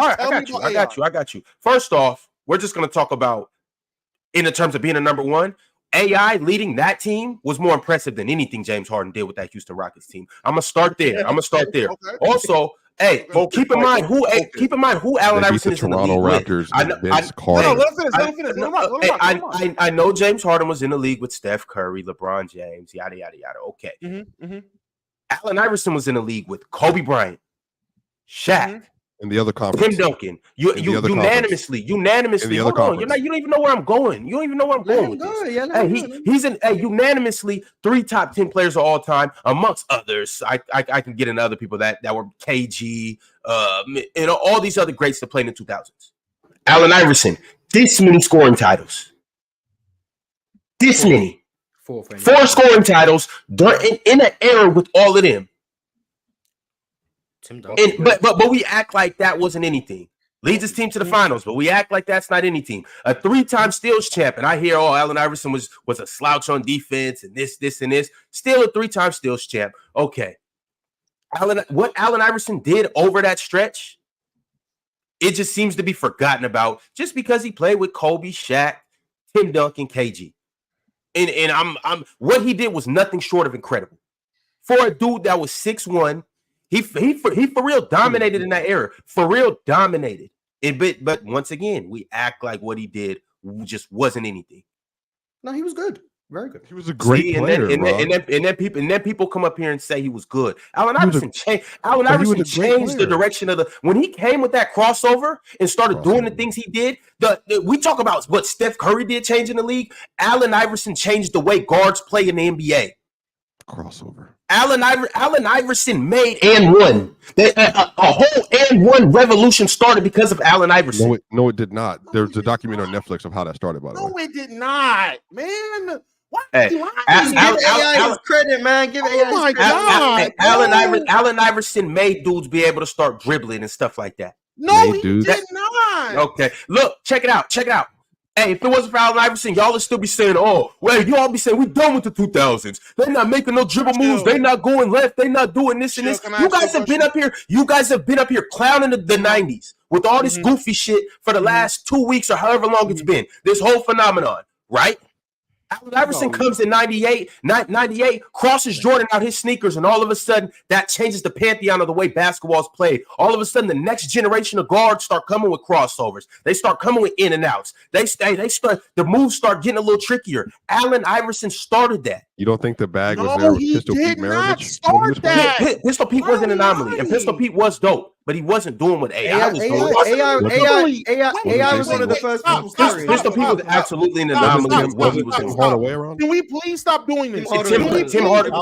right, I got you. First off, we're just gonna talk about in the terms of being a number one. AI leading that team was more impressive than anything James Harden did with that Houston Rockets team. I'm gonna start there. Okay. Also, hey, keep in mind who Allen They beat Iverson the is in the Toronto league Raptors with. and Vince No, Carter. let him finish. Let him I know James Harden was in the league with Steph Curry, LeBron James, yada yada yada. Okay, Allen Iverson was in the league with Kobe Bryant, Shaq, in the other conference. Tim Duncan. Unanimously. Hold on, you don't even know where I'm going. You don't even know where I'm going with this. He's unanimously 3 top 10 players of all time, amongst others. I can get into other people that were KG, and all these other greats that played in the 2000s. Allen Iverson, this many scoring titles. This many. 4 scoring titles in an era with all of them. But we act like that wasn't anything. Leads his team to the finals, but we act like that's not anything. A 3-time steals champ, and I hear, Allen Iverson was a slouch on defense and this, and this. Still a 3-time steals champ. Okay. What Allen Iverson did over that stretch, it just seems to be forgotten about just because he played with Kobe, Shaq, Tim Duncan, KG. And I'm what he did was nothing short of incredible. For a dude that was 6'1", he for real dominated in that era. For real dominated. But once again, we act like what he did just wasn't anything. No, he was good. Very good. He was a great player. And then people come up here and say he was good. Allen Iverson changed the direction of when he came with that crossover and started doing the things he did. We talk about what Steph Curry did changing the league. Allen Iverson changed the way guards play in the NBA. Crossover. Allen Iverson made and won. A whole and one revolution started because of Allen Iverson. No, it did not. There's a documentary on Netflix of how that started, by the way. No, it did not, man. What? Give AI his credit, man. Give AI his credit. Allen Iverson made dudes be able to start dribbling and stuff like that. No, he did not. Okay, look, check it out. Hey, if it wasn't for Allen Iverson, y'all would still be saying, you all be saying we done with the 2000s. They're not making no dribble moves. They're not going left. They're not doing this and this. You guys have been up here clowning the 90s with all this goofy shit for the last 2 weeks or however long it's been. This whole phenomenon, right? Allen Iverson comes in 98, crosses Jordan out his sneakers, and all of a sudden that changes the pantheon of the way basketball is played. All of a sudden, the next generation of guards start coming with crossovers. They start coming with in and outs. The moves start getting a little trickier. Allen Iverson started that. You don't think the bag was there with Pistol Pete Maravich? Pistol Pete was an anomaly, and Pistol Pete was dope. But he wasn't doing what AI was doing. AI was one of the first people started. Pistol Pete was absolutely an anomaly of what he was doing. Can we please stop doing this? Tim Harden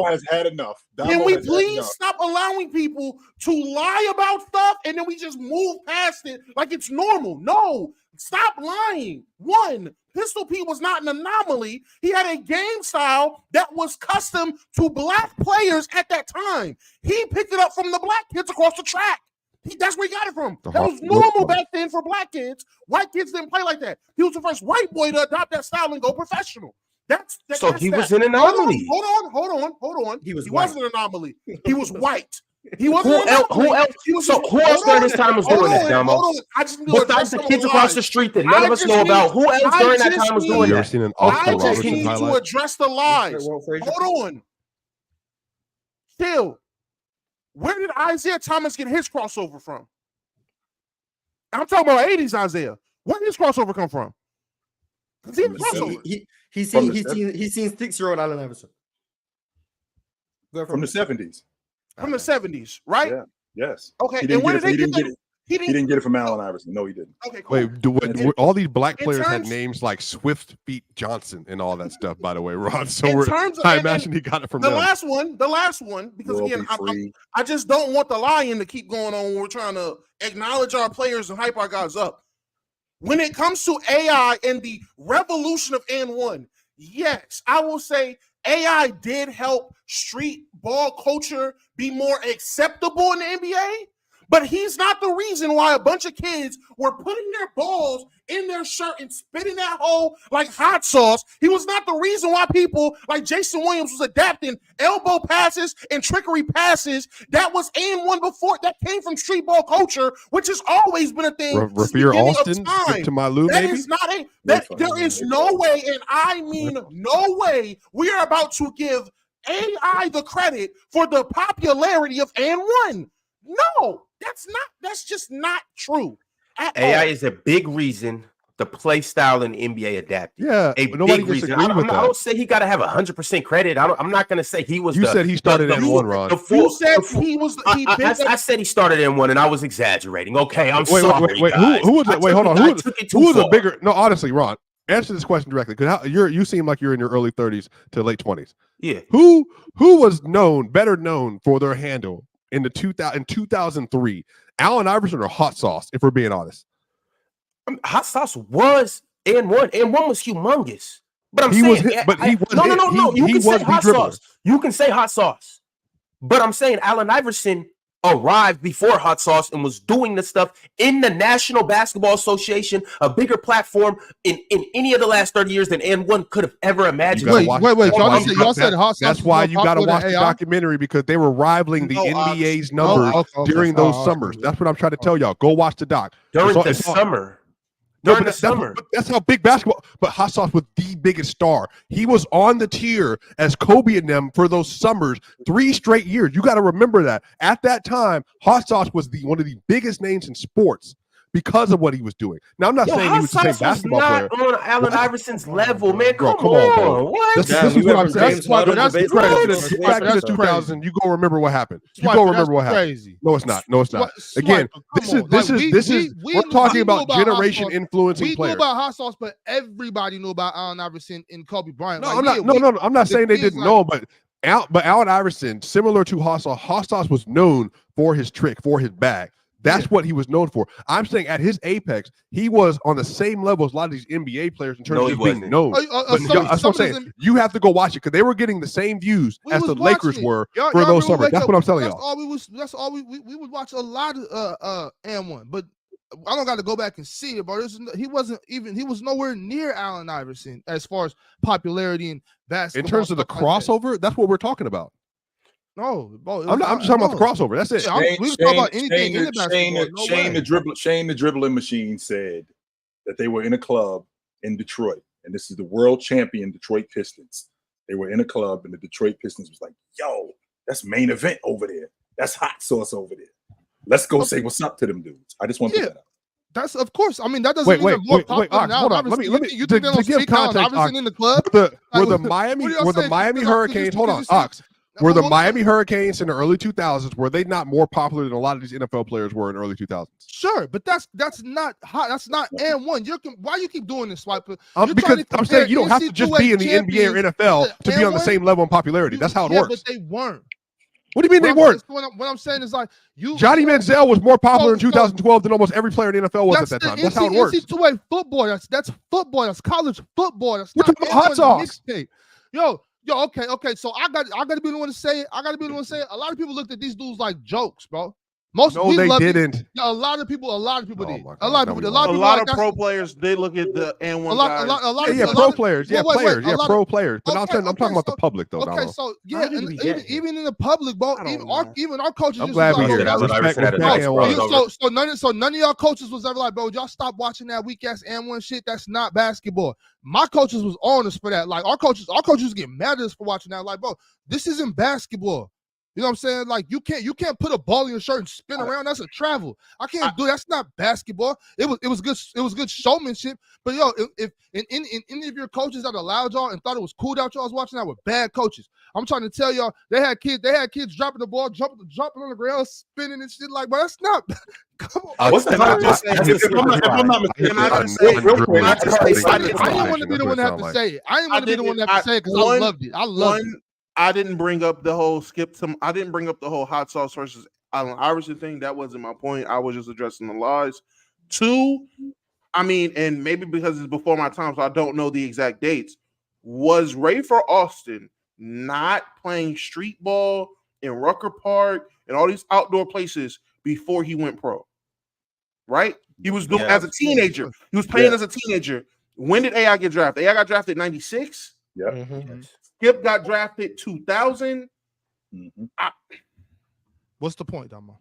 has had enough. Can we please stop allowing people to lie about stuff and then we just move past it like it's normal? No, stop lying. One, Pistol Pete was not an anomaly. He had a game style that was custom to black players at that time. He picked it up from the black kids across the track. That's where he got it from. That was normal back then for black kids. White kids didn't play like that. He was the first white boy to adopt that style and go professional. He was an anomaly. Hold on. He wasn't an anomaly. He was white. He wasn't. Who else during this time was doing that, Damo? Besides the kids across the street that none of us know about, who else during that time was doing that? I just need to address the lies. Hold on. Still, where did Isaiah Thomas get his crossover from? I'm talking about 80s Isaiah. Where did his crossover come from? He's seen 6-year-old Allen Iverson. From the 70s. From the 70s, right? Yeah. Yes. Okay. And where did they get it? He didn't get it from Allen Iverson. No, he didn't. Okay, cool. Wait, all these black players had names like Swift Feet Johnson and all that stuff, by the way, Ron. So I imagine he got it from the them. last one, because again, I just don't want the lying to keep going on when we're trying to acknowledge our players and hype our guys up. When it comes to AI and the revolution of N1, yes, I will say AI did help street ball culture be more acceptable in the NBA, but he's not the reason why a bunch of kids were putting their balls in their shirt and spitting that hole like hot sauce. He was not the reason why people like Jason Williams was adapting elbow passes and trickery passes. That was and1 before. That came from street ball culture, which has always been a thing. Rafir Alston to my Lou, That maybe? is not a that there is no way, and I mean no way, we are about to give AI the credit for the popularity of and1. No, that's just not true. AI is a big reason the play style in the NBA adapted. Yeah, a nobody big reason. disagreed with that. I don't say he got to have 100% credit. I'm not going to say he was. You said he started N1, Ron. You said he was. I said he started N1, and I was exaggerating. Okay, I'm wait, sorry. Wait, guys. who was it? Wait, hold on. Who was a far. bigger? No, honestly, Ron, answer this question directly because you seem like you're in your early 30s to late 20s. Yeah. Who was better known for their handle in 2003? Allen Iverson or Hot Sauce? If we're being honest. Hot Sauce was N1. N1 was humongous. But I'm he saying, was You he can say was Hot Sauce. You can say Hot Sauce. But I'm saying Allen Iverson arrived before Hot Sauce and was doing the stuff in the National Basketball Association, a bigger platform in any of the last 30 years than N1 could have ever imagined. Wait. Y'all said Hot Sauce. That's why you got to watch the documentary because they were rivaling the NBA's numbers during those summers. That's what I'm trying to tell y'all. Go watch the doc. During the summer. That's how big basketball. But Hot Sauce was the biggest star. He was on the tier as Kobe and them for those summers, 3 straight years. You got to remember that. At that time, Hot Sauce was one of the biggest names in sports because of what he was doing. Now, I'm not saying he was the same basketball player. On Allen Iverson's level, man. Come on, bro. What? This is what I'm saying. That's back in the 2000s. You go remember what happened. You go remember what happened. Crazy. No, it's not. Again, we're talking about generation influencing players. We knew about Hot Sauce, but everybody knew about Allen Iverson and Kobe Bryant. No, I'm not saying they didn't know, but Allen Iverson, similar to Hot Sauce was known for his trick, for his bag. That's what he was known for. I'm saying at his apex, he was on the same level as a lot of these NBA players in terms of being known. That's what I'm saying. You have to go watch it because they were getting the same views as the Lakers were for those summers. That's what I'm telling y'all. That's all we would watch a lot of M1, but I don't got to go back and see it, but he was nowhere near Allen Iverson as far as popularity in basketball. In terms of the crossover, that's what we're talking about. No, bro, I'm just talking about the crossover. That's it. We can talk about anything in the basketball. Shane the dribbling machine said that they were in a club in Detroit, and this is the world champion Detroit Pistons. They were in a club, and the Detroit Pistons was like, "Yo, that's main event over there. That's Hot Sauce over there. Let's go say what's up to them dudes." I just want to put that out. That's of course. I mean, that doesn't mean more popular now. Hold on. Let me you think to give context. Iverson in the club? Were the Miami Hurricanes? Hold on, Ox. Were the Miami Hurricanes in the early 2000s, were they not more popular than a lot of these NFL players were in early 2000s? Sure, but that's not hot. That's not N1. Why you keep doing this, Swiper? Because I'm saying you don't have to just be in the NBA or NFL to be on the same level in popularity. That's how it works. But they weren't. What do you mean they weren't? What I'm saying is like Johnny Manziel was more popular in 2012 than almost every player in the NFL was at that time. That's how it works. NCAA football. That's football. That's college football. That's not Hot Sauce. Yo, okay. So I got to be the one to say it. A lot of people looked at these dudes like jokes, bro. They didn't. A lot of people did. A lot of pro players did look at the N1 guys. Pro players. Pro players. But I'm talking about the public though. Okay, so even in the public, bro, even our coaches. I'm glad we hear that. So none of y'all coaches was ever like, bro, y'all stop watching that weak ass N1 shit. That's not basketball. My coaches was on us for that. Like our coaches get mad at us for watching that. Like, bro, this isn't basketball. You know what I'm saying? Like you can't put a ball in your shirt and spin around. That's a travel. I can't do that. That's not basketball. It was good showmanship. But yo, if any of your coaches that allowed y'all and thought it was cool that y'all was watching that were bad coaches. I'm trying to tell y'all they had kids dropping the ball, jumping on the ground, spinning and shit. Like, but that's not. Come on. What's the I'm not mistaken. I didn't want to be the one to have to say it. I didn't want to be the one to have to say it because I loved it. I loved it. I didn't bring up the whole I didn't bring up the whole Hot Sauce versus Allen Iverson thing. That wasn't my point. I was just addressing the lies. 2, I mean, and maybe because it's before my time, so I don't know the exact dates. Was Rayford Alston not playing street ball in Rucker Park and all these outdoor places before he went pro? Right? He was doing Yeah. as a teenager. He was playing as a teenager. When did AI get drafted? AI got drafted 96. Yeah. Mm-hmm. Skip got drafted 2000. Mhm. What's the point, Damo?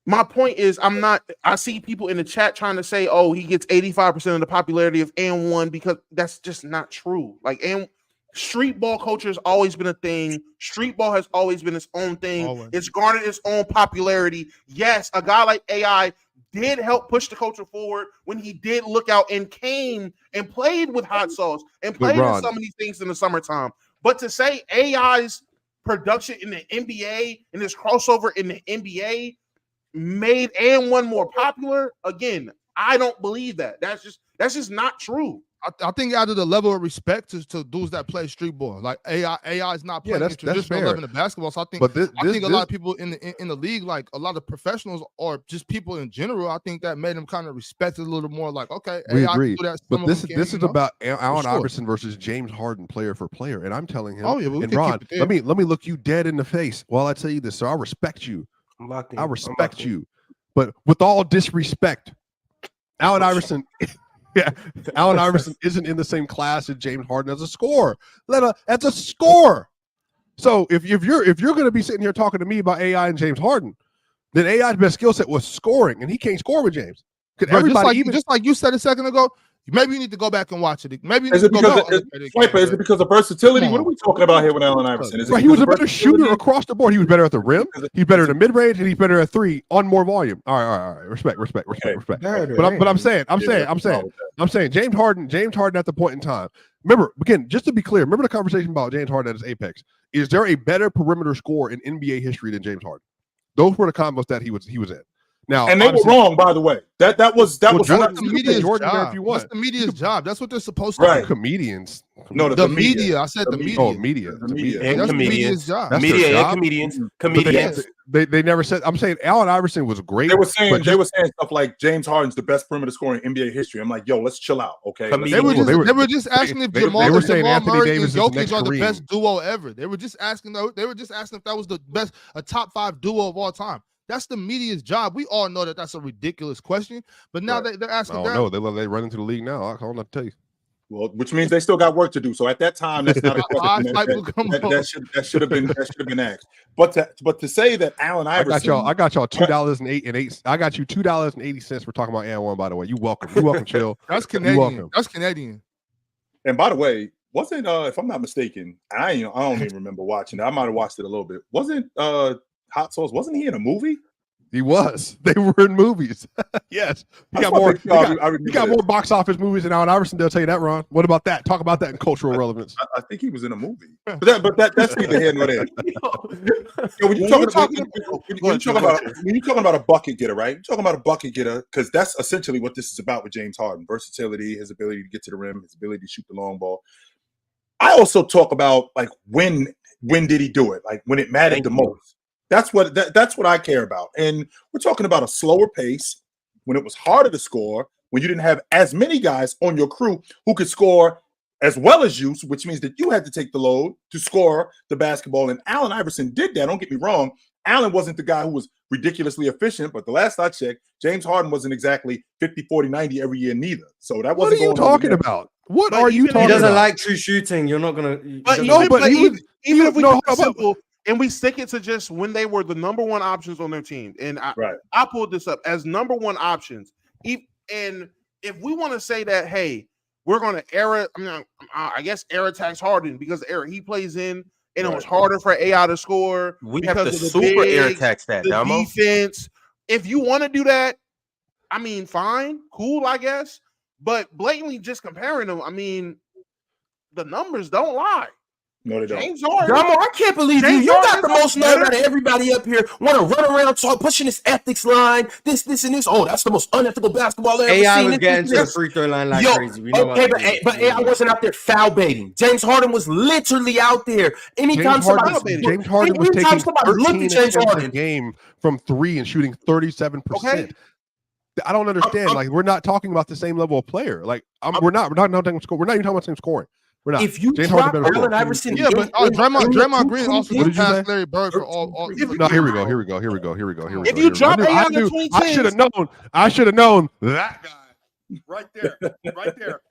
My point is, I see people in the chat trying to say, oh, he gets 85% of the popularity of N1 because that's just not true. Like, and street ball culture has always been a thing. Street ball has always been its own thing. Always. It's garnered its own popularity. Yes, a guy like AI did help push the culture forward when he did look out and came and played with hot sauce and played in Ron, some of these things in the summertime. But to say AI's production in the NBA and this crossover in the NBA made N1 more popular, again, I don't believe that. That's just not true. I think out of the level of respect to dudes that play street ball, like AI is not playing that's traditional fair. level of basketball. So I think, But I think a lot of people in the league, like a lot of professionals or just people in general, I think that made them kind of respect it a little more. Like, okay, We AI agree. can do that. But some of this them is can, this you is know? about Allen sure. Iverson versus James Harden, player for player, and I'm telling him. Oh yeah, but we and can Ron, keep it there. let me look you dead in the face while I tell you this. So I respect you. I'm locked in. I I'm respect locked in. you. But with all disrespect, Allen Iverson, Allen Iverson isn't in the same class as James Harden as a scorer. As a scorer. So if you're going to be sitting here talking to me about AI and James Harden, then AI's best skill set was scoring, and he can't score with James. Because Bro, everybody, just like you said a second ago, maybe you need to go back and watch it. Maybe you need Is to it go because back. is it because of versatility? Come What are on. we talking about here with Allen Iverson? Is it right, he because was a of better shooter versatility? across the board. He was better at the rim. Is it- He's better in the mid range, and he's better at three on more volume. All right. Respect. Okay. But I'm saying James Harden at the point in time. Remember, again, just to be clear, remember the conversation about James Harden at his apex. Is there a better perimeter scorer in NBA history than James Harden? Those were the combos that he was in. Now, And they were wrong, by the way. That was Well, was Jordan- not the media's Jordan there job. if you want. That's the media's job. That's what they're supposed to Right. do. comedians. No, The media. I said The the media. media. Oh, media. The The media. media. And That's the comedians. media's job. That's Media their and job. comedians. But Comedians. they never said. I'm saying Allen Iverson was great. They were saying but just- stuff like James Harden's the best perimeter scorer in NBA history. I'm like, yo, let's chill out, okay? Comedians. They were Well, just they they were just asking if they Jamal were and saying Jamal Anthony Murray Davis and is the next Jokic are the Kareem. best duo ever. They were just asking if that was the best, a top 5 duo of all time. That's the media's job. We all know that that's a ridiculous question, but now Right. they're I asking don't that. know. They run into the league now. I don't know to tell you. Well, which means they still got work to do. So at that time, that's not a question that should have been asked. But to say that Allen Iverson, I got y'all $2.08. I got you $2.80 for talking about N1. By the way, you welcome, Chill. That's You're Canadian. welcome. That's Canadian. and by the way, wasn't if I'm not mistaken, I don't even remember watching it. I might have watched it a little bit. Wasn't Hot Sauce? Wasn't he in a movie? He was. They were in movies. Yes, he got more. He got more box office movies than Allen Iverson. They'll tell you that, Ron. What about that? Talk about that in cultural relevance. I think he was in a movie, but that's neither here nor there. When you're talking about a bucket getter, right? You're talking about a bucket getter because that's essentially what this is about with James Harden: versatility, his ability to get to the rim, his ability to shoot the long ball. I also talk about like when did he do it? Like when it mattered the most. That's what I care about. And we're talking about a slower pace when it was harder to score, when you didn't have as many guys on your crew who could score as well as you, which means that you had to take the load to score the basketball. And Allen Iverson did that. Don't get me wrong. Allen wasn't the guy who was ridiculously efficient, but the last I checked, James Harden wasn't exactly 50, 40, 90 every year neither. So that What wasn't are you going on talking there. about? What But are you even if talking He doesn't about? like true shooting. You're not gonna. But he even, doesn't- but but even- even if we no, keep it hold on, simple and we stick it to just when they were the number one options on their team, and Right. I pulled this up as number one options. And if we want to say that, hey, we're going to I guess era tax Harden because the era he plays in, and it was harder for AI to score. We have because to of the super air bigs, tax that, the Damo. defense. If you want to do that, I mean, fine, cool, I guess. But blatantly just comparing them, I mean, the numbers don't lie. No, they don't. James Harden. Damo, I can't believe James you got Harden the most is nerve better. out of everybody up here. Want to run around pushing this ethics line, this, and this. Oh, that's the most unethical basketball I've ever AI seen. was getting to the free throw line like crazy. We know okay, what but AI wasn't out there foul baiting. James Harden was literally out there. Anytime James Harden was taking 13 attempts a game from 3 and shooting 37%. Okay. I don't understand. Like, we're not talking about the same level of player. Like, we're not even talking about same scoring. We're not. If you James drop Harden better Allen score. Iverson, Yeah, but Draymond Green also What did just you passed say? Larry Bird for all. No, here we go. If you drop AI on the 2010s, I should have known that guy right there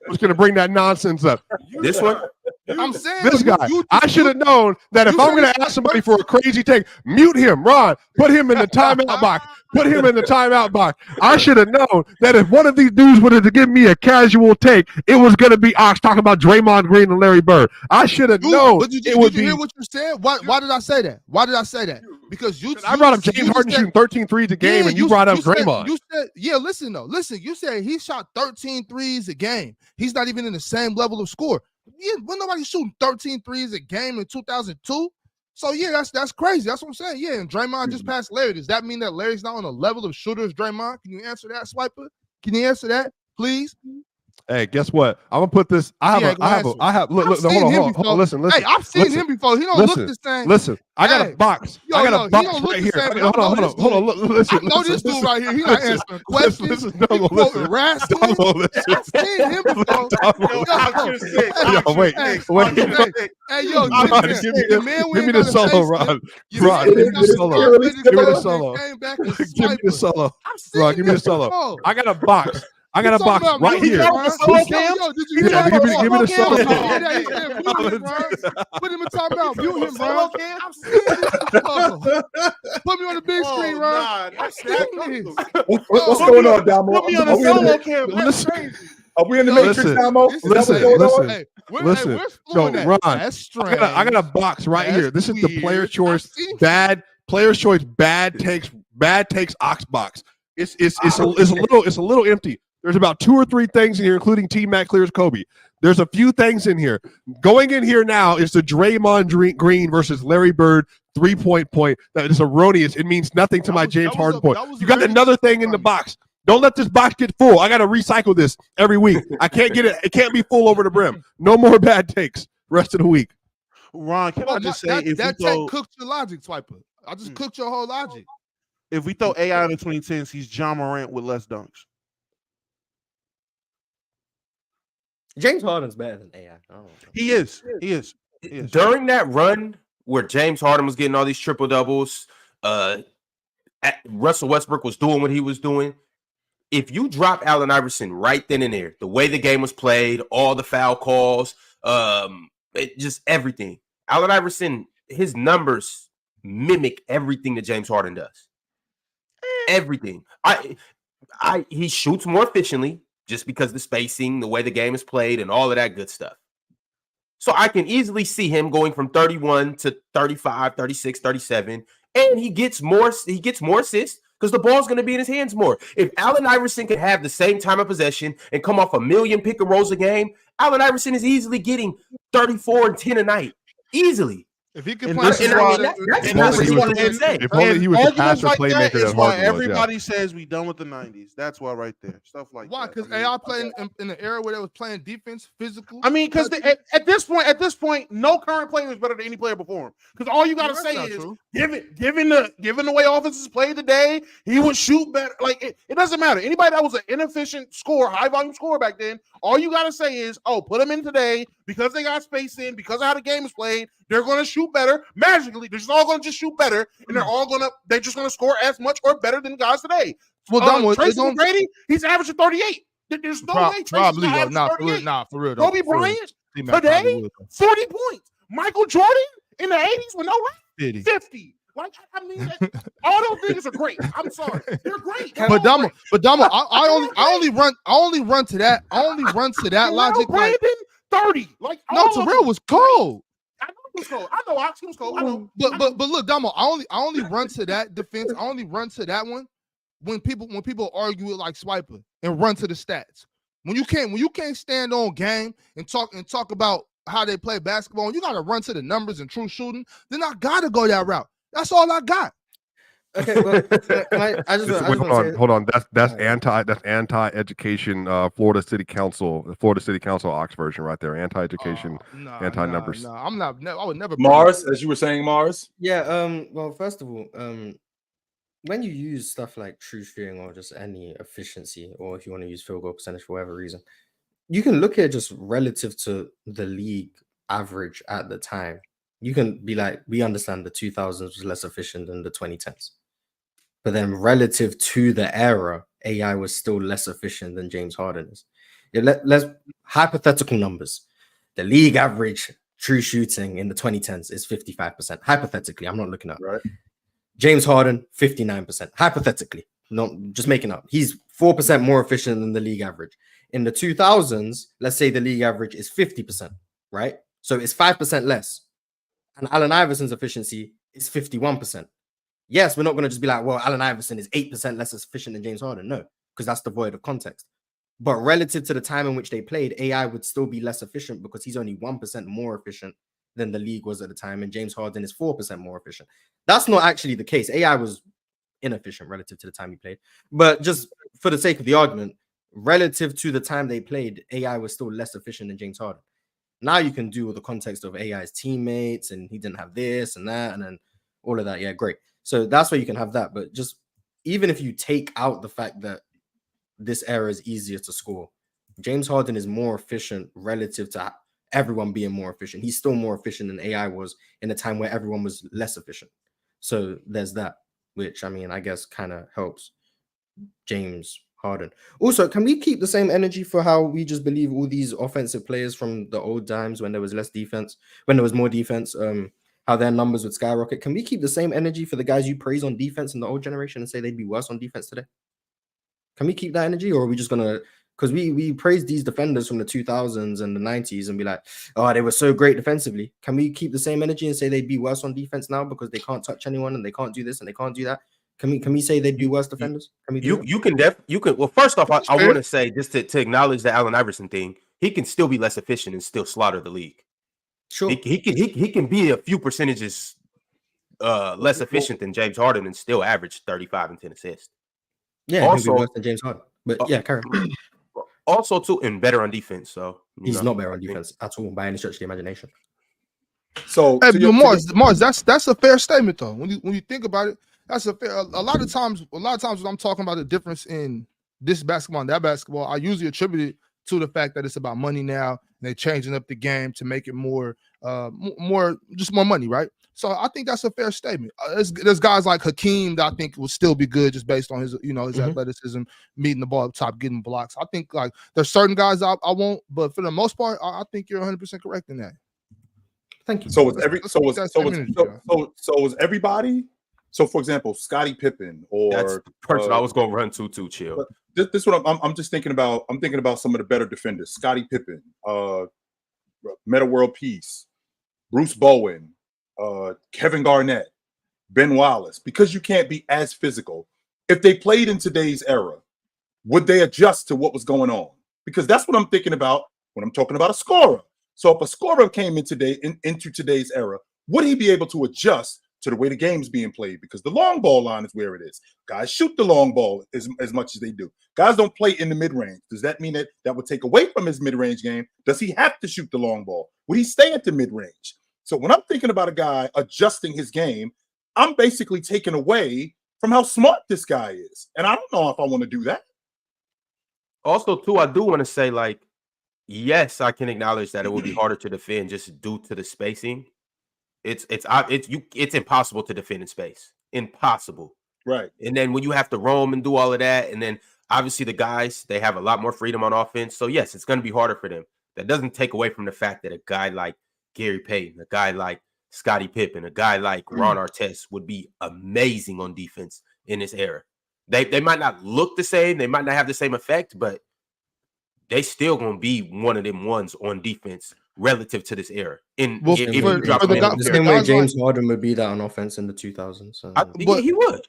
was going to bring that nonsense up. this one, I'm saying This guy, I should have known that if you I'm said going to ask somebody for a crazy take, mute him, Ron. Put him in the timeout box. Put him in the timeout box. I should have known that if one of these dudes wanted to give me a casual take, it was going to be Ox talking about Draymond Green and Larry Bird. I should have known But did it you would be. hear what you said? Why did I say that? Why did I say that? Because I brought up James Harden shooting 13 threes a game, and you brought up Draymond. You said, yeah, listen, you said he shot 13 threes a game. He's not even in the same level of score. Yeah, when nobody shooting 13 threes a game in 2002. So yeah, that's crazy. That's what I'm saying. Yeah, and Draymond just passed Larry. Does that mean that Larry's not on the level of shooter as Draymond? Can you answer that, Swiper? Can you answer that, please? Hey, guess what? I'm gonna put this. I have. Look. Hold on. Listen. Hey, I've seen him before. He don't look the same. Listen. I got a box. I got a box right here. Hold on. Listen. I know this dude right here. He not answering questions. Listen. Harassing. I've seen him before. Wait. Hey, yo, give me the solo, Ron. Ron, give me the solo. Give me the solo. Give me the solo. Ron, give me the solo. I got a box. I got a box right here. Give me the solo. Put him in timeout. Mute him, Ron. Put me on the big screen, Ron. What's going on, Damo? Put me on the solo cam. That's crazy. Are we in the Matrix, Damo? Listen. No, Ron, I got a box right here. This is the player choice bad takes Ox box. It's a little empty. There's about 2 or 3 things in here, including T-Mac clears Kobe. There's a few things in here. Going in here now is the Draymond Green versus Larry Bird 3-point point. That is erroneous. It means nothing to my James Harden point. You got another thing in the box. Don't let this box get full. I got to recycle this every week. I can't get it. It can't be full over the brim. No more bad takes rest of the week. Ron, can I just say, that take cooked your logic, Swiper. I just cooked your whole logic. If we throw AI in the 2010s, he's John Morant with less dunks. James Harden's better than AI. He is. During that run where James Harden was getting all these triple doubles, Russell Westbrook was doing what he was doing. If you drop Allen Iverson right then and there, the way the game was played, all the foul calls, just everything. Allen Iverson, his numbers mimic everything that James Harden does. Everything. He shoots more efficiently. Just because the spacing, the way the game is played, and all of that good stuff. So I can easily see him going from 31 to 35, 36, 37, and he gets more assists because the ball's going to be in his hands more. If Allen Iverson could have the same time of possession and come off 1 million pick and rolls a game, Allen Iverson is easily getting 34 and 10 a night. Easily. If he can play, If only he was a passer playmaker that's that why Harden was, everybody says we done with the 90s. That's why right there. Stuff like why? that. Because AI playing in an era where they was playing defense, physical. I mean, because at this point, no current player is better than any player before him. Because all you got to say is, given the way offenses play today, he would shoot better. Like it doesn't matter. Anybody that was an inefficient scorer, high volume scorer back then, all you got to say is, put them in today because they got space in, because of how the game is played. They're going to shoot better magically. They're just all going to just shoot better, and they're just going to score as much or better than guys today. Well, Tracy McGrady, he's averaging 38. There's no way Tracy's probably for real. Kobe Bryant today, 40 points. Michael Jordan in the 80s with no 50. Like, I mean, all those niggas are great. I'm sorry, they're great. But Damo, I only run to that. I only run to that logic. Brandon, 30. Like, no, Terrell was cold. I know he was cold. I know Ox, he was cold. I know. But look, Damo, I only run to that defense. I only run to that one when people argue it like Swiper and run to the stats. When you can't stand on game and talk about how they play basketball, and you gotta run to the numbers and true shooting, then I gotta go that route. That's all I got. Okay, well, hold on. That's anti-education. Florida City Council Ox version right there. Anti-education, anti-numbers. No, I'm not. I would never. Mars, as you were saying, Mars. Yeah. Well, first of all, when you use stuff like true shooting or just any efficiency, or if you want to use field goal percentage for whatever reason, you can look at just relative to the league average at the time. You can be like, we understand the 2000s was less efficient than the 2010s. But then relative to the era, AI was still less efficient than James Harden is. Yeah, let's hypothetical numbers. The league average true shooting in the 2010s is 55%. Hypothetically, I'm not looking up. Right. James Harden, 59%. Hypothetically, not just making up. He's 4% more efficient than the league average. In the 2000s, let's say the league average is 50%, right? So it's 5% less. And Allen Iverson's efficiency is 51%. Yes, we're not going to just be like, well, Allen Iverson is 8% less efficient than James Harden. No, because that's devoid of context. But relative to the time in which they played, AI would still be less efficient because he's only 1% more efficient than the league was at the time, and James Harden is 4% more efficient. That's not actually the case. AI was inefficient relative to the time he played. But just for the sake of the argument, relative to the time they played, AI was still less efficient than James Harden. Now you can do with the context of AI's teammates, and he didn't have this and that, and then all of that. Yeah, great. So that's where you can have that. But just even if you take out the fact that this era is easier to score, James Harden is more efficient relative to everyone being more efficient. He's still more efficient than AI was in a time where everyone was less efficient. So there's that, which I mean, I guess kind of helps James Harden. Also, can we keep the same energy for how we just believe all these offensive players from the old times when there was less defense, when there was more defense, how their numbers would skyrocket? Can we keep the same energy for the guys you praise on defense in the old generation and say they'd be worse on defense today? Can we keep that energy, or are we just gonna, because we praise these defenders from the 2000s and the 90s and be like, oh, they were so great defensively. Can we keep the same energy and say they'd be worse on defense now because they can't touch anyone and they can't do this and they can't do that? Can we say they'd be worse defenders? Can we do you can well, first off, I want to say just to acknowledge the Allen Iverson thing, he can still be less efficient and still slaughter the league. Sure. He can be a few percentages less efficient than James Harden and still average 35 and 10 assists. Yeah, also, he'll be worse than James Harden. But yeah, carry on. Also, too, and better on defense. So he's not better on defense at all by any stretch of the imagination. So, hey, Mars, that's a fair statement though. When you think about it, that's a fair. A lot of times when I'm talking about the difference in this basketball and that basketball, I usually attribute it to the fact that it's about money now, and they're changing up the game to make it more money, right? So I think that's a fair statement. There's guys like Hakeem that I think will still be good just based on his athleticism, meeting the ball up top, getting blocks. I think like there's certain guys I won't, but for the most part, I think you're 100% correct in that. Thank you. So was everybody? So for example, Scottie Pippen, or that's the person I was going to run to chill. This is what I'm just thinking about. I'm thinking about some of the better defenders: Scottie Pippen, Meta World Peace, Bruce Bowen, Kevin Garnett, Ben Wallace. Because you can't be as physical. If they played in today's era, would they adjust to what was going on? Because that's what I'm thinking about when I'm talking about a scorer. So if a scorer came into today's era, would he be able to adjust to the way the game's being played? Because the long ball line is where it is. Guys shoot the long ball as much as they do. Guys don't play in the mid-range. Does that mean that would take away from his mid-range game? Does he have to shoot the long ball? Would he stay at the mid-range? So when I'm thinking about a guy adjusting his game, I'm basically taking away from how smart this guy is. And I don't know if I want to do that. Also, too, I do want to say, like, yes, I can acknowledge that it would be harder to defend just due to the spacing. It's impossible to defend in space. Impossible. Right. And then when you have to roam and do all of that, and then obviously the guys, they have a lot more freedom on offense. So yes, it's going to be harder for them. That doesn't take away from the fact that a guy like Gary Payton, a guy like Scottie Pippen, a guy like Ron Artest would be amazing on defense in this era. They might not look the same, they might not have the same effect, but they still gonna be one of them ones on defense relative to this era. The same way James Harden would be that on offense in the 2000s. He would.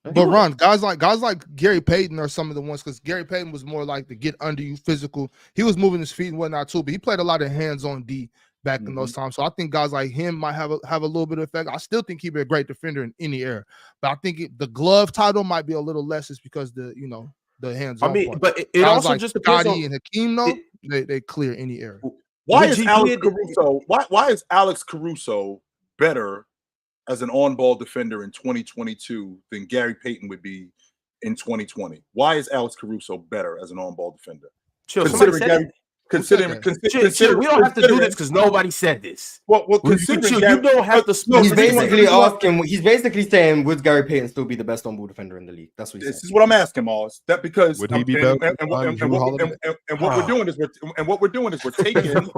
But Ron, guys like Gary Payton are some of the ones, because Gary Payton was more like the get under you physical. He was moving his feet and whatnot too, but he played a lot of hands-on D back in those times. So I think guys like him might have a little bit of effect. I still think he'd be a great defender in any era, but I think the glove title might be a little less, just because the hands-on. I mean, part. but it also like just depends Scottie on and Hakeem, though, they clear any era. Why is Alex Caruso better as an on-ball defender in 2022 than Gary Payton would be in 2020? Why is Alex Caruso better as an on-ball defender? Chill, Considering, Shit, we don't have to do this because nobody said this. Well, You considering don't have to. He's basically asking. He's basically saying, would Gary Payton still be the best on-ball defender in the league? That's what he's saying. This is what I'm asking, Mars. That because Would he be better? What we're doing is we're taking No,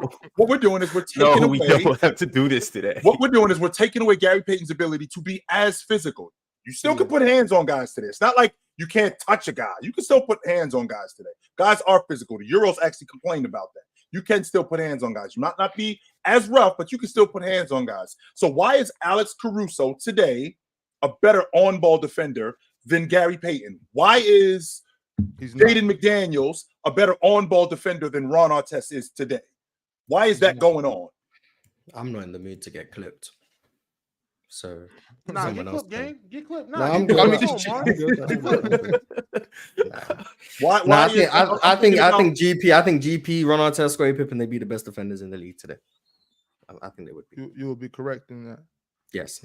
away. we don't have to do this today. What we're doing is we're taking away Gary Payton's ability to be as physical. You still can put hands on guys today. It's not like you can't touch a guy. You can still put hands on guys today. Guys are physical. The Euros actually complained about that. You can still put hands on guys. You might not be as rough, but you can still put hands on guys. So why is Alex Caruso today a better on-ball defender than Gary Payton? Why is Jaden McDaniels a better on-ball defender than Ron Artest is today? Why is that going on? I'm not in the mood to get clipped. So Nah, get clipped, gang. Get clipped. Nah, I'm get good. clipped. Why? I think GP, Ron Artest, Scottie Pippen, they be the best defenders in the league today. I think they would be. You will be correct in that. Yes.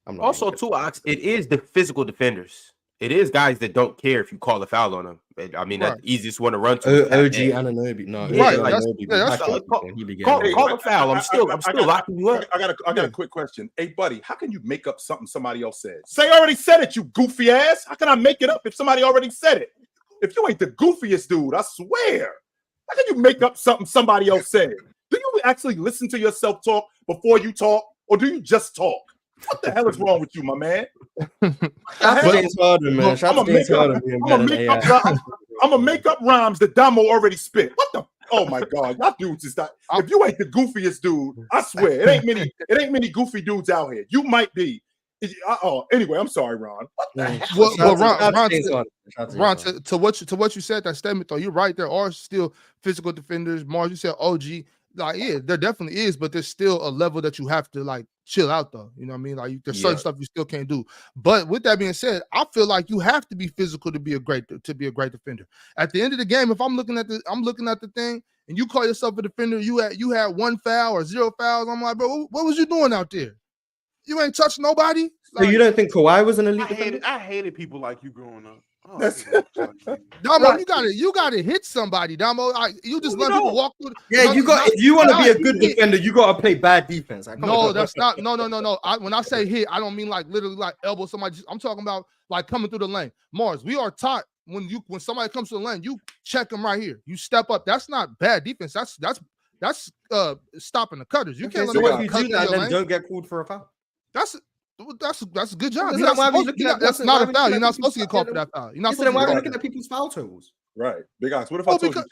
I'm not Also, too, Ox, it is the physical defenders. It is guys that don't care if you call a foul on them. I mean, that's the easiest one to run to. OG Anunoby. No, Right, call a foul. I'm still locking you up. I got a quick question. Hey, buddy, how can you make up something somebody else said? Say I already said it, you goofy ass. How can I make it up if somebody already said it? If you ain't the goofiest dude, I swear. How can you make up something somebody else said? Do you actually listen to yourself talk before you talk, or do you just talk? What the hell is wrong with you, my man? That's James Harden, man. I'm gonna make up rhymes that Damo already spit. What the? Oh my God, y'all dudes is that. If you ain't the goofiest dude, I swear it ain't many goofy dudes out here. You might be. Anyway, I'm sorry, Ron. Ron, to what you said, that statement though, you're right. There are still physical defenders. Mars, you said OG. Like, yeah, there definitely is, but there's still a level that you have to like chill out though. You know what I mean? Like, there's certain stuff you still can't do. But with that being said, I feel like you have to be physical to be a great defender. At the end of the game, if I'm looking at the thing, and you call yourself a defender, you had 1 foul or 0 fouls. I'm like, bro, what was you doing out there? You ain't touched nobody. So you don't think Kawhi was an elite defender? I hated people like you growing up. Oh, Damo, you gotta hit somebody, Damo. You just let people walk through. If you want to be a good defender, you gotta play bad defense. No, that's not. No. When I say hit, I don't mean like literally like elbow somebody. I'm talking about like coming through the lane. Mars, we are taught when somebody comes to the lane, you check them right here. You step up. That's not bad defense. That's stopping the cutters. You can't let them cut through your lane. Don't get called for a foul. That's a good job. That's not a foul. You're not supposed to get called for that foul. You're not supposed to. Why are we looking at people's foul totals? Right, Big Ox. What if I told you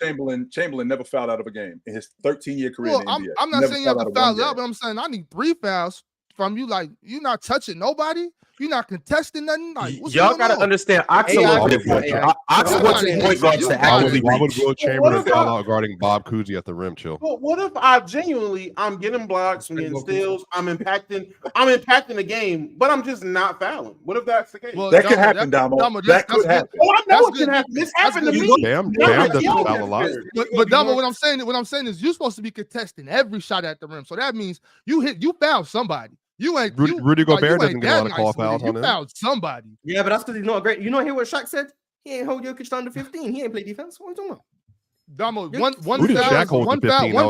Chamberlain never fouled out of a game in his 13-year career in the NBA? I'm not saying you have to foul out, but I'm saying I need 3 fouls from you. Like, you're not touching nobody. You're not contesting nothing. Like, y'all gotta understand. Ox wants his point guards to actually. Why would Will Chamberlain foul out guarding Bob Cousy at the rim? Chill. Well, what if I'm getting blocks, I'm getting steals, I'm impacting the game, but I'm just not fouling? What if that's the case? Well, that could happen, Damo. That could happen. Oh, I know it can happen. This happened to me. Bam doesn't foul a lot. But Damo, what I'm saying is you're supposed to be contesting every shot at the rim. So that means you foul somebody. You ain't Rudy Gobert doesn't get a lot of call fouls on him. You fouled somebody. Yeah, but that's because he's not great. You know, hear what Shaq said? He ain't hold Jokic down to 15. He ain't play defense. What are you talking about? Damo, one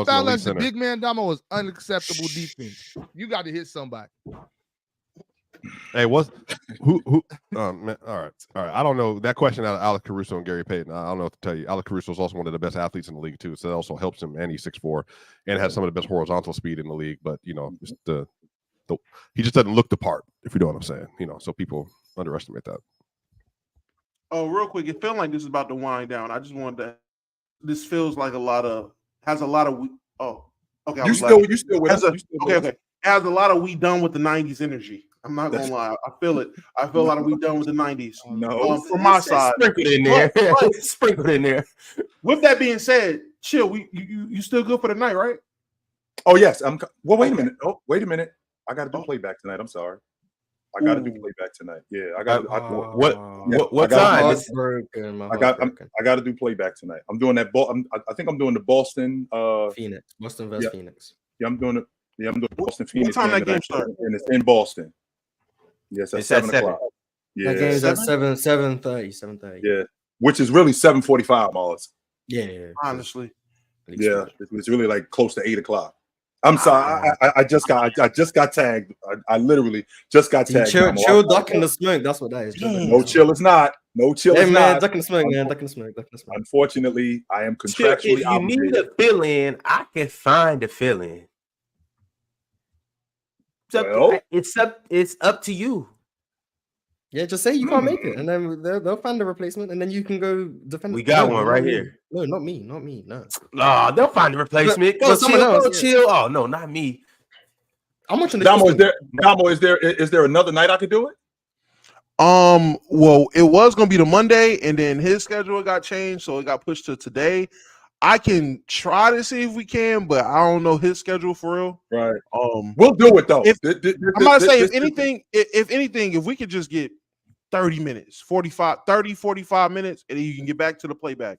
foul as the big man, Damo, is unacceptable defense. You got to hit somebody. Hey, who? Man, all right. I don't know that question out of Alex Caruso and Gary Payton. I don't know what to tell you. Alex Caruso is also one of the best athletes in the league too, so that also helps him. And he's 6'4" and has some of the best horizontal speed in the league. But just he just doesn't look the part, if you know what I'm saying. So people underestimate that. Oh, real quick, it felt like this is about to wind down. I just wanted to. This feels like has a lot of. Oh, okay. You still with us? Okay. It has a lot of we done with the '90s energy. I'm not gonna lie. I feel it. I feel a lot of we done with the '90s. No, from my side. Sprinkle in there. With that being said, chill. You still good for the night, right? Oh yes. Well, wait a minute. Oh, wait a minute. I got to do playback tonight. I'm sorry. I got to do playback tonight. Yeah, I got. What time? I got to do playback tonight. I'm doing that. I think I'm doing the Boston. Phoenix. Boston vs Phoenix. Yeah, I'm doing it. Yeah, I'm doing Boston Phoenix. What time that game starts? And it's in Boston. Yes, at 7 o'clock. Yeah, that game's at 7:30. Yeah, which is really 7:45, Miles. Yeah. Honestly. Yeah, it's really like close to 8 o'clock. I'm sorry, I just got tagged. I literally just got tagged. Chill, duck in the smoke. That's what that is. No chill is not. No chill is man, not. duck in the smoke, man. Duck in the smoke. Unfortunately, I am Chill, contractually if you need a fill-in, I can find a fill-in. It's up to you. Yeah, just say you can't make it, and then they'll find a replacement, and then you can go defend. We got one right here. No, not me. No. Oh, they'll find a replacement. Go chill. Oh no, not me. I'm watching the Damo, is there another night I could do it? Well, it was gonna be the Monday, and then his schedule got changed, so it got pushed to today. I can try to see if we can, but I don't know his schedule for real. Right. We'll do it though. I'm about to say, if anything, if we could just get 30 minutes, 45 minutes, and then you can get back to the playback.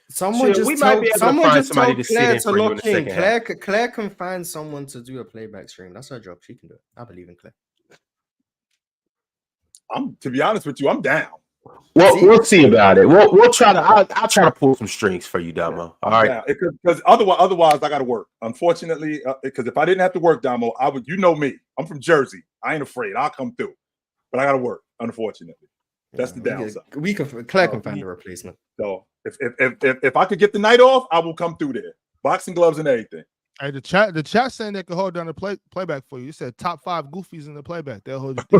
Someone just might be able to find somebody to sit Claire in to for you in lock the in. second Claire can find someone to do a playback stream. That's her job. She can do it. I believe in Claire. To be honest with you, I'm down. Well, we'll see about it. We'll try to. I'll try to pull some strings for you, Damo. All right. Because otherwise I got to work. Unfortunately, because if I didn't have to work, Damo, I would. You know me. I'm from Jersey. I ain't afraid. I'll come through. But I got to work. Unfortunately, that's the downside. Claire can find a replacement. So if I could get the night off, I will come through there. Boxing gloves and everything. Hey, the chat saying they can hold down the playback for you. You said top 5 goofies in the playback. They'll hold you.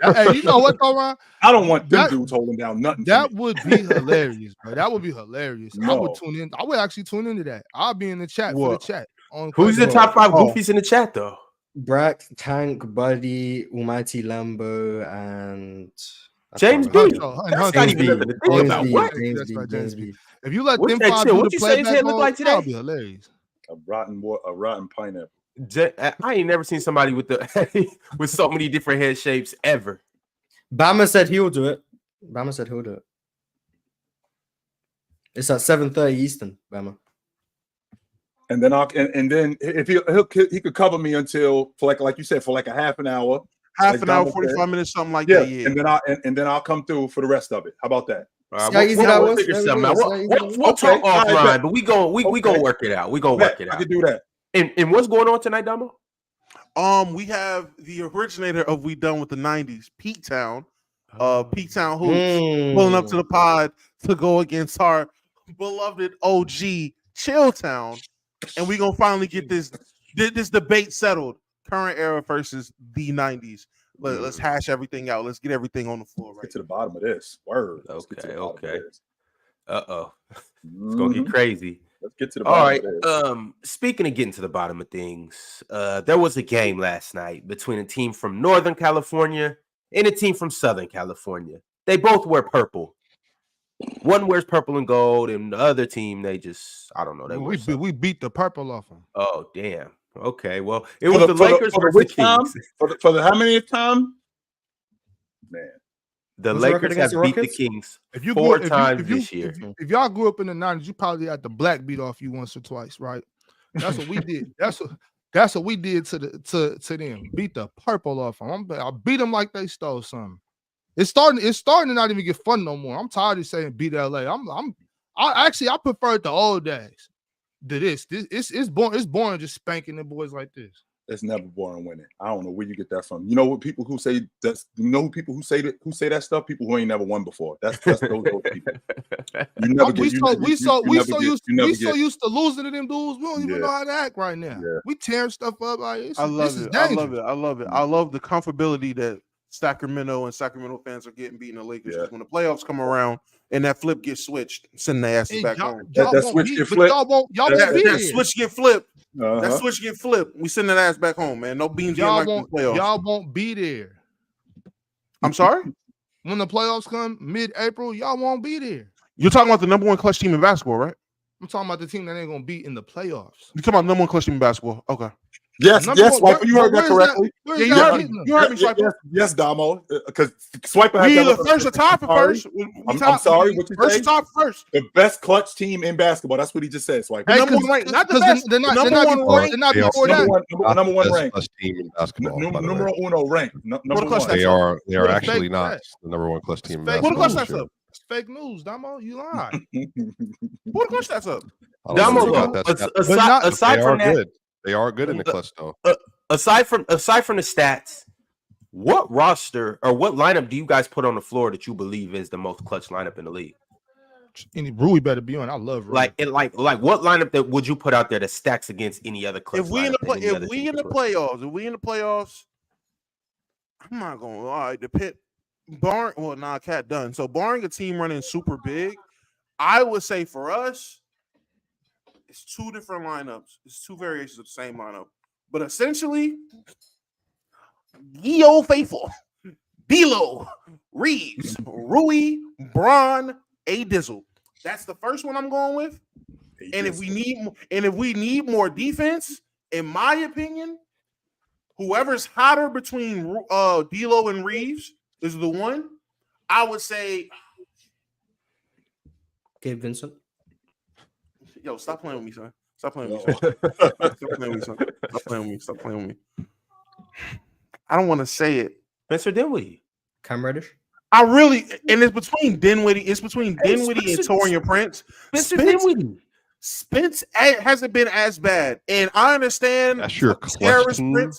Hey, you know what, though, Ron? I don't want them dudes holding down nothing. That would be hilarious, bro. That would be hilarious. No. I would tune in. I would actually tune into that. I'll be in the chat for the chat. Who's the top 5 goofies in the chat, though? Brack, Tank, Buddy, Almighty Lambo, and James B. James B. If you let them 5 do the playback, that'll be hilarious. A rotten pineapple. I ain't never seen somebody with with so many different head shapes ever. Bama said he'll do it. It's at 7:30 Eastern, Bama. And then if he could cover me until for like you said for like a half an hour. 45 minutes, something like that. Yeah. And then I'll come through for the rest of it. How about that? We'll figure something out. We'll talk offline, but we gonna work it out. We gonna work it out. I can do that. And what's going on tonight, Damo? We have the originator of We Done with the 90s, Pete Town. Pete Town Hoops pulling up to the pod to go against our beloved OG Chill Town. And we're gonna finally get this debate settled. Current era versus the 90s. Let's hash everything out. Let's get everything on the floor. Right get to the bottom of this. Word. Okay. Uh-oh. It's gonna get crazy. Let's get to the bottom. All right. Speaking of getting to the bottom of things, there was a game last night between a team from Northern California and a team from Southern California. They both wear purple. One wears purple and gold, and the other team, I don't know. We beat the purple off them. Oh, damn. Okay, well, it was the Lakers versus the Kings. For the how many time? Man. The Lakers have beat the Kings 4 times this year. If y'all grew up in the 90s, you probably had the black beat off you once or twice, right? That's what we did. That's what we did to them. Beat the purple off them. I beat them like they stole something. It's starting to not even get fun no more. I'm tired of saying beat LA. I prefer the old days to this. It's boring just spanking the boys like this. It's never boring winning. I don't know where you get that from. You know what people who say that? You know people who say that stuff? People who ain't never won before. That's those people. You never get. We so used to losing to them dudes. We don't even know how to act right now. Yeah. We tearing stuff up. I love it. I love the comfortability that Sacramento and Sacramento fans are getting beating the Lakers. When the playoffs come around and that flip gets switched, send their asses back home. That switch get flipped. That switch get flipped. That switch get flipped. We send that ass back home, man. No beans in like the playoffs. Y'all won't be there. I'm sorry? When the playoffs come mid-April, y'all won't be there. You're talking about the number 1 clutch team in basketball, right? I'm talking about the team that ain't gonna be in the playoffs. You're talking about the number 1 clutch team in basketball. Okay. Yes, Swiper, you heard that correctly. You heard me, Swiper. Yes, Damo. Because Swiper we either first or top for first. I'm sorry, what you first say? Or top first. The best clutch team in basketball. That's what he just said, Swiper. Hey, number 1 rank, not the best. They're not before that. Number 1 rank. Team in basketball. Numero uno rank. Number 1. They are actually not the number 1 clutch team in basketball. What the clutch that's up? It's fake news, Damo. You lied. What clutch stats up? I don't know Damo, about that stat. aside They from are that, good. They are good in the clutch, though. aside from the stats, what roster or what lineup do you guys put on the floor that you believe is the most clutch lineup in the league? Any Rui better be on. I love Rui. Like what lineup that would you put out there that stacks against any other clutch? If we in lineup the that any other team could put? playoffs, I'm not gonna lie. The Pitt barring Cat done. So barring a team running super big, I would say for us, it's two different lineups. It's two variations of the same lineup, but essentially, ye old faithful, D'Lo, Reeves, Rui, Braun, A Dizzle. That's the first one I'm going with. And if we need more defense, in my opinion, whoever's hotter between D'Lo and Reeves is the one. I would say, Gabe Vincent. Yo, stop playing with me, son. Stop playing with me, son. Stop playing with me, son. Stop playing with me. Stop playing with me. I don't want to say it. Spencer Dinwiddie. Cam Reddish. I really, and it's between Dinwiddie. It's between Dinwiddie and Torian Prince. Spence hasn't been as bad, and I understand. That's your clutch team.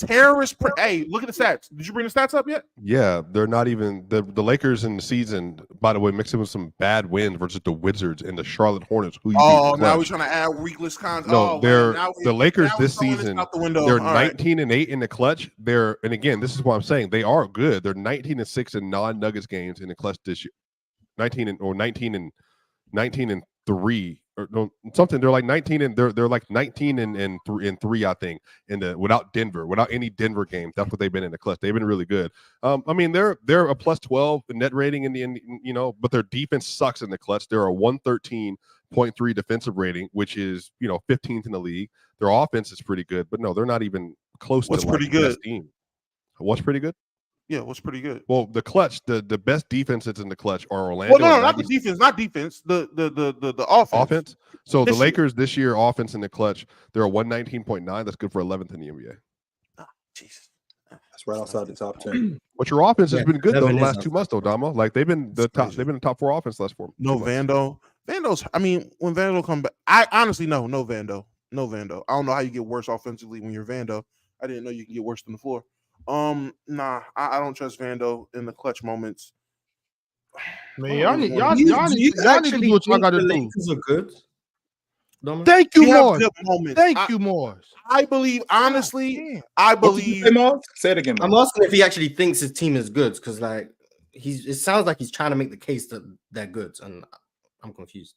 Hey, look at the stats. Did you bring the stats up yet? Yeah, they're not even the Lakers in the season. By the way, mixing with some bad wins versus the Wizards and the Charlotte Hornets. Who you beat now we're trying to add weakless cons. No, the Lakers this season. They're 19-8 in the clutch. And again, this is what I'm saying. They are good. They're 19-6 in non-Nuggets games in the clutch this year. 19 and 3. Or no, something. They're like 19 and they're like 19 and 3, I think, without any Denver games. That's what they've been in the clutch. They've been really good. I mean, they're a plus 12 net rating but their defense sucks in the clutch. They're a 113.3 defensive rating, which is 15th in the league. Their offense is pretty good, but no, they're not even close to pretty good. Best team. What's pretty good? Yeah, what's pretty good. Well, the clutch, the best defenses in the clutch are Orlando. Well, no, not the defense, not defense. The offense. Offense. So the Lakers this year, offense in the clutch, they're a 119.9. That's good for 11th in the NBA. Oh, Jesus, that's right outside the top 10. But your offense has been good though the last 2 months, though, Damo. Like they've been the top. They've been the top 4 offense last 4. No Vando. Vando's. I mean, when Vando come back, I honestly no Vando. No Vando. I don't know how you get worse offensively when you're Vando. I didn't know you can get worse than the floor. Nah, I don't trust Vando in the clutch moments. Man, y'all need to do what y'all got to do. Lakers are good. Thank you, Morris. Thank you, Morris. I believe, honestly, Say it again. I'm asking if he actually thinks his team is good because, like, it sounds like he's trying to make the case that they're good, and I'm confused.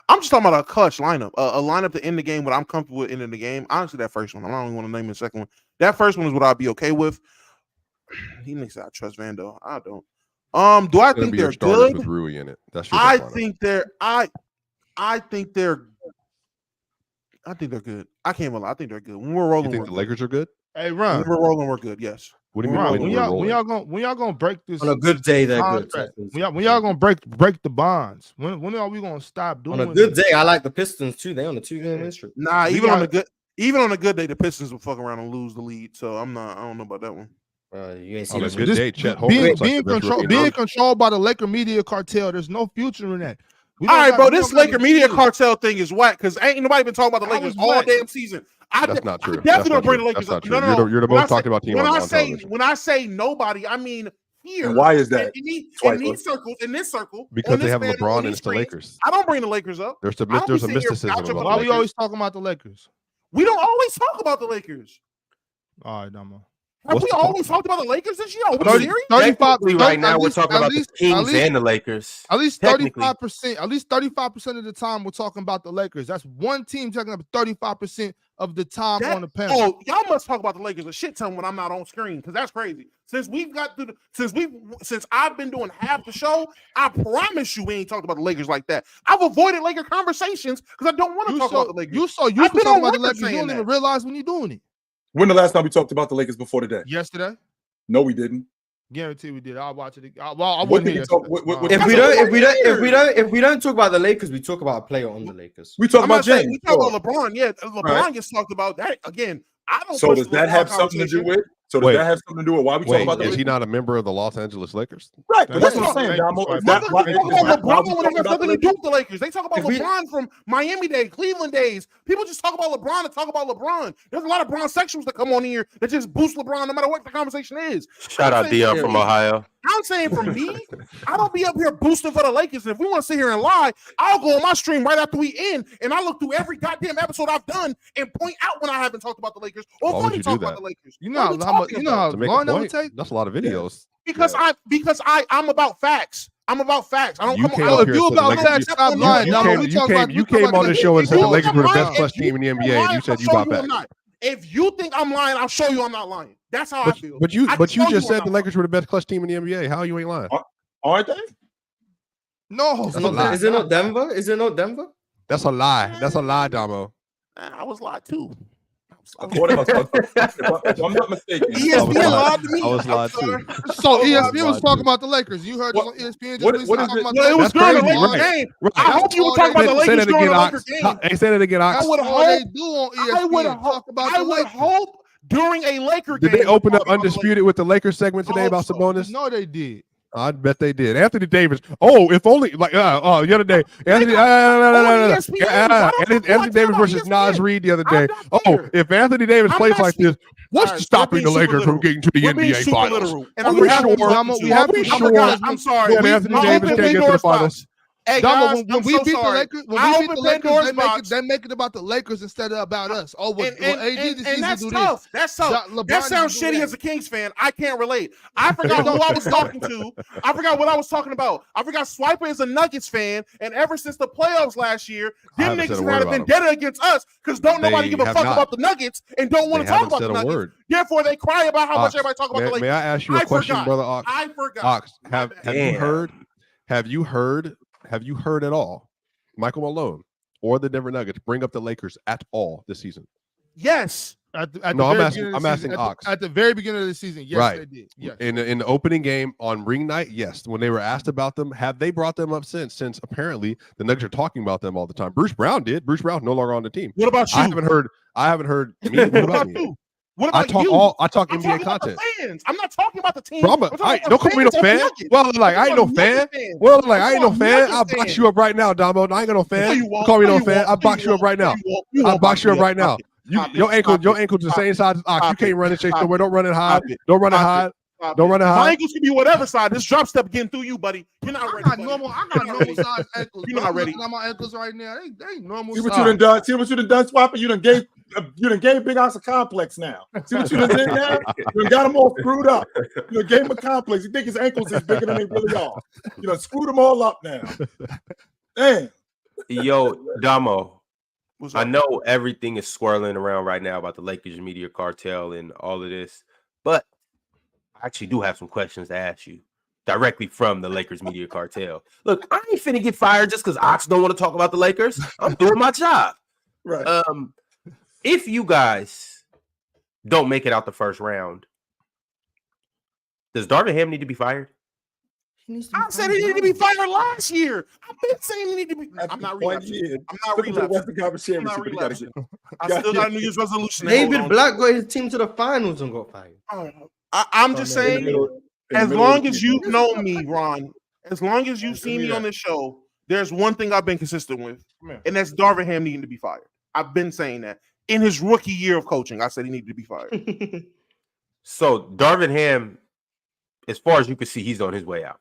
I'm just talking about a clutch lineup, a lineup to end the game. What I'm comfortable with ending the game. Honestly, that first one. I don't even want to name the second one. That first one is what I'd be okay with. He thinks I trust Vando. I don't. Do I think they're good? With Rui in it. I think they're good. I can't lie. I think they're good. When we're rolling, you think the Lakers are good? Hey, Ron. When we're rolling, we're good. Yes. What do you mean? When y'all gonna break this? On a good day, they're good. When y'all gonna break the bonds? When are we gonna stop doing? On a good day, I like the Pistons too. They on a 2-game win streak. Nah, even on a good day, the Pistons will fuck around and lose the lead. So I don't know about that one. You ain't seen a good day, Chet. Being controlled by the Laker media cartel. There's no future in that. All right, bro. This Laker media cartel thing is whack because ain't nobody been talking about the Lakers all damn season. That's not true. I definitely don't bring the Lakers up. No. You're the most talked about team on television. When I say nobody, I mean here. And why is that? In this circle. Because they have LeBron and it's the Lakers. I don't bring the Lakers up. There's a mysticism about the Lakers. Why we always talking about the Lakers? We don't always talk about the Lakers. All right, Damo. Have we always talked about the Lakers this year? 35 right now we're talking about the Kings and the Lakers. At least 35%. At least 35% of the time we're talking about the Lakers. That's one team taking up 35% of the time on the panel. Oh, y'all must talk about the Lakers a shit ton when I'm not on screen because that's crazy. Since I've been doing half the show, I promise you we ain't talked about the Lakers like that. I've avoided Laker conversations because I don't want to talk about the Lakers. You talking about the Lakers. You don't even realize when you're doing it. When the last time we talked about the Lakers before today? Yesterday. No, we didn't. Guarantee we did. I'll watch it. I wouldn't hear. If we don't talk about the Lakers, we talk about a player on the Lakers. We talk about James. We talk about LeBron. Yeah, LeBron gets talked about. That again. I don't. So does that have something to do with? So does Wait. that have something to do with why we talk Wait, about the is he Lakers? not a member of the Los Angeles Lakers? Right, but that's what I'm That's saying, what Damo. I'm Is saying. that They why? talk Is about that why LeBron we when it talking has about the nothing to do Lakers? with the Lakers. They talk about If we- LeBron from Miami days, Cleveland days. People just talk about LeBron and talk about LeBron. There's a lot of Bron sexuals that come on here that just boost LeBron no matter what the conversation is. Shout out Dion from Ohio. I'm saying for me, I don't be up here boosting for the Lakers. And if we want to sit here and lie, I'll go on my stream right after we end and I look through every goddamn episode I've done and point out when I haven't talked about the Lakers or Why would funny you talk do about that? the Lakers. You What know are how we much, talking you know about? how To make a long that would point? take. That's a lot of videos. Because I'm about facts. I'm about facts. I don't You come came on. up If here you so the about Lakers- facts, stop You lying. No, came, we you talk came, about- you we talk came about on the the show and said the If Lakers were the I'm best lying- clutch if team in the you NBA, think and I'm you said lying, you I'll got show you I'm back. not. If you think I'm lying, I'll show you I'm not lying. That's how I feel. But you I can show just I'm said the not Lakers were the best clutch team in the NBA. How you ain't lying? Aren't they? No, That's a lie. Is it not Denver? Is it not Denver? That's a lie. That's a lie, Damo. I was lied too. According if I'm not mistaken, ESPN lied to me. I was I'm lied sorry. too. So I ESPN was lied talking too. about the Lakers. You heard this on What- ESPN just what recently is talking it? about Well, it the was That's during the crazy, Lakers right? game. Right. I hope you were all talking they about the Say Lakers that during again, the Ox. Lakers game. Hey, say that again, Ox. I would all they hope. do on I would ESPN talk about the Lakers. hope during a Laker Did game. they open we're up talking about the Undisputed with the Lakers segment I today hope about so. Sabonis? No, they did. I bet they did. Anthony Davis. Oh, if only like the other day. Anthony ESPN. Why Anthony don't Davis you versus watch Nas ESPN? Reed the other I'm day. not Oh, there. if Anthony Davis I'm plays not like seeing- this, what's All right, stopping the we're being Lakers super from getting to the We're being NBA super Finals? literal. And Are I'm we happy sure? to- We have Are we to- I sure forgot. I'm sorry. that We- Anthony I Davis opened can't get to the Pandora's box. finals? Hey Damo, guys, when I'm we so beat the sorry. Lakers, when I we beat opened the Lakers, Pandora's they make box. it about the Lakers instead of about us. Oh, what AD this And season that's do tough. this. That's tough. LeBron That sounds didn't do shitty that. as a Kings fan. I can't relate. I forgot who I was talking to. I forgot what I was talking about. I forgot Swiper is a Nuggets fan, and ever since the playoffs last year, I them haven't said niggas a have word had a about 'em. vendetta against us because don't nobody They give a have fuck not. about the Nuggets and don't want They to talk haven't about said the a Nuggets. word. Therefore, they cry about how much Ox, everybody talk about the Lakers. May I ask you a I question, forgot. brother Ox? I forgot. Ox, My have bad. you Damn. heard? Have you heard at all Michael Malone or the Denver Nuggets bring up the Lakers at all this season? Yes. At the No, I'm very asking- beginning of I'm the asking season, Ox. at the very beginning of the season, yes, Right. they did. Yes. In the opening game on ring night, yes. When they were asked about them, have they brought them up since apparently the Nuggets are talking about them all the time? Bruce Brown did. Bruce Brown's no longer on the team. What about you? I haven't heard me. What What about about me? you? What I about talk you? I talk I'm NBA talking about the content. fans. I'm not talking about the team. Bro, I'm talking about the don't call me no fans of the fan. Nuggets. Well, like I ain't no I'm talking fan. about Nuggets fans. Well, like I I'm ain't no talking fan. about I'll Nuggets box fans. you up right now, Damo. I ain't got no No, fan. you won't. Call me No, no you fan. won't. I'll box you up right now. I'll box you up right now. Your ankle's the same size as Ox. You can't run and chase nowhere. Don't run and hide. Don't run and hide. Don't run and My hide. ankles can be whatever side. This drop step getting through you, buddy. You're not I ready. got buddy. normal. I You're got not normal ready. size ankles. You're bro. not I'm ready. looking at my ankles right now. They normal See size. what you done done. See what you done done, Swapper. You done gave Big Ox a complex now. See what you done did now? You done got him all screwed up. You done gave him a complex. You think his ankles is bigger than they really are. You done screwed them all up now. Damn. Yo, Damo, What's I up? know everything is swirling around right now about the Lakers media cartel and all of this, but I actually do have some questions to ask you directly from the Lakers media cartel. Look, I ain't finna get fired just because Ox don't want to talk about the Lakers. I'm doing my job. Right. If you guys don't make it out the first round, does Darvin Ham need to be fired? I said he needed to be fired last year. I've been saying he needed to be. I'm not relapsing. relapsing. I'm not Look at the relapsing. Western Conference I'm not Championship. You gotta relapsing. get- I still got a New Year's resolution. to hold David on Black got his team to the finals and got fired. to. I'm just saying, as long as you know me, Ron, as long as you've seen me on this show, there's one thing I've been consistent with, and that's Darvin Ham needing to be fired. I've been saying that. In his rookie year of coaching, I said he needed to be fired. So Darvin Ham, as far as you can see, he's on his way out.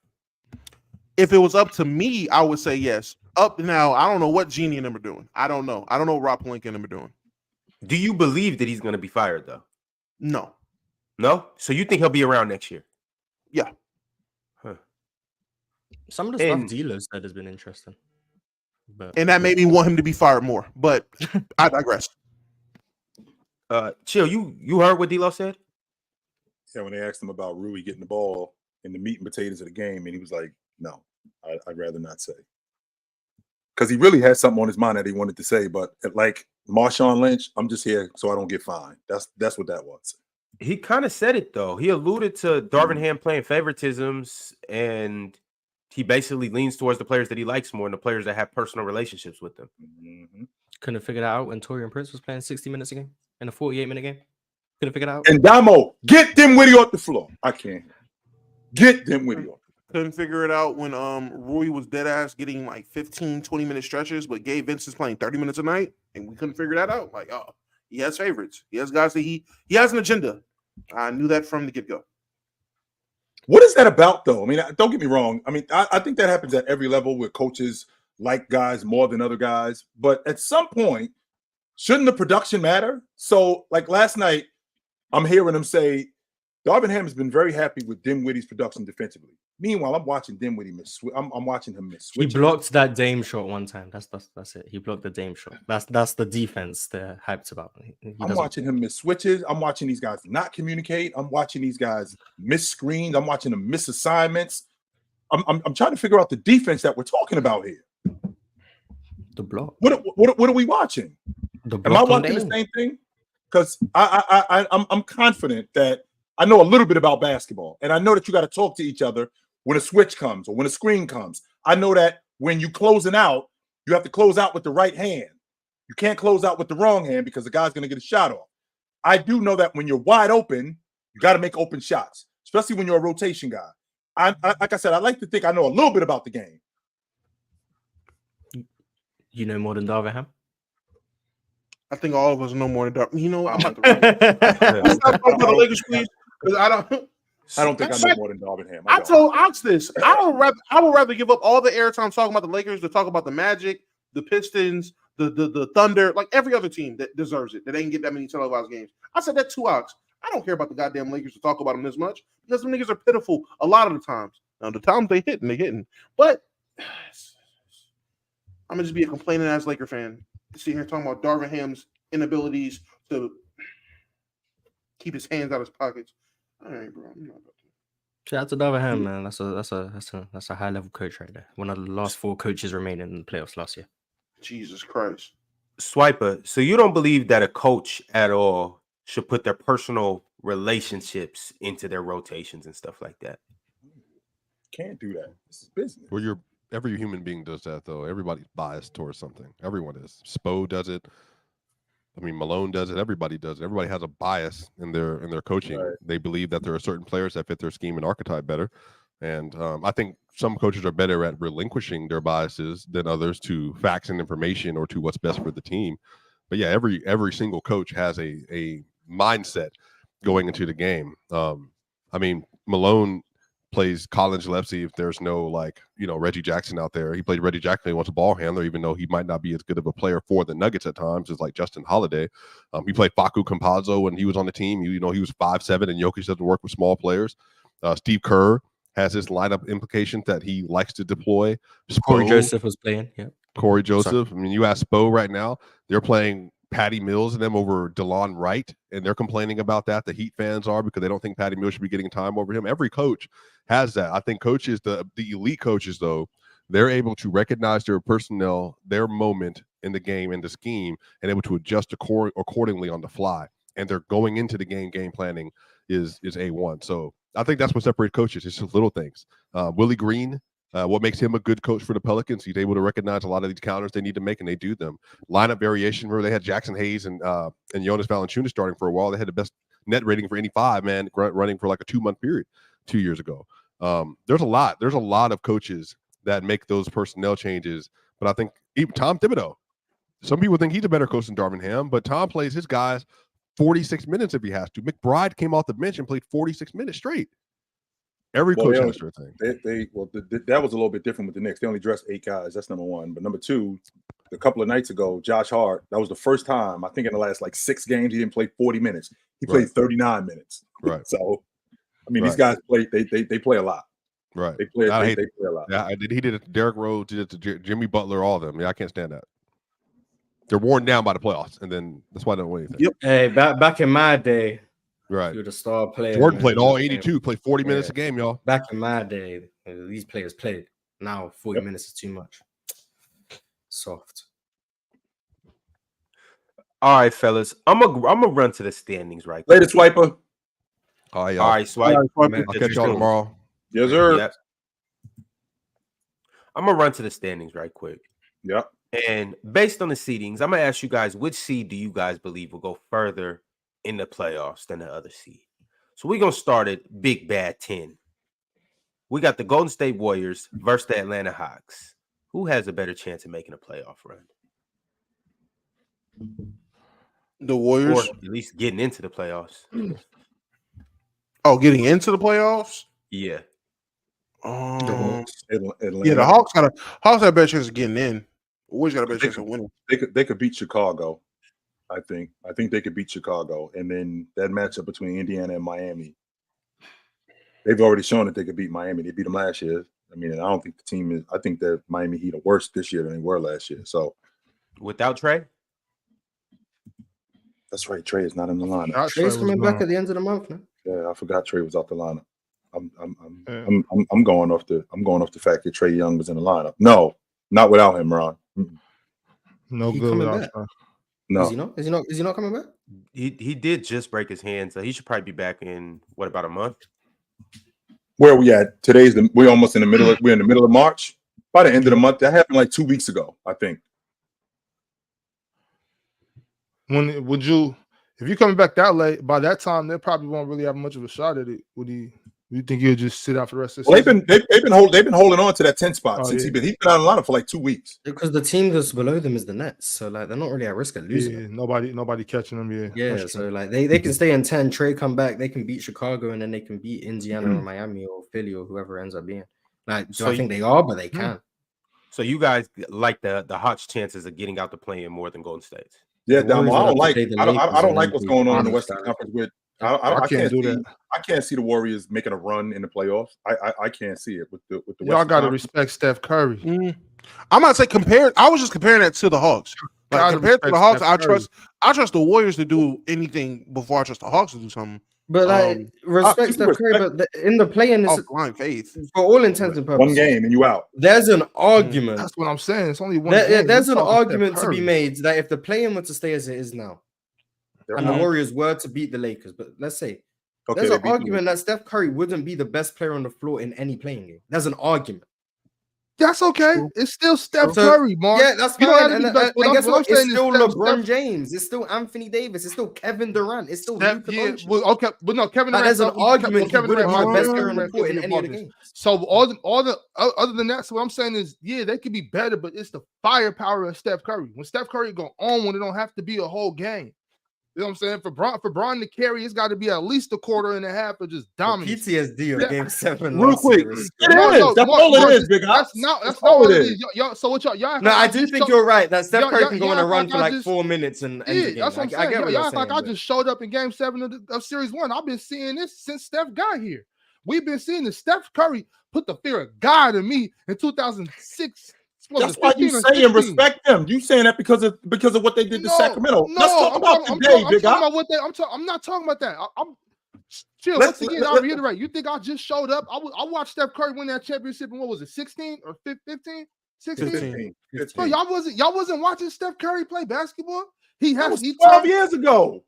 If it was up to me, I would say yes. Up now, I don't know what Genie and them are doing. I don't know. I don't know what Rob Pelinka and them are doing. Do you believe that he's going to be fired, though? No. No? So you think he'll be around next year? Yeah. Some of the And- stuff D'Lo said has been interesting. But And that made me want him to be fired more. But I digress. Chill, you heard what D'Lo said? Yeah, when they asked him about Rui getting the ball in the meat and potatoes of the game, and he was like, no, I'd rather not say. Because he really had something on his mind that he wanted to say, but like Marshawn Lynch, I'm just here so I don't get fined. That's what that was. He kind of said it, though. He alluded to Darvin Ham playing favoritisms, and he basically leans towards the players that he likes more than the players that have personal relationships with them. Mm-hmm. couldn't have figured that out when Torian Prince was playing 60 minutes a game in a 48-minute game. Couldn't figure it out. And Damo, get Dinwiddie off the floor. I can't. Get Dinwiddie off. Couldn't figure it out when Rui was dead ass getting like 15, 20-minute stretches, but Gabe Vince is playing 30 minutes a night, and we couldn't figure that out. Like, oh, he has favorites. He has guys that he has an agenda. I knew that from the get-go. What is that about, though? I mean, don't get me wrong. I mean, I think that happens at every level where coaches like guys more than other guys. But at some point, shouldn't the production matter? So, like last night, I'm hearing him say, Darvin Ham has been very happy with Dinwiddie's production defensively. Meanwhile, I'm watching Dinwiddie miss. I'm watching him miss. He blocked that Dame shot one time. That's it. He blocked the Dame shot. That's the defense they're hyped about. I'm watching him miss switches. I'm watching these guys not communicate. I'm watching these guys miss screens. I'm watching them miss assignments. I'm trying to figure out the defense that we're talking about here. The block. What are we watching? Am I watching the same thing? Because I'm confident that I know a little bit about basketball, and I know that you got to talk to each other when a switch comes or when a screen comes. I know that when you closing out, you have to close out with the right hand. You can't close out with the wrong hand because the guy's going to get a shot off. I do know that when you're wide open, you got to make open shots, especially when you're a rotation guy. Like I said, I like to think I know a little bit about the game. You know more than Darvin Ham? I think all of us know more than Darvin. You know, I'm about to stop talking about the Lakers, please, because I don't think I know more than Darvin Ham. I told Ox this. I would rather give up all the airtime talking about the Lakers to talk about the Magic, the Pistons, the Thunder, like every other team that deserves it, that ain't get that many televised games. I said that to Ox. I don't care about the goddamn Lakers to talk about them this much because them niggas are pitiful a lot of the times. Now, the times they hitting. But I'm gonna just be a complaining ass Laker fan. Sitting here talking about Darvin Ham's inabilities to keep his hands out of his pockets. All right, bro. I'm not about to. Shout out to Darvin Ham, man. That's a high level coach right there. One of the last 4 coaches remaining in the playoffs last year. Jesus Christ. Swiper, so you don't believe that a coach at all should put their personal relationships into their rotations and stuff like that? Can't do that. This is business. Well, every human being does that, though. Everybody's biased towards something. Everyone is. Spo does it. I mean, Malone does it. Everybody does it. Everybody has a bias in their coaching. Right. They believe that there are certain players that fit their scheme and archetype better. And I think some coaches are better at relinquishing their biases than others to facts and information or to what's best for the team. But yeah, every single coach has a mindset going into the game. I mean, Malone plays Colin Gillespie if there's no Reggie Jackson out there. He played Reggie Jackson. He wants a ball handler, even though he might not be as good of a player for the Nuggets at times as like Justin Holiday. He played Facu Campazzo when he was on the team. He was 5'7", and Jokic doesn't work with small players. Steve Kerr has his lineup implications that he likes to deploy. Corey Joseph was playing. Yeah, Corey Joseph. Sorry. I mean, you ask Spo right now, they're playing Patty Mills and them over DeLon Wright, and they're complaining about that. The Heat fans are, because they don't think Patty Mills should be getting time over him. Every coach has that. I think coaches, the elite coaches, though, they're able to recognize their personnel, their moment in the game and the scheme, and able to adjust accordingly on the fly. And they're going into the game planning is A1. So I think that's what separates coaches. It's just little things. Willie Green, what makes him a good coach for the Pelicans? He's able to recognize a lot of these counters they need to make, and they do them. Lineup variation, where they had Jackson Hayes and Jonas Valanciunas starting for a while. They had the best net rating for any 5-man running for like a 2-month period 2 years ago. There's a lot of coaches that make those personnel changes, but I think even Tom Thibodeau, some people think he's a better coach than Darvin Ham, but Tom plays his guys 46 minutes if he has to. McBride came off the bench and played 46 minutes straight. Every coach has their thing. That was a little bit different with the Knicks. They only dressed 8 guys. That's number one. But number two, a couple of nights ago, Josh Hart, that was the first time, I think in the last 6 games, he didn't play 40 minutes. He played 39 minutes. Right. So, I mean, these guys play, they play a lot. Right. They play a lot. Yeah, he did it to Derrick Rose, did it to Jimmy Butler, all of them. Yeah, I can't stand that. They're worn down by the playoffs, and then that's why I don't win anything. Yep. Hey, back in my day, right, you were the star player. Jordan played all 82, played 40 minutes a game, y'all. Back in my day, these players played. Now 40 minutes is too much. Soft. All right, fellas. I'm gonna run to the standings right quick. Later, Swiper. All right, y'all. Swipe. I'll catch y'all tomorrow. Yes, sir. Yep. I'm gonna run to the standings right quick. Yep. And based on the seedings, I'm gonna ask you guys, which seed do you guys believe will go further in the playoffs than the other seed. So we're going to start at Big Bad 10. We got the Golden State Warriors versus the Atlanta Hawks. Who has a better chance of making a playoff run? The Warriors. Or at least getting into the playoffs. Oh, getting into the playoffs? Yeah. Atlanta. Yeah, the Hawks have a better chance of getting in. Warriors got a better chance of winning. They could beat Chicago. I think they could beat Chicago, and then that matchup between Indiana and Miami. They've already shown that they could beat Miami. They beat them last year. I mean, I don't think the team is. I think that Miami Heat are worse this year than they were last year. So, without Trey, that's right. Trey is not in the lineup. Trey's coming back at the end of the month, man. Yeah, I forgot Trey was off the lineup. I'm going off the fact that Trey Young was in the lineup. No, not without him, Ron. No He good coming without back. Trey. No, Is he not coming back? he did just break his hand, so he should probably be back in about a month. Where are we at? We're almost in the middle. We're in the middle of March. By the end of the month, that happened like 2 weeks ago, I think. When would you, if you're coming back that late, by that time they probably won't really have much of a shot at it. You think he'll just sit out for the rest of the season? They've been holding on to that 10 spot since yeah. he's been out of the lineup for like 2 weeks. Because the team that's below them is the Nets, so like they're not really at risk of losing. Yeah, nobody catching them. Yeah, Yeah, that's so true. like they can stay in 10, Trey come back, they can beat Chicago, and then they can beat Indiana or Miami or Philly or whoever ends up being. Like, So I think they are, but they can. So you guys like the Hawks' chances of getting out the play-in more than Golden State's? Yeah, The Warriors I would have to play the Lakers don't and like then what's play going on in the Phoenix Western direct. Conference with. I can't do that. I can't see the Warriors making a run in the playoffs. I can't see it with the Y'all Western got to Conference. respect Steph Curry. I'm not saying compare. I was just comparing that to the Hawks. Like Gotta compared to the respect Hawks, Steph I trust the Warriors to do anything before I trust the Hawks to do something. But like respect Steph Curry, but in the play-in, Off blind faith. for all intents and purposes, One game and you out. there's an argument. That's what I'm saying. It's only one. game. There's We an talking Steph argument to be Curry. made that if the play-in were to stay as it is now, and the Warriors were to beat the Lakers, but let's say there's an argument that Steph Curry wouldn't be the best player on the floor in any playing game. There's an argument. That's okay. It's still Steph So, Curry, Mark. Yeah, that's You don't fine. have to And be best. guess I'm what? It's saying is still Steph- LeBron Steph- James. It's still Anthony Davis. It's still Kevin Durant. It's still Luka Yeah, Doncic. well, okay, but no, Kevin Like, Durant. there's an argument he Kevin wouldn't Durant be the might best be- player on the Kevin court in Durant any of the could be games. So all the other than that, so what I'm saying is, yeah, they could be better, but it's the firepower of Steph Curry. When Steph Curry go on, when it don't have to be a whole game. You know what I'm saying? For Bron to carry, it's got to be at least a quarter and a half of just dominance. PTSD of Yeah. Game 7. Real last quick, year is- It is. That's all it is, Big Ops. That's not all it is. Y'all, so what y'all? No, I do think you're right. That Steph y'all- Curry can go on a y'all run act for like I like just- 4 minutes and end the Yeah, game. that's what I'm I saying. get what Y'all you're act like saying, I but- just showed up in Game 7 of Series 1. I've been seeing this since Steph got here. We've been seeing this. Steph Curry put the fear of God in me in 2006. That's why you saying respect them. You saying that because of what they did to Sacramento. Let's talk about today, Big Ops. I'm not talking about that. I'm chill. Let's- Once again, let- I'll let- reiterate. You think I just showed up? I watched Steph Curry win that championship in what was it, 16 or 15? 16? 15. Bro, y'all wasn't watching Steph Curry play basketball? That was 12 years ago.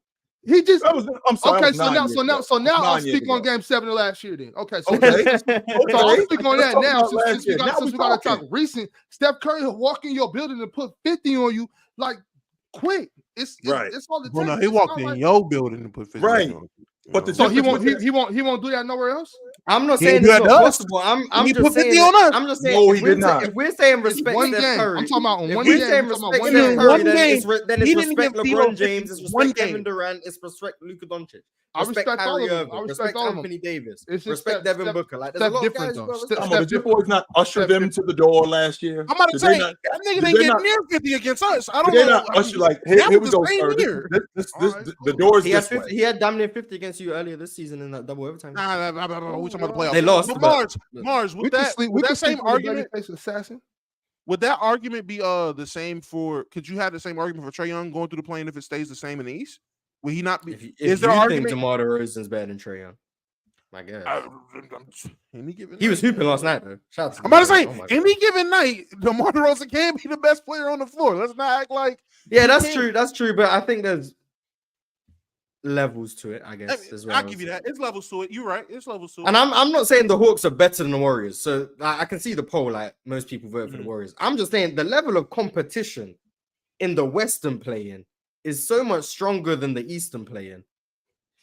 He just I'm sorry. okay. that was 9 years ago. Now I'll 9 years speak on ago. Game 7 of last year. Then okay. So, Okay. so I'll speak on Let's that talk now. about last Since we year. Now we got to talk talking. recent. Steph Curry will walk in your building and put 50 on you like quick. It's Right. It's all the Well, no, takes. he It's walked not in like- your building and put 50 Right. on you. But the So he difference won't with do that nowhere else. I'm not He saying did it's not us. possible. I'm He just put saying 50 on us. I'm just saying No, if he we're did not. if we're saying respect One Steph game. Curry, I'm talking about if one we're game. saying I'm talking respect about Steph game. Curry, One then game. it's He didn't respect give Tito LeBron 50 James, it's one respect Kevin game. Durant, it's respect Luka Doncic, I respect all Kyrie of them. I Irving, respect respect all of them. Anthony Davis, It's just respect Steph- Devin Steph- Booker. Like there's Steph a lot of different, guys. though. Bro, Steph- Come on, did your boys not usher Steph them different. to the door last year? I'm about to Did say they not- that nigga did didn't they get not- near 50 against us. I Did don't they know. not usher like that here we was go, the same sir. year. The door is he had this way. 50, he had damn near 50 against you earlier this season in that double overtime. We talking about the playoffs. They lost, But but- Mars, We with can that, sleep. with We can that same sleep on the argument, babyface assassin. would that argument be the same for? Could you have the same argument for Trae Young going through the plane if it stays the same in the East? Will he not be? If is there you an think argument? DeMar DeRozan's better than Trae Young, my God, Any given he was night. hooping last night though. Shout out to I'm about to DeMar say, DeRozan. Oh my God. any given night, DeMar DeRozan can be the best player on the floor. Let's not act like Yeah, he that's can't. true. That's true. But I think there's levels to it. I guess. is what I'll I give would you say. that. It's levels to it. You're right. It's levels to it. And I'm not saying the Hawks are better than the Warriors. So I can see the poll. Like most people vote for the Warriors. I'm just saying the level of competition in the Western play-in is so much stronger than the Eastern play-in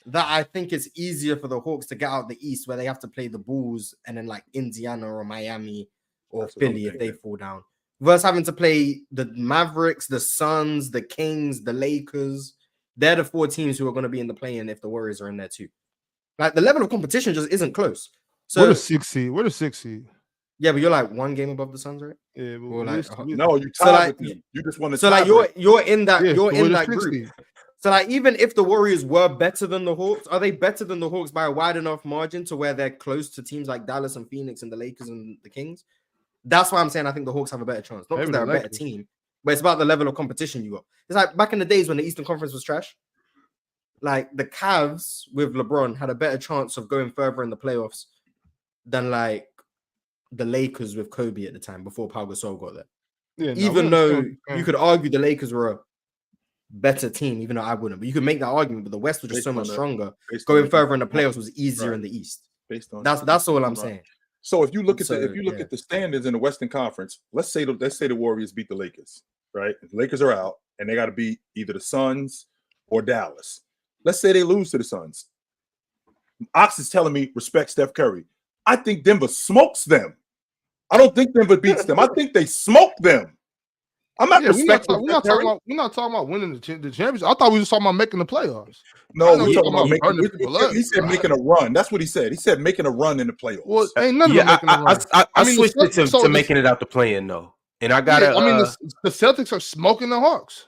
that I think it's easier for the Hawks to get out the East, where they have to play the Bulls and then like Indiana or Miami or That's what I'm Philly if they thinking. fall down, versus having to play the Mavericks, the Suns, the Kings, the Lakers. They're the 4 teams who are going to be in the play-in if the Warriors are in there too. Like the level of competition just isn't close. So We're the 6th seed. We're the 6th seed. yeah, but you're like 1 game above the Suns, right? Yeah, but Or like, No, you So, tied like, with them. You just want to. so like you're in that yeah, you're so we're in the that 6th group. seed. So like even if the Warriors were better than the Hawks, are they better than the Hawks by a wide enough margin to where they're close to teams like Dallas and Phoenix and the Lakers and the Kings? That's why I'm saying I think the Hawks have a better chance. Not because Maybe they're a the better Lakers. team, but it's about the level of competition you got. It's like back in the days when the Eastern Conference was trash. Like the Cavs with LeBron had a better chance of going further in the playoffs than like the Lakers with Kobe at the time before Pau Gasol got there. Yeah, Even though you could argue the Lakers were a better team, even though I wouldn't, but you could make that argument. But the West was just Based so on much the- stronger. based on Going the- further in the playoffs was easier Right. in the East. based on That's all I'm Right. saying. So if you look at So, the yeah. at the standings in the Western Conference, let's say the Warriors beat the Lakers, right? The Lakers are out, and they got to beat either the Suns or Dallas. Let's say they lose to the Suns. Ox is telling me respect Steph Curry. I think Denver smokes them. I don't think Denver beats them. I think they smoke them. I'm not Yeah, we're not, respecting we're not Steph talking Curry. about we're not talking about winning the championship. I thought we were talking about making the playoffs. I No, know we're you're talking talking about about making. burning people up. He said making a run. That's what he said. He said making a run in the playoffs. Well, ain't none of them Yeah, making a run. I mean, switched it to, so to the- making it out the play-in though, and I gotta. Yeah, I mean, the Celtics are smoking the Hawks.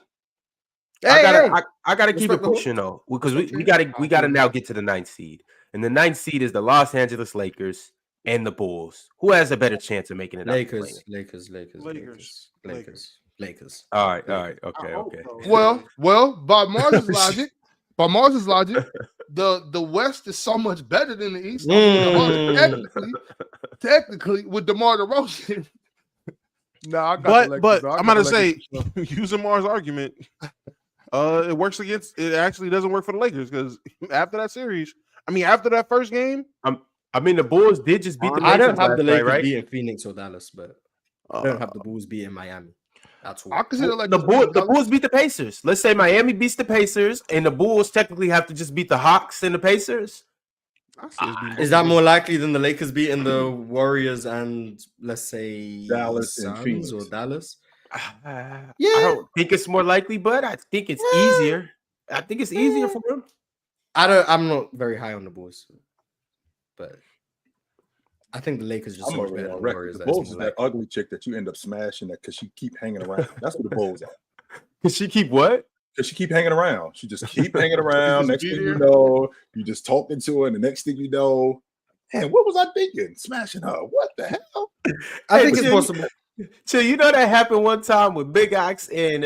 I gotta, Hey, I gotta keep it Respect the Hawks. pushing though, because we Okay. gotta now get to the 9th seed, and the 9th seed is the Los Angeles Lakers and the Bulls. Who has a better chance of making it out the play-in? Lakers. All right, okay, I hope okay. so. Well, by Mars's logic, the West is so much better than the East. I mean, the Hawks technically, with DeMar DeRozan. No, I got the Lakers, But though. I I'm got gonna the say, Lakers for sure. using Mars' argument, it works against. It actually doesn't work for the Lakers because after that series, I mean, after that first game, I mean, the Bulls did just beat the I don't Pacers have the last night, Lakers right? beating Phoenix or Dallas, but I don't have the Bulls beating Miami at all. I consider like The Bulls beat the Pacers. Let's say Miami beats the Pacers, and the Bulls technically have to just beat the Hawks and the Pacers. I see us beating Is both that of more likely than the Lakers beating the Warriors and let's say Dallas and Suns Phoenix. or Dallas? I Yeah. don't think it's more likely, but I think it's easier. I think it's easier for them. I'm not very high on the Bulls, but I think the Lakers are just so I'm much already better on than the record. Warriors. The that it's Bulls is more that likely. ugly chick that you end up smashing that because she keep hanging around. That's what the Bulls are. Can she keep what? Because she keep hanging around. She just keep hanging around. just Next be thing you there. know, you just talking to her, and the next thing you know, man, what was I thinking? Smashing her. What the hell? I Hey, think it's Jimmy, possible. So you know that happened one time with Big Ox and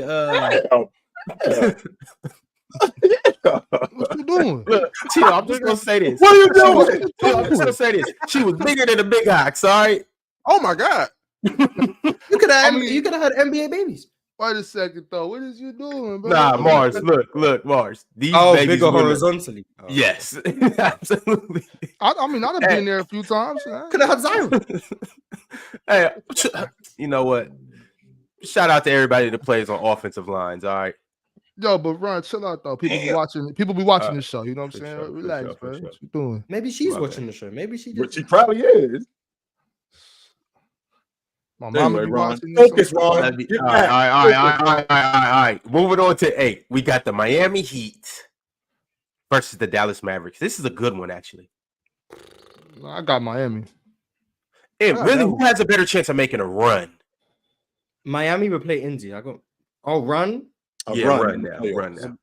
What you doing? look, Chill, I'm just gonna say this. What are you doing? Chill, I'm just gonna say this. She was bigger than a Big Ox, all right? Oh my god! You could have I mean- you could have had NBA babies. Wait a second, though. What is you doing, bro? Nah, Mars, look, Mars. These Oh, babies bigger will- horizontally. Oh. Yes, absolutely. I mean, I've been there a few times. Could have had Zion. Hey, you know what? Shout out to everybody that plays on offensive lines. All right. Yo, but Ron, chill out though. People be Damn. watching. People be watching this show. You know what I'm for saying? sure, for Relax, sure, for bro. sure. What you doing? Maybe she's My watching the show. Maybe she But did. she probably is. My mama Anyway, be Ron, watching this. focus, Ron. That'd be- Get all back. right. Moving on to 8. We got the Miami Heat versus the Dallas Mavericks. This is a good one, actually. I got Miami. And Ah, really, that who has a better chance of making a run? Miami will play Indy. I got run. A Yeah, run run in the now, playoffs. run now.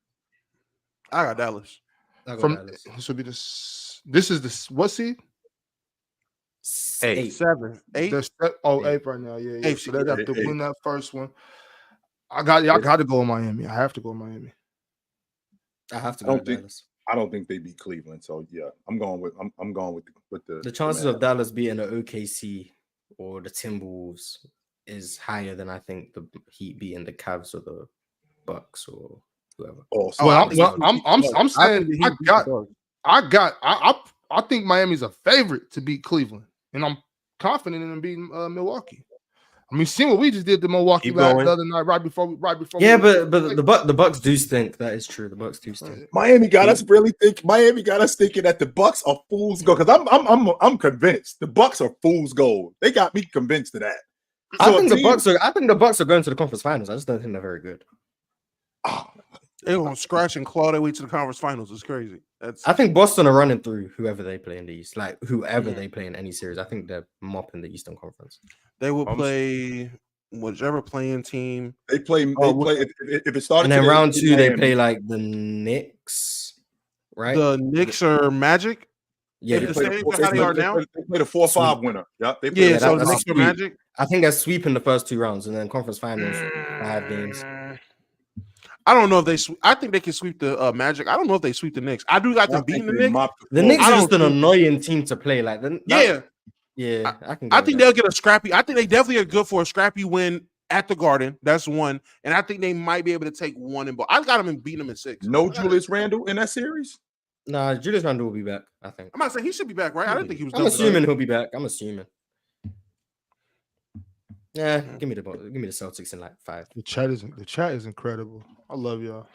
I got Dallas. I got From Dallas. this would be this. This is the what seed? 8. 7, 8. That's eighth right now. Yeah. Eighth So seed, they have to eight. win that first one. I got to go with Miami. I have to go with Miami. I have to I go don't with think- Dallas. I don't think they beat Cleveland. So yeah, I'm going with the The chances Mavs. of Dallas beating the OKC or the Timberwolves is higher than I think the Heat beating the Cavs or the Bucks or whoever. Oh, Well, I I'm saying I think Miami's a favorite to beat Cleveland, and I'm confident in them beating Milwaukee. I mean, see what we just did to Milwaukee Keep the going. other night, right before. Yeah, but the Bucks do stink. That is true. The Bucks do stink. Miami got us thinking that the Bucks are fool's gold. Because I'm convinced the Bucks are fool's gold. They got me convinced of that. I think the Bucks are going to the conference finals. I just don't think they're very good. They're gonna scratch and claw their way to the conference finals. It's crazy. I think Boston are running through whoever they play in the East. Like whoever they play in any series, I think they're mopping the Eastern Conference. They will play whichever playing team. They play. If it started, and then today, round 2 they Miami. play like the Knicks, right? The Knicks are Magic. Yeah, They They play play how they are now. They play the 4-5 winner. Yep. They play Yeah, so the that's Knicks are sweet. Magic. I think they're sweeping the first 2 rounds, and then conference finals 5 games. I don't know if they. I think they can sweep the Magic. I don't know if they sweep the Knicks. I do got them beating the Knicks. The Knicks I are don't just an think- annoying team to play. Like, Yeah, I can. I think they'll get a scrappy. I think they definitely are good for a scrappy win at the Garden. That's one, and I think they might be able to take one in. But I got them and beating them in 6. No Julius Randle in that series. Nah, Julius Randle will be back. I think. I'm not saying he should be back, right? I didn't think he was. I'm assuming he'll be back. I'm assuming. Yeah, give me the Celtics in like 5. The chat is incredible. I love y'all.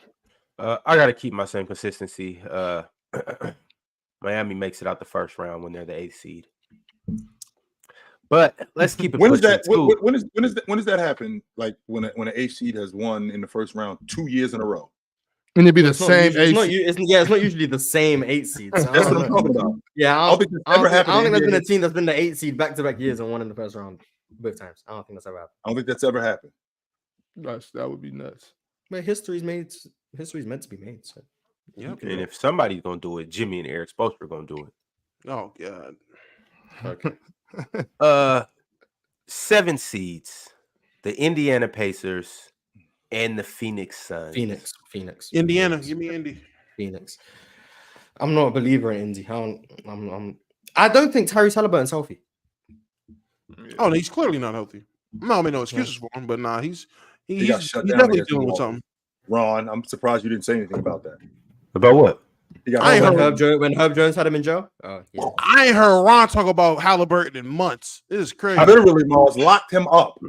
I got to keep my same consistency. Miami makes it out the first round when they're the 8th seed. But let's keep it. When is that? pushing, too. When does that happen? Like when an 8th seed has won in the first round 2 years in a row. And it'd be the It's not same. usually- it's not usually the same 8 seeds. So That's what I'm talking about. Yeah, I don't think that's ever happened I don't in think there's been a NBA. team that's been the 8 seed back-to-back years and won in the first round both times. I don't think that's ever happened. I don't think that's ever happened. That would be nuts. But history's meant to be made. So. Yep. And if somebody's gonna do it, Jimmy and Eric Spoelstra are gonna do it. Oh God. Okay. 7 seeds: the Indiana Pacers and the Phoenix Suns. Phoenix. Indiana, give me Indy. Phoenix. I'm not a believer in Indy. I don't think Tyrese Halliburton's healthy. Oh, no, he's clearly not healthy. No, I mean no excuses for him, but nah, he's got shut down definitely against dealing with Milwaukee. something. Ron, I'm surprised you didn't say anything about that. About what? He got I ain't When Herb Jones had him in jail? Oh, yeah. I ain't heard Ron talk about Halliburton in months. This is crazy. I literally, Mars locked him up.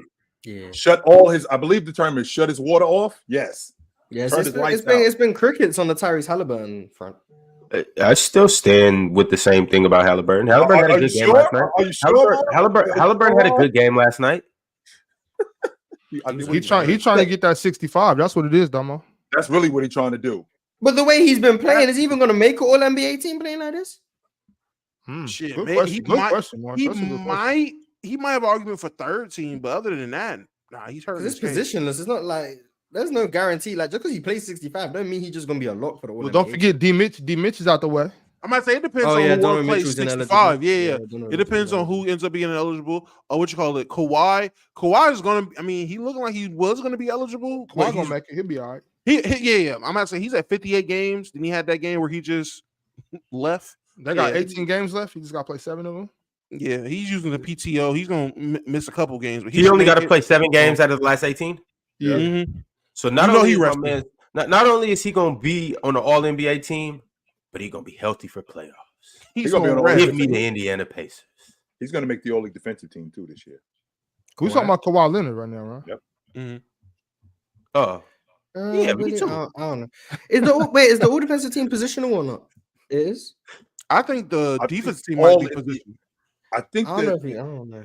Yeah. Shut all his. I believe the term is shut his water off. Yes. Yes, Turn it's his lights it's been crickets on the Tyrese Halliburton front. I still stand with the same thing about Halliburton. Halliburton had a good game last night. Are you sure? Halliburton had a good game last night. He's trying to get that 65. That's what it is, Damo. That's really what he's trying to do. But the way he's been playing, is he even going to make an All NBA team playing like this? Shit, Good man. question. He Good might, question, Mark. he That's a good question. might have an argument for 3rd team, but other than that, nah, he's hurt. Because it's positionless. It's not like there's no guarantee. Like just because he plays 65, don't mean he's just going to be a lock for the All Well, NBA. don't forget D Mitch is out the way. I might say it depends Oh, on yeah, who Donovan plays Mitchell's 65. ineligible. Yeah. Donovan It depends Mitchell's on who ends up being eligible. Or what you call it. Kawhi is gonna. I mean, he looking like he was gonna be eligible. Kawhi gonna make it. He'll be all right. Yeah. I'm not saying he's at 58 games. Then he had that game where he just left. They got Yeah. 18 games left. He just got to play 7 of them. Yeah, he's using the PTO. He's gonna miss a couple games, but He only got to play 7 games out of the last 18. Yeah. Mm-hmm. So not You know only he is my rested. man, not only is he gonna be on the All NBA team, but he's gonna be healthy for playoffs. He's gonna be gonna on the rest. Give me the Indiana Pacers. He's going to make the All-League defensive team too this year. We're talking about Kawhi Leonard right now, right? Yep. Mm-hmm. Oh, Yeah, me really? too. I don't know. Is the all defensive team positional or not? It is. I think the I defense think team might be all- positioned. I think I don't that know.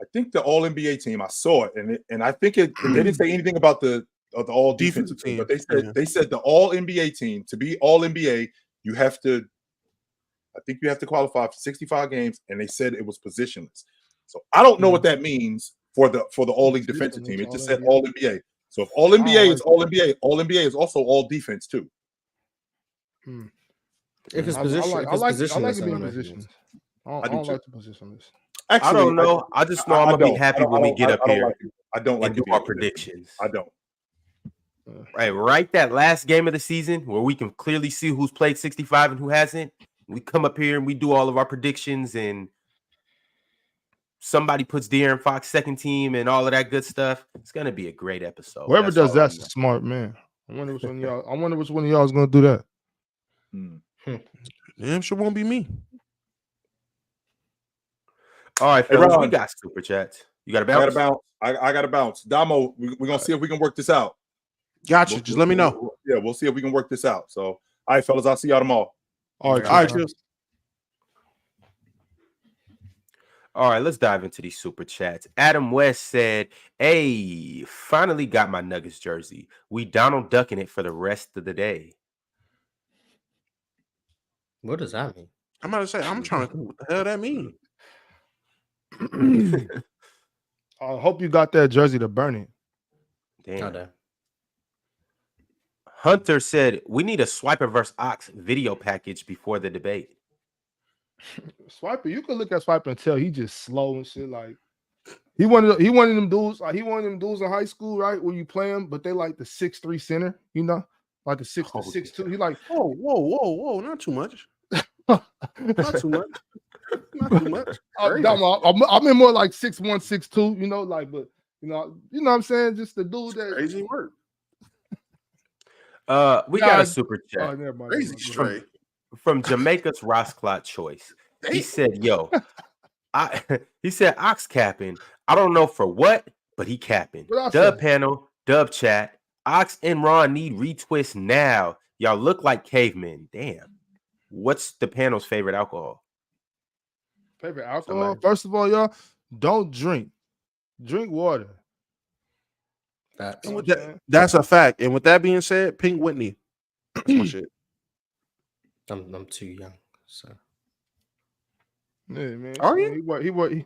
I think the All NBA team. I saw it, and I think it. They didn't say anything about the All defensive Defensive team, but team, they said the All NBA team, to be All NBA, you have to. I think you have to qualify for 65 games, and they said it was positionless. So I don't know what that means for the All League defensive team. It just said All NBA. So if All NBA is All NBA, All NBA is also All defense too. If it's I position, like if it's it positionless, being I don't know. positions. I I do don't too. like the positionless. Actually, I don't know. I just know I'm gonna be don't. happy when we get up here I don't like and do it being our predictions. predictions. I don't. Right, that last game of the season where we can clearly see who's played 65 and who hasn't. We come up here and we do all of our predictions, and somebody puts De'Aaron Fox second team and all of that good stuff. It's gonna be a great episode. Whoever That's does all I that's know. a smart man. I wonder which one of y'all is gonna do that. Damn sure won't be me. All right, Hey, fellas, Ron. we got super chats. You got a I got bounce? to bounce. I got to bounce. Damo, we're gonna see if we can work this out. Gotcha. Just let me know. We'll see if we can work this out. So, all right, fellas, I'll see y'all tomorrow. All right, cheers. All right, let's dive into these super chats. Adam West said, "Hey, finally got my Nuggets jersey. We Donald ducking it for the rest of the day." What does that mean? I'm about to say, I'm trying to think what the hell that mean. I hope you got that jersey to burn it. Damn. Oh, Hunter said, "We need a Swiper versus Ox video package before the debate." Swiper, you can look at Swiper and tell he just slow and shit. Like he one of them dudes. Like he one of them dudes in high school, right? Where you play him, but they like the 6'3" center, you know, like the 6'2". He like, whoa, not too much. Not too much. Not too much. I'm in more like 6'1", 6'2", you know, like, but you know what I'm saying? Just the dude that Crazy work. We got a super chat. Oh, never mind. Crazy straight. From Jamaica's Rossclot Choice. He said, "Yo, he said Ox capping. I don't know for what, but he capping. Dub panel, dub chat. Ox and Ron need retwist now. Y'all look like cavemen. Damn. What's the panel's favorite alcohol? Favorite alcohol? First of all, y'all, don't drink. Drink water. That's a fact. And with that being said, Pink Whitney. That's my shit. I'm too young, so. Yeah, man. Are you?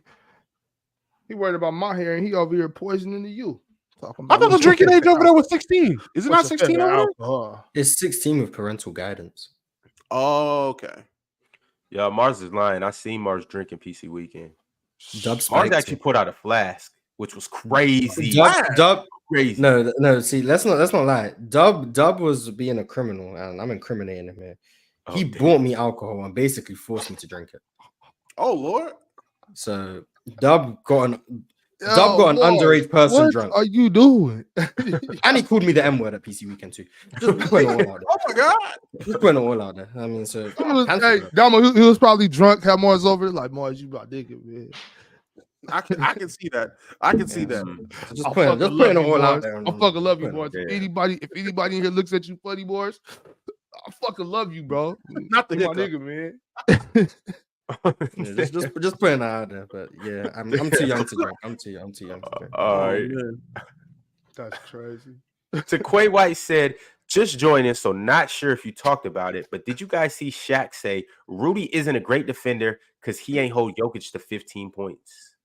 He worried about my hair, and he over here poisoning you. I thought the drinking age over there was 16. Is it not 16 over there? It's 16 with parental guidance. Oh, okay. Yeah, Mars is lying. I seen Mars drinking PC weekend. Mars actually put out a flask, which was crazy. Dub crazy. No. See, let's not lie. Dub was being a criminal, and I'm incriminating him here. He bought me alcohol and basically forced me to drink it. Oh Lord! So Dub got an underage person drunk. What are you doing? And he called me the M word at PC weekend too. Just putting it all out there. Oh my God! Just putting it all out there. I mean, so he was probably drunk. Had Mars over like Mars, you about digging, man. I can see that. I can see that. Just putting it all out there. I fucking love you, Mars. If anybody in here looks at you funny, Mars, I fucking love you, bro. Not the nigga, man. just putting that out there, but yeah, I'm too young to drink. I'm too young to drink. All right. That's crazy. Quay White said, "Just joining, so not sure if you talked about it, but did you guys see Shaq say Rudy isn't a great defender because he ain't hold Jokic to 15 points?"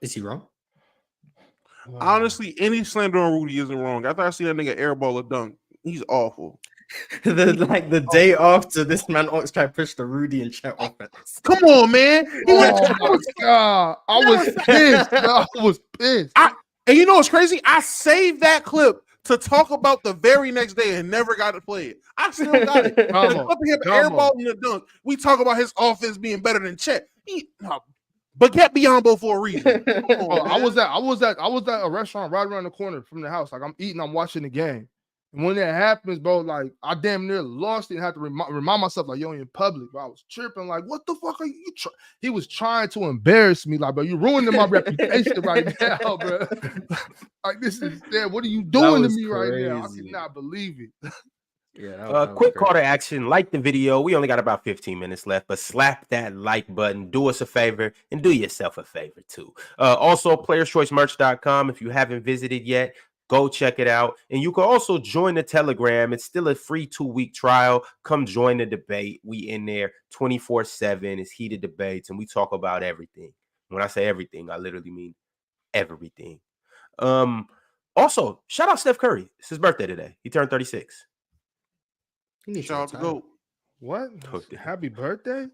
Is he wrong? Honestly, any slander on Rudy isn't wrong. After I see that nigga airball a dunk, he's awful. the day after this man Ox tried to push the Rudy and Chet offense. Come on, man. Oh my God. I was pissed. I was pissed. And you know what's crazy? I saved that clip to talk about the very next day and never got to play it. I still got it. Airball in the dunk. We talk about his offense being better than Chet. But kept Biombo for a reason. I was at a restaurant right around the corner from the house. Like I'm eating, I'm watching the game. And when that happens, bro, like I damn near lost it and had to remind myself, like, yo, in public, bro. I was tripping, like, what the fuck are you He was trying to embarrass me, like, bro, you're ruining my reputation right now, bro. Like, this is damn, what are you doing to me right now? I cannot believe it. Yeah. Quick call to action. Like the video. We only got about 15 minutes left, but slap that like button. Do us a favor and do yourself a favor too. Also, playerschoicemerch.com. If you haven't visited yet, go check it out. And you can also join the Telegram. It's still a free 2-week trial. Come join the debate. We in there 24/7. It's heated debates, and we talk about everything. When I say everything, I literally mean everything. Also, shout out Steph Curry. It's his birthday today. He turned 36. Shout out to GOAT. What? Happy birthday?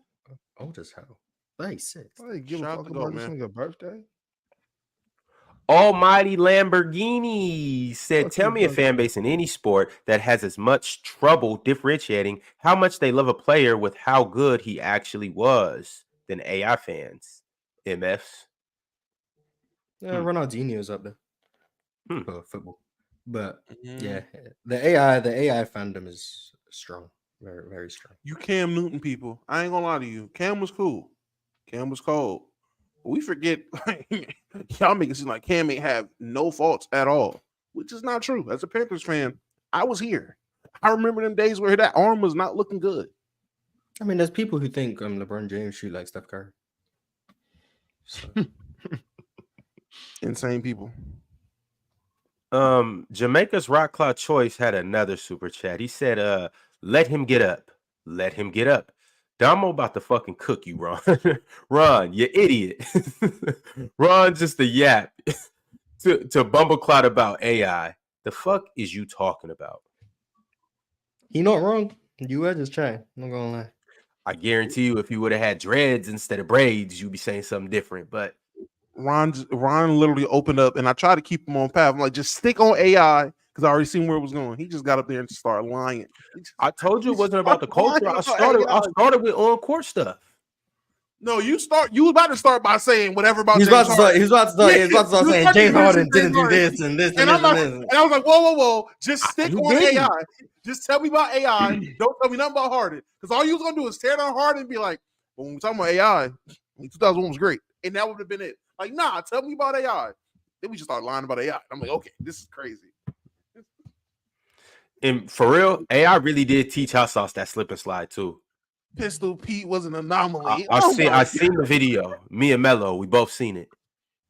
Old as hell. 36. Give a fuck about this nigga birthday. Almighty Lamborghini said, "Tell me a fan base in any sport that has as much trouble differentiating how much they love a player with how good he actually was than AI fans." MFs. Yeah, Ronaldinho's up there for football. But yeah, the AI fandom is strong. Very, very strong. You Cam Newton people. I ain't gonna lie to you. Cam was cool. Cam was cold. we forget y'all make it seem like Cam ain't have no faults at all, which is not true. As a Panthers fan, I was here. I remember them days where that arm was not looking good. I mean, there's people who think LeBron James shoot like Steph Curry. So. Insane people. Jamaica's Rock Claw Choice had another super chat. He said, let him get up. Let him get up. Damo about to fucking cook you, Ron. Ron, you idiot. Ron just a yap to bumbleclot about AI. The fuck is you talking about? He not wrong. You were just trying. I'm not gonna lie. I guarantee you, if you would have had dreads instead of braids, you'd be saying something different. But Ron literally opened up, and I tried to keep him on path. I'm like, just stick on AI because I already seen where it was going. He just got up there and started lying. I told you it wasn't about the culture. I started with on court stuff. No, you was about to start by saying whatever about He's James about to start. Harden. He's about to start. Yeah, he's about to start you saying was James about to Harden say didn't do this and this And I was like, whoa. Just stick on didn't. AI. Just tell me about AI. Don't tell me nothing about Harden. Because all you was gonna do is tear down Harden and be like, well, when we talking about AI, 2001 was great. And that would have been it. Like, nah, tell me about AI. Then we just start lying about AI. I'm like, okay, this is crazy. And for real, AI really did teach Hot Sauce that slip and slide too. Pistol Pete was an anomaly. I seen the video. Me and Mello, we both seen it.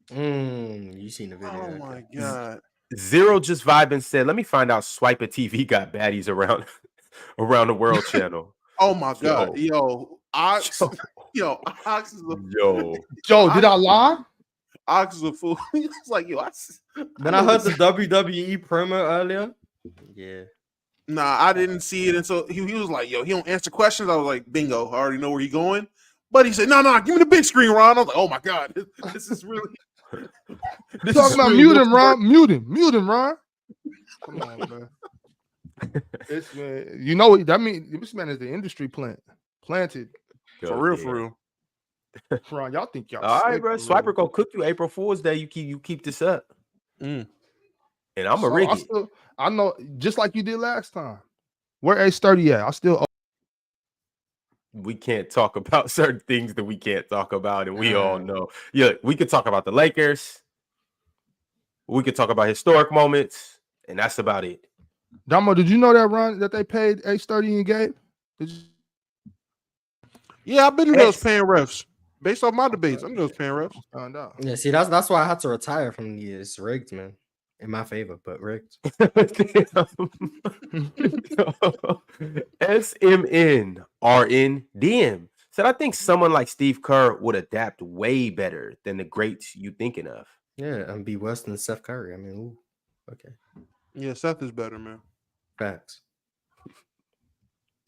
You seen the video? Oh my god. Zero just vibing said, "Let me find out. Swiper TV got baddies around the world channel." Oh my god, yo, Ox is a did I lie? Ox is a fool. He was like, yo, Then I heard the WWE promo earlier. Yeah. Nah, I didn't see it until he was like, yo, he don't answer questions. I was like, bingo, I already know where he's going. But he said, no, give me the big screen, Ron. I was like, oh my god, this is really. Talking about mute him, Ron. Mute him, Ron. Come on, man. This man, you know what that means? This man is the industry planted. For real. Ron, y'all think y'all all right, bro. Swiper gonna cook you April Fool's Day. You keep this up, and I'm a rig it. I know, just like you did last time. Where A30 at? I still. We can't talk about certain things that we can't talk about, and we all know. Yeah, we could talk about the Lakers. We could talk about historic moments, and that's about it. Damo, did you know that, Ron, that they paid A30 and Gabe? Yeah, I've been to those paying refs. Based off my debates, I'm those paying refs. Found out. Yeah, see, that's why I had to retire from the. It's rigged, man. In my favor, but rigged. SMNRNDM said, I think someone like Steve Kerr would adapt way better than the greats you thinking of. Yeah, and be worse than Steph Curry. I mean, ooh, okay. Yeah, Seth is better, man. Facts.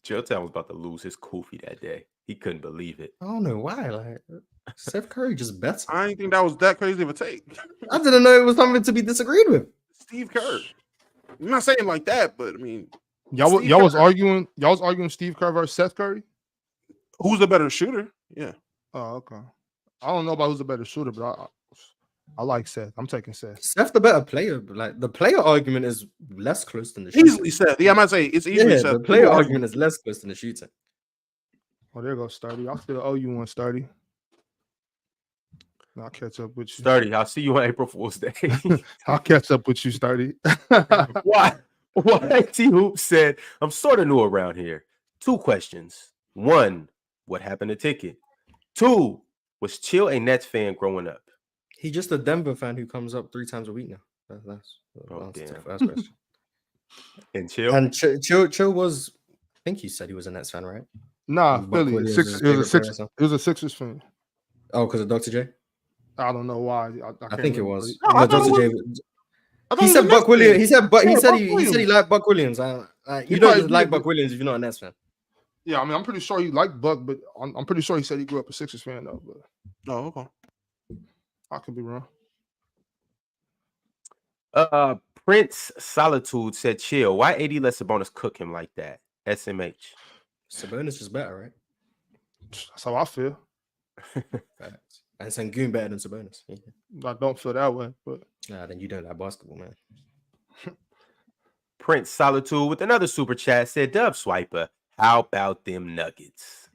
Chilltown was about to lose his kufi that day. He couldn't believe it. I don't know why. Like Steph Curry just better. I didn't think that was that crazy of a take. I didn't know it was something to be disagreed with. Steve Kerr. I'm not saying like that, but I mean, y'all was arguing Steve Kerr versus Seth Curry. Who's the better shooter? Yeah. Oh, okay. I don't know about who's the better shooter, but I like Seth. I'm taking Seth. Seth the better player, but like the player argument is less close than the shooting. Easily Seth. Yeah, I might say it's easily Seth. The player argument is less close than the shooting. Oh, there goes Sturdy. I still owe you one, Sturdy. I'll catch up with you. Sturdy, I'll see you on April Fool's Day. I'll catch up with you, Sturdy. Why T Hoop said, I'm sort of new around here. 2 questions. 1, what happened to Ticket? 2, was Chill a Nets fan growing up? He's just a Denver fan who comes up 3 times a week now. That's the first question. And Chill? And Chill was, I think he said he was a Nets fan, right? Nah, Philly. It was a Sixers fan. Oh, because of Dr. J? I don't know why. I think it was. No, Dr. J. He said Buck Williams. He said he liked Buck Williams. You don't like Buck Williams if you're not a Nets fan. Yeah, I mean, I'm pretty sure he liked Buck, but I'm pretty sure he said he grew up a Sixers fan though. But okay. I could be wrong. Prince Solitude said, Chill, why AD let Sabonis cook him like that? SMH. Sabonis is better, right? That's how I feel. Facts. And Sengun better than Sabonis. Yeah. I don't feel that way, but then you don't like basketball, man. Prince Solitude with another super chat said, Dub Swiper, how about them Nuggets?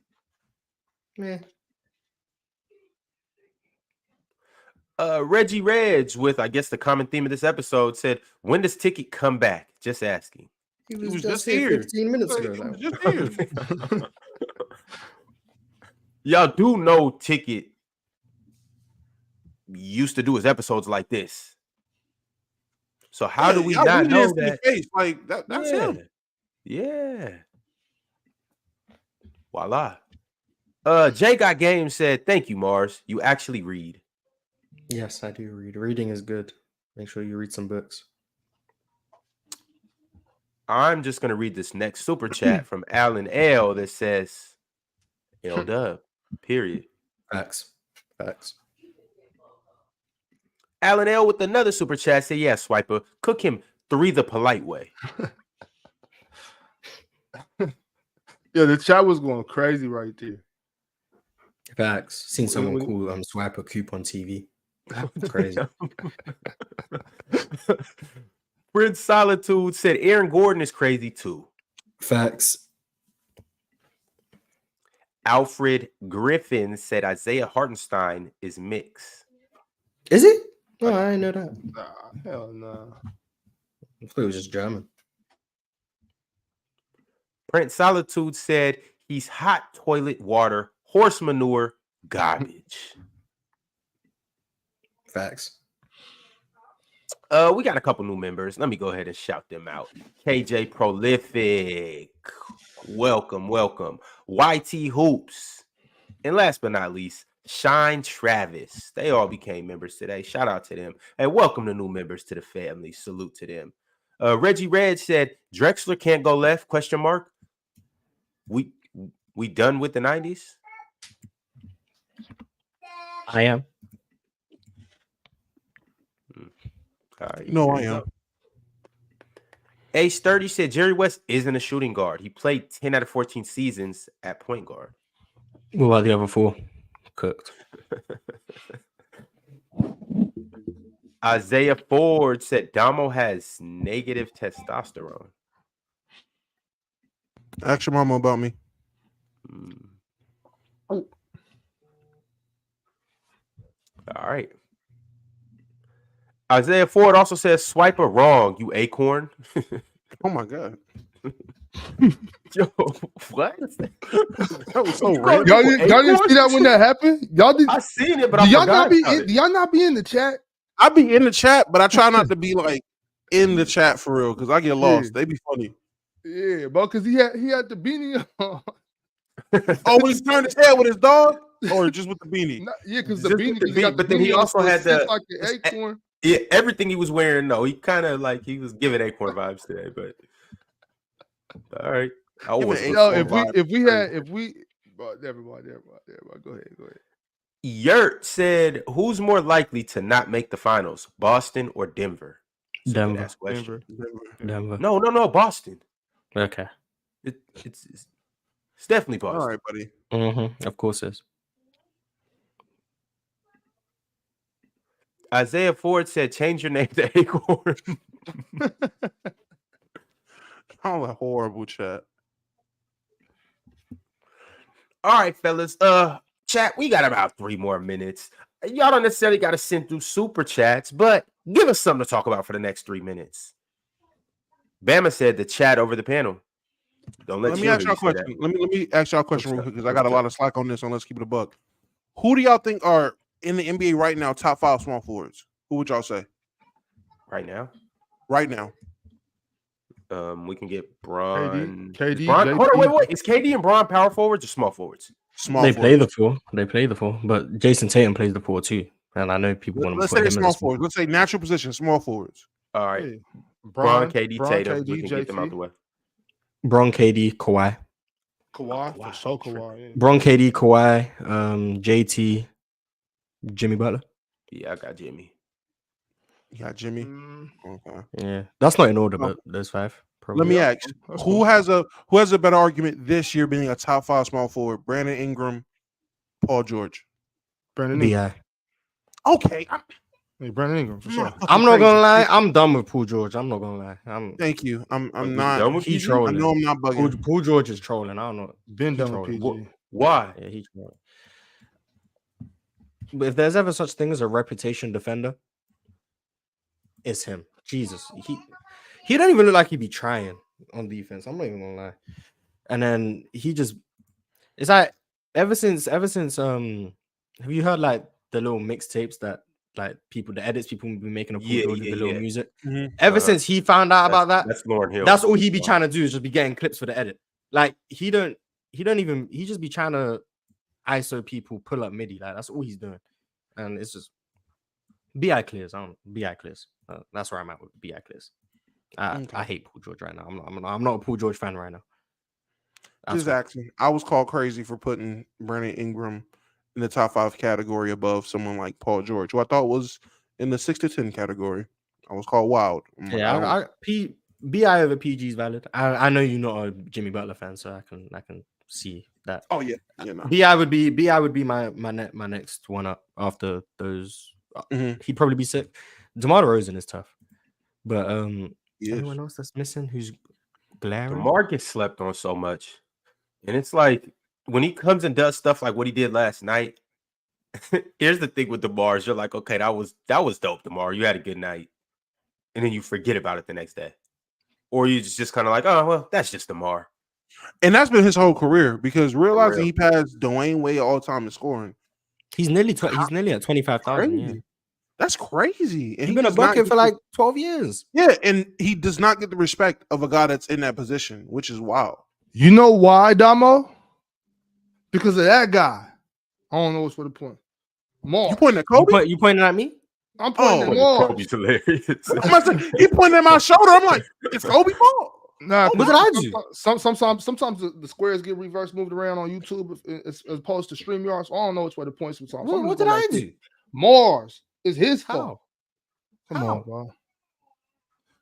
Man. Reggie Reg with, I guess, the common theme of this episode said, when does Ticket come back? Just asking. He He was just here 15 minutes ago. He was Now. just here. Y'all do know Ticket used to do his episodes like this. So how do we y'all not really know didn't see the that? face. Like that's him. Yeah. Voila. Jay Got Game said, thank you, Mars. You actually read. Yes, I do read. Reading is good. Make sure you read some books. I'm just going to read this next super chat from Alan L that says, L dub, period. Facts. Alan L with another super chat said, yeah, Swiper, cook him 3 the polite way. Yeah, the chat was going crazy right there. Facts. Seen someone call Swiper Coop on TV. Crazy. Prince Solitude said Aaron Gordon is crazy too. Facts. Alfred Griffin said Isaiah Hartenstein is mixed. Is he? No, I didn't know that. Nah, hell no. I thought it was just German. Prince Solitude said he's hot toilet water, horse manure, garbage. Facts. We got a couple new members. Let me go ahead and shout them out. KJ Prolific. Welcome. YT Hoops. And last but not least, Shine Travis. They all became members today. Shout out to them. And welcome to new members to the family. Salute to them. Reggie Red said, Drexler can't go left, ? We done with the 90s? I am. All right, No, I am. Ace 30 said Jerry West isn't a shooting guard. He played 10 out of 14 seasons at point guard. What about the other 4? Cooked. Isaiah Ford said Damo has negative testosterone. Ask your mama about me. All right. Isaiah Ford also says Swiper wrong, you acorn. Oh my god. Yo, what? That was so Y'all random. didn't see that when that happened? Y'all did. I seen it, but Do I y'all forgot not be? about it. Do y'all not be in the chat? I be in the chat, but I try not to be like in the chat for real because I get lost. They be funny. Yeah, bro, because he had the beanie on. Oh, when he's turned his head with his dog, or just with the beanie? Yeah, because the Just with beanie. the 'cause he got beanie, but the then he beanie on, also so it had sits the- like an acorn. Yeah, everything he was wearing, no, he kind of like he was giving acorn vibes today, but all right. I always Giving look Yo, for vibes. never mind. Go ahead. Yurt said, "Who's more likely to not make the finals, Boston or Denver?" It's a good Denver. ass question. Denver. No, Boston. Okay. It's definitely Boston. All right, buddy. Mm-hmm. Of course it is. Isaiah Ford said, "Change your name to Acorn." Oh, a horrible chat. All right, fellas. Chat, we got about 3 more minutes. Y'all don't necessarily got to send through super chats, but give us something to talk about for the next 3 minutes. Bama said the chat over the panel. Don't let Let me ask y'all a question. Let me ask y'all a question real quick because I got a lot of slack on this. So let's keep it a buck. Who do y'all think are in the NBA right now top 5 small forwards? Who would y'all say right now? Right now. We can get Bron. KD, Bron, JT. hold on, wait. Is KD and Bron power forwards or small forwards? Small They play forwards. the 4. But Jason Tatum plays the 4 too. And I know people want to Let's put say him they're in small the forwards. Let's say natural position, small forwards. All right. Yeah. Bron, KD, Tatum. KD, We can get them out the way. Bron, KD, Kawhi. Kawhi, for sure, Kawhi. Yeah. Bron, KD, Kawhi, JT, Jimmy Butler. Yeah, I got Jimmy. You got Jimmy. Mm, Okay. Yeah. That's not in order, but those 5. Probably. Let me ask: that's who has a better argument this year being a top 5 small forward? Brandon Ingram, Paul George. Brandon Ingram. BI. Okay. Hey, Brandon Ingram, for sure. I'm not gonna lie. I'm done with Paul George. I'm not gonna lie. Thank you. I'm you not. done with He PG? I trolling. know I'm not bugging. Paul George is trolling. I don't know. Been He done with trolling. PG. Why? Yeah, he trolling. if there's ever such thing as a reputation defender, it's him. Jesus, he don't even look like he'd be trying on defense. I'm not even gonna lie. And then it's like ever since have you heard like the little mixtapes that like the edits people be making of Paul George with the little music? Ever since he found out about that, That's Lauryn Hill. that's all he be trying to do is just be getting clips for the edit. Like he just be trying to ISO people, pull up MIDI. Like that's all he's doing. And it's just BI clears. BI clears. That's where I'm at with BI clears. I hate Paul George right now. I'm not a Paul George fan right now. Just asking. I was called crazy for putting Brandon Ingram in the top 5 category above someone like Paul George, who I thought was in the 6 to 10 category. I was called wild. Yeah, BI over PG is valid. I know you're not a Jimmy Butler fan, so I can see that. Oh yeah, no. BI would be my next one up after those. He'd probably be sick. DeMar DeRozan is tough, but anyone else that's missing who's glaring? DeMar gets slept on so much, and it's like when he comes and does stuff like what he did last night. Here's the thing with DeMar: is you're like, okay, that was dope, DeMar. You had a good night, and then you forget about it the next day, or you just kind of like, oh well, that's just DeMar. And that's been his whole career because realizing he passed Dwayne Wade all time in scoring. He's nearly at 25,000. Yeah. That's crazy. And he's been a bucket for like 12 years. Yeah, and he does not get the respect of a guy that's in that position, which is wild. You know why, Damo? Because of that guy. I don't know what's for the point. You pointing at Kobe? You pointing at me? I'm pointing at Mars. Kobe's hilarious. He pointing at my shoulder. I'm like, it's Kobe fault. Nah, what did I do? Sometimes the squares get reverse moved around on YouTube as opposed to StreamYard. So I don't know which way the points were. What did I do? Mars is his fault. Come on, bro.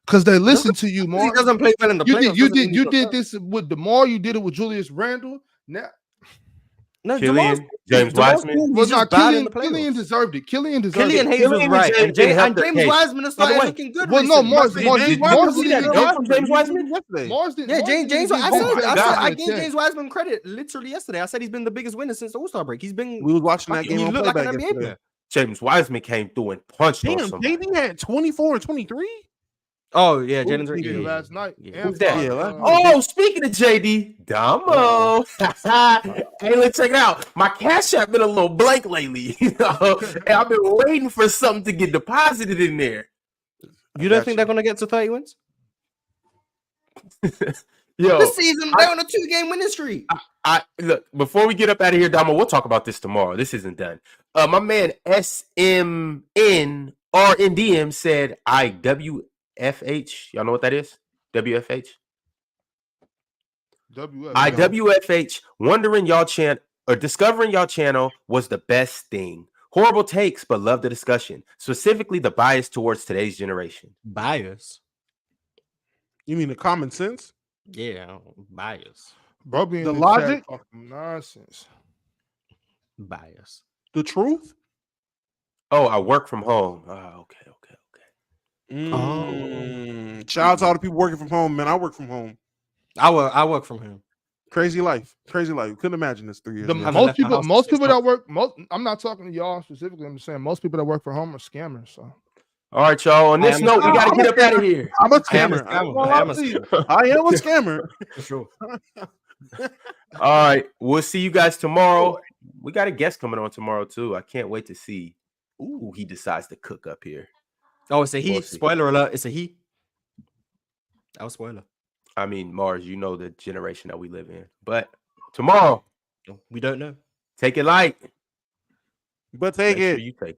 Because they listen to you, Mars. He doesn't play well in the playoffs. You did this with DeMar. You did it with Julius Randle. Now, Killian, James Wiseman. Was not Killian deserved it. Killian deserved it. Killian Hayes was right. And James Wiseman is starting looking good. Well, no, Mars James Wiseman yesterday. Mars didn't. Yeah, James. I gave James Wiseman credit literally yesterday. I said he's been the biggest winner since the All-Star break. He's been. We was watching that game on looked playback like an NBA player. James Wiseman came through and punched on Damn, somebody. JD had 24 and 23. Oh yeah, Jalen's right. Yeah, last night. Who's that? Speaking of JD, Damo. Hey, let's check it out. My Cash App been a little blank lately, and I've been waiting for something to get deposited in there. You don't think they're gonna get to 30 wins? Yo, this season they're on a 2-game winning streak. I look before we get up out of here, Damo. We'll talk about this tomorrow. This isn't done. My man SMNRNDM said IWFH. Y'all know what that is? WFH. IWFH. Wondering y'all discovering y'all channel was the best thing. Horrible takes, but love the discussion. Specifically, the bias towards today's generation. Bias. You mean the common sense? Yeah, bias. Bro, being the logic, nonsense. Bias. The truth. Oh, I work from home. Oh, okay. Shout out to all the people working from home, man. I work from home. I work from home. Crazy life. Couldn't imagine this 3 years ago. Most people that work. I'm not talking to y'all specifically. I'm just saying most people that work from home are scammers. So. All right, y'all. On this note, we got to get up out of here. I'm a scammer. I am a scammer. For sure. All right. We'll see you guys tomorrow. We got a guest coming on tomorrow, too. I can't wait to see who he decides to cook up here. Oh, it's a he. Spoiler alert. It's a he. That was spoiler. I mean, Mars, you know the generation that we live in. But tomorrow, we don't know. Take it light. But take it. You take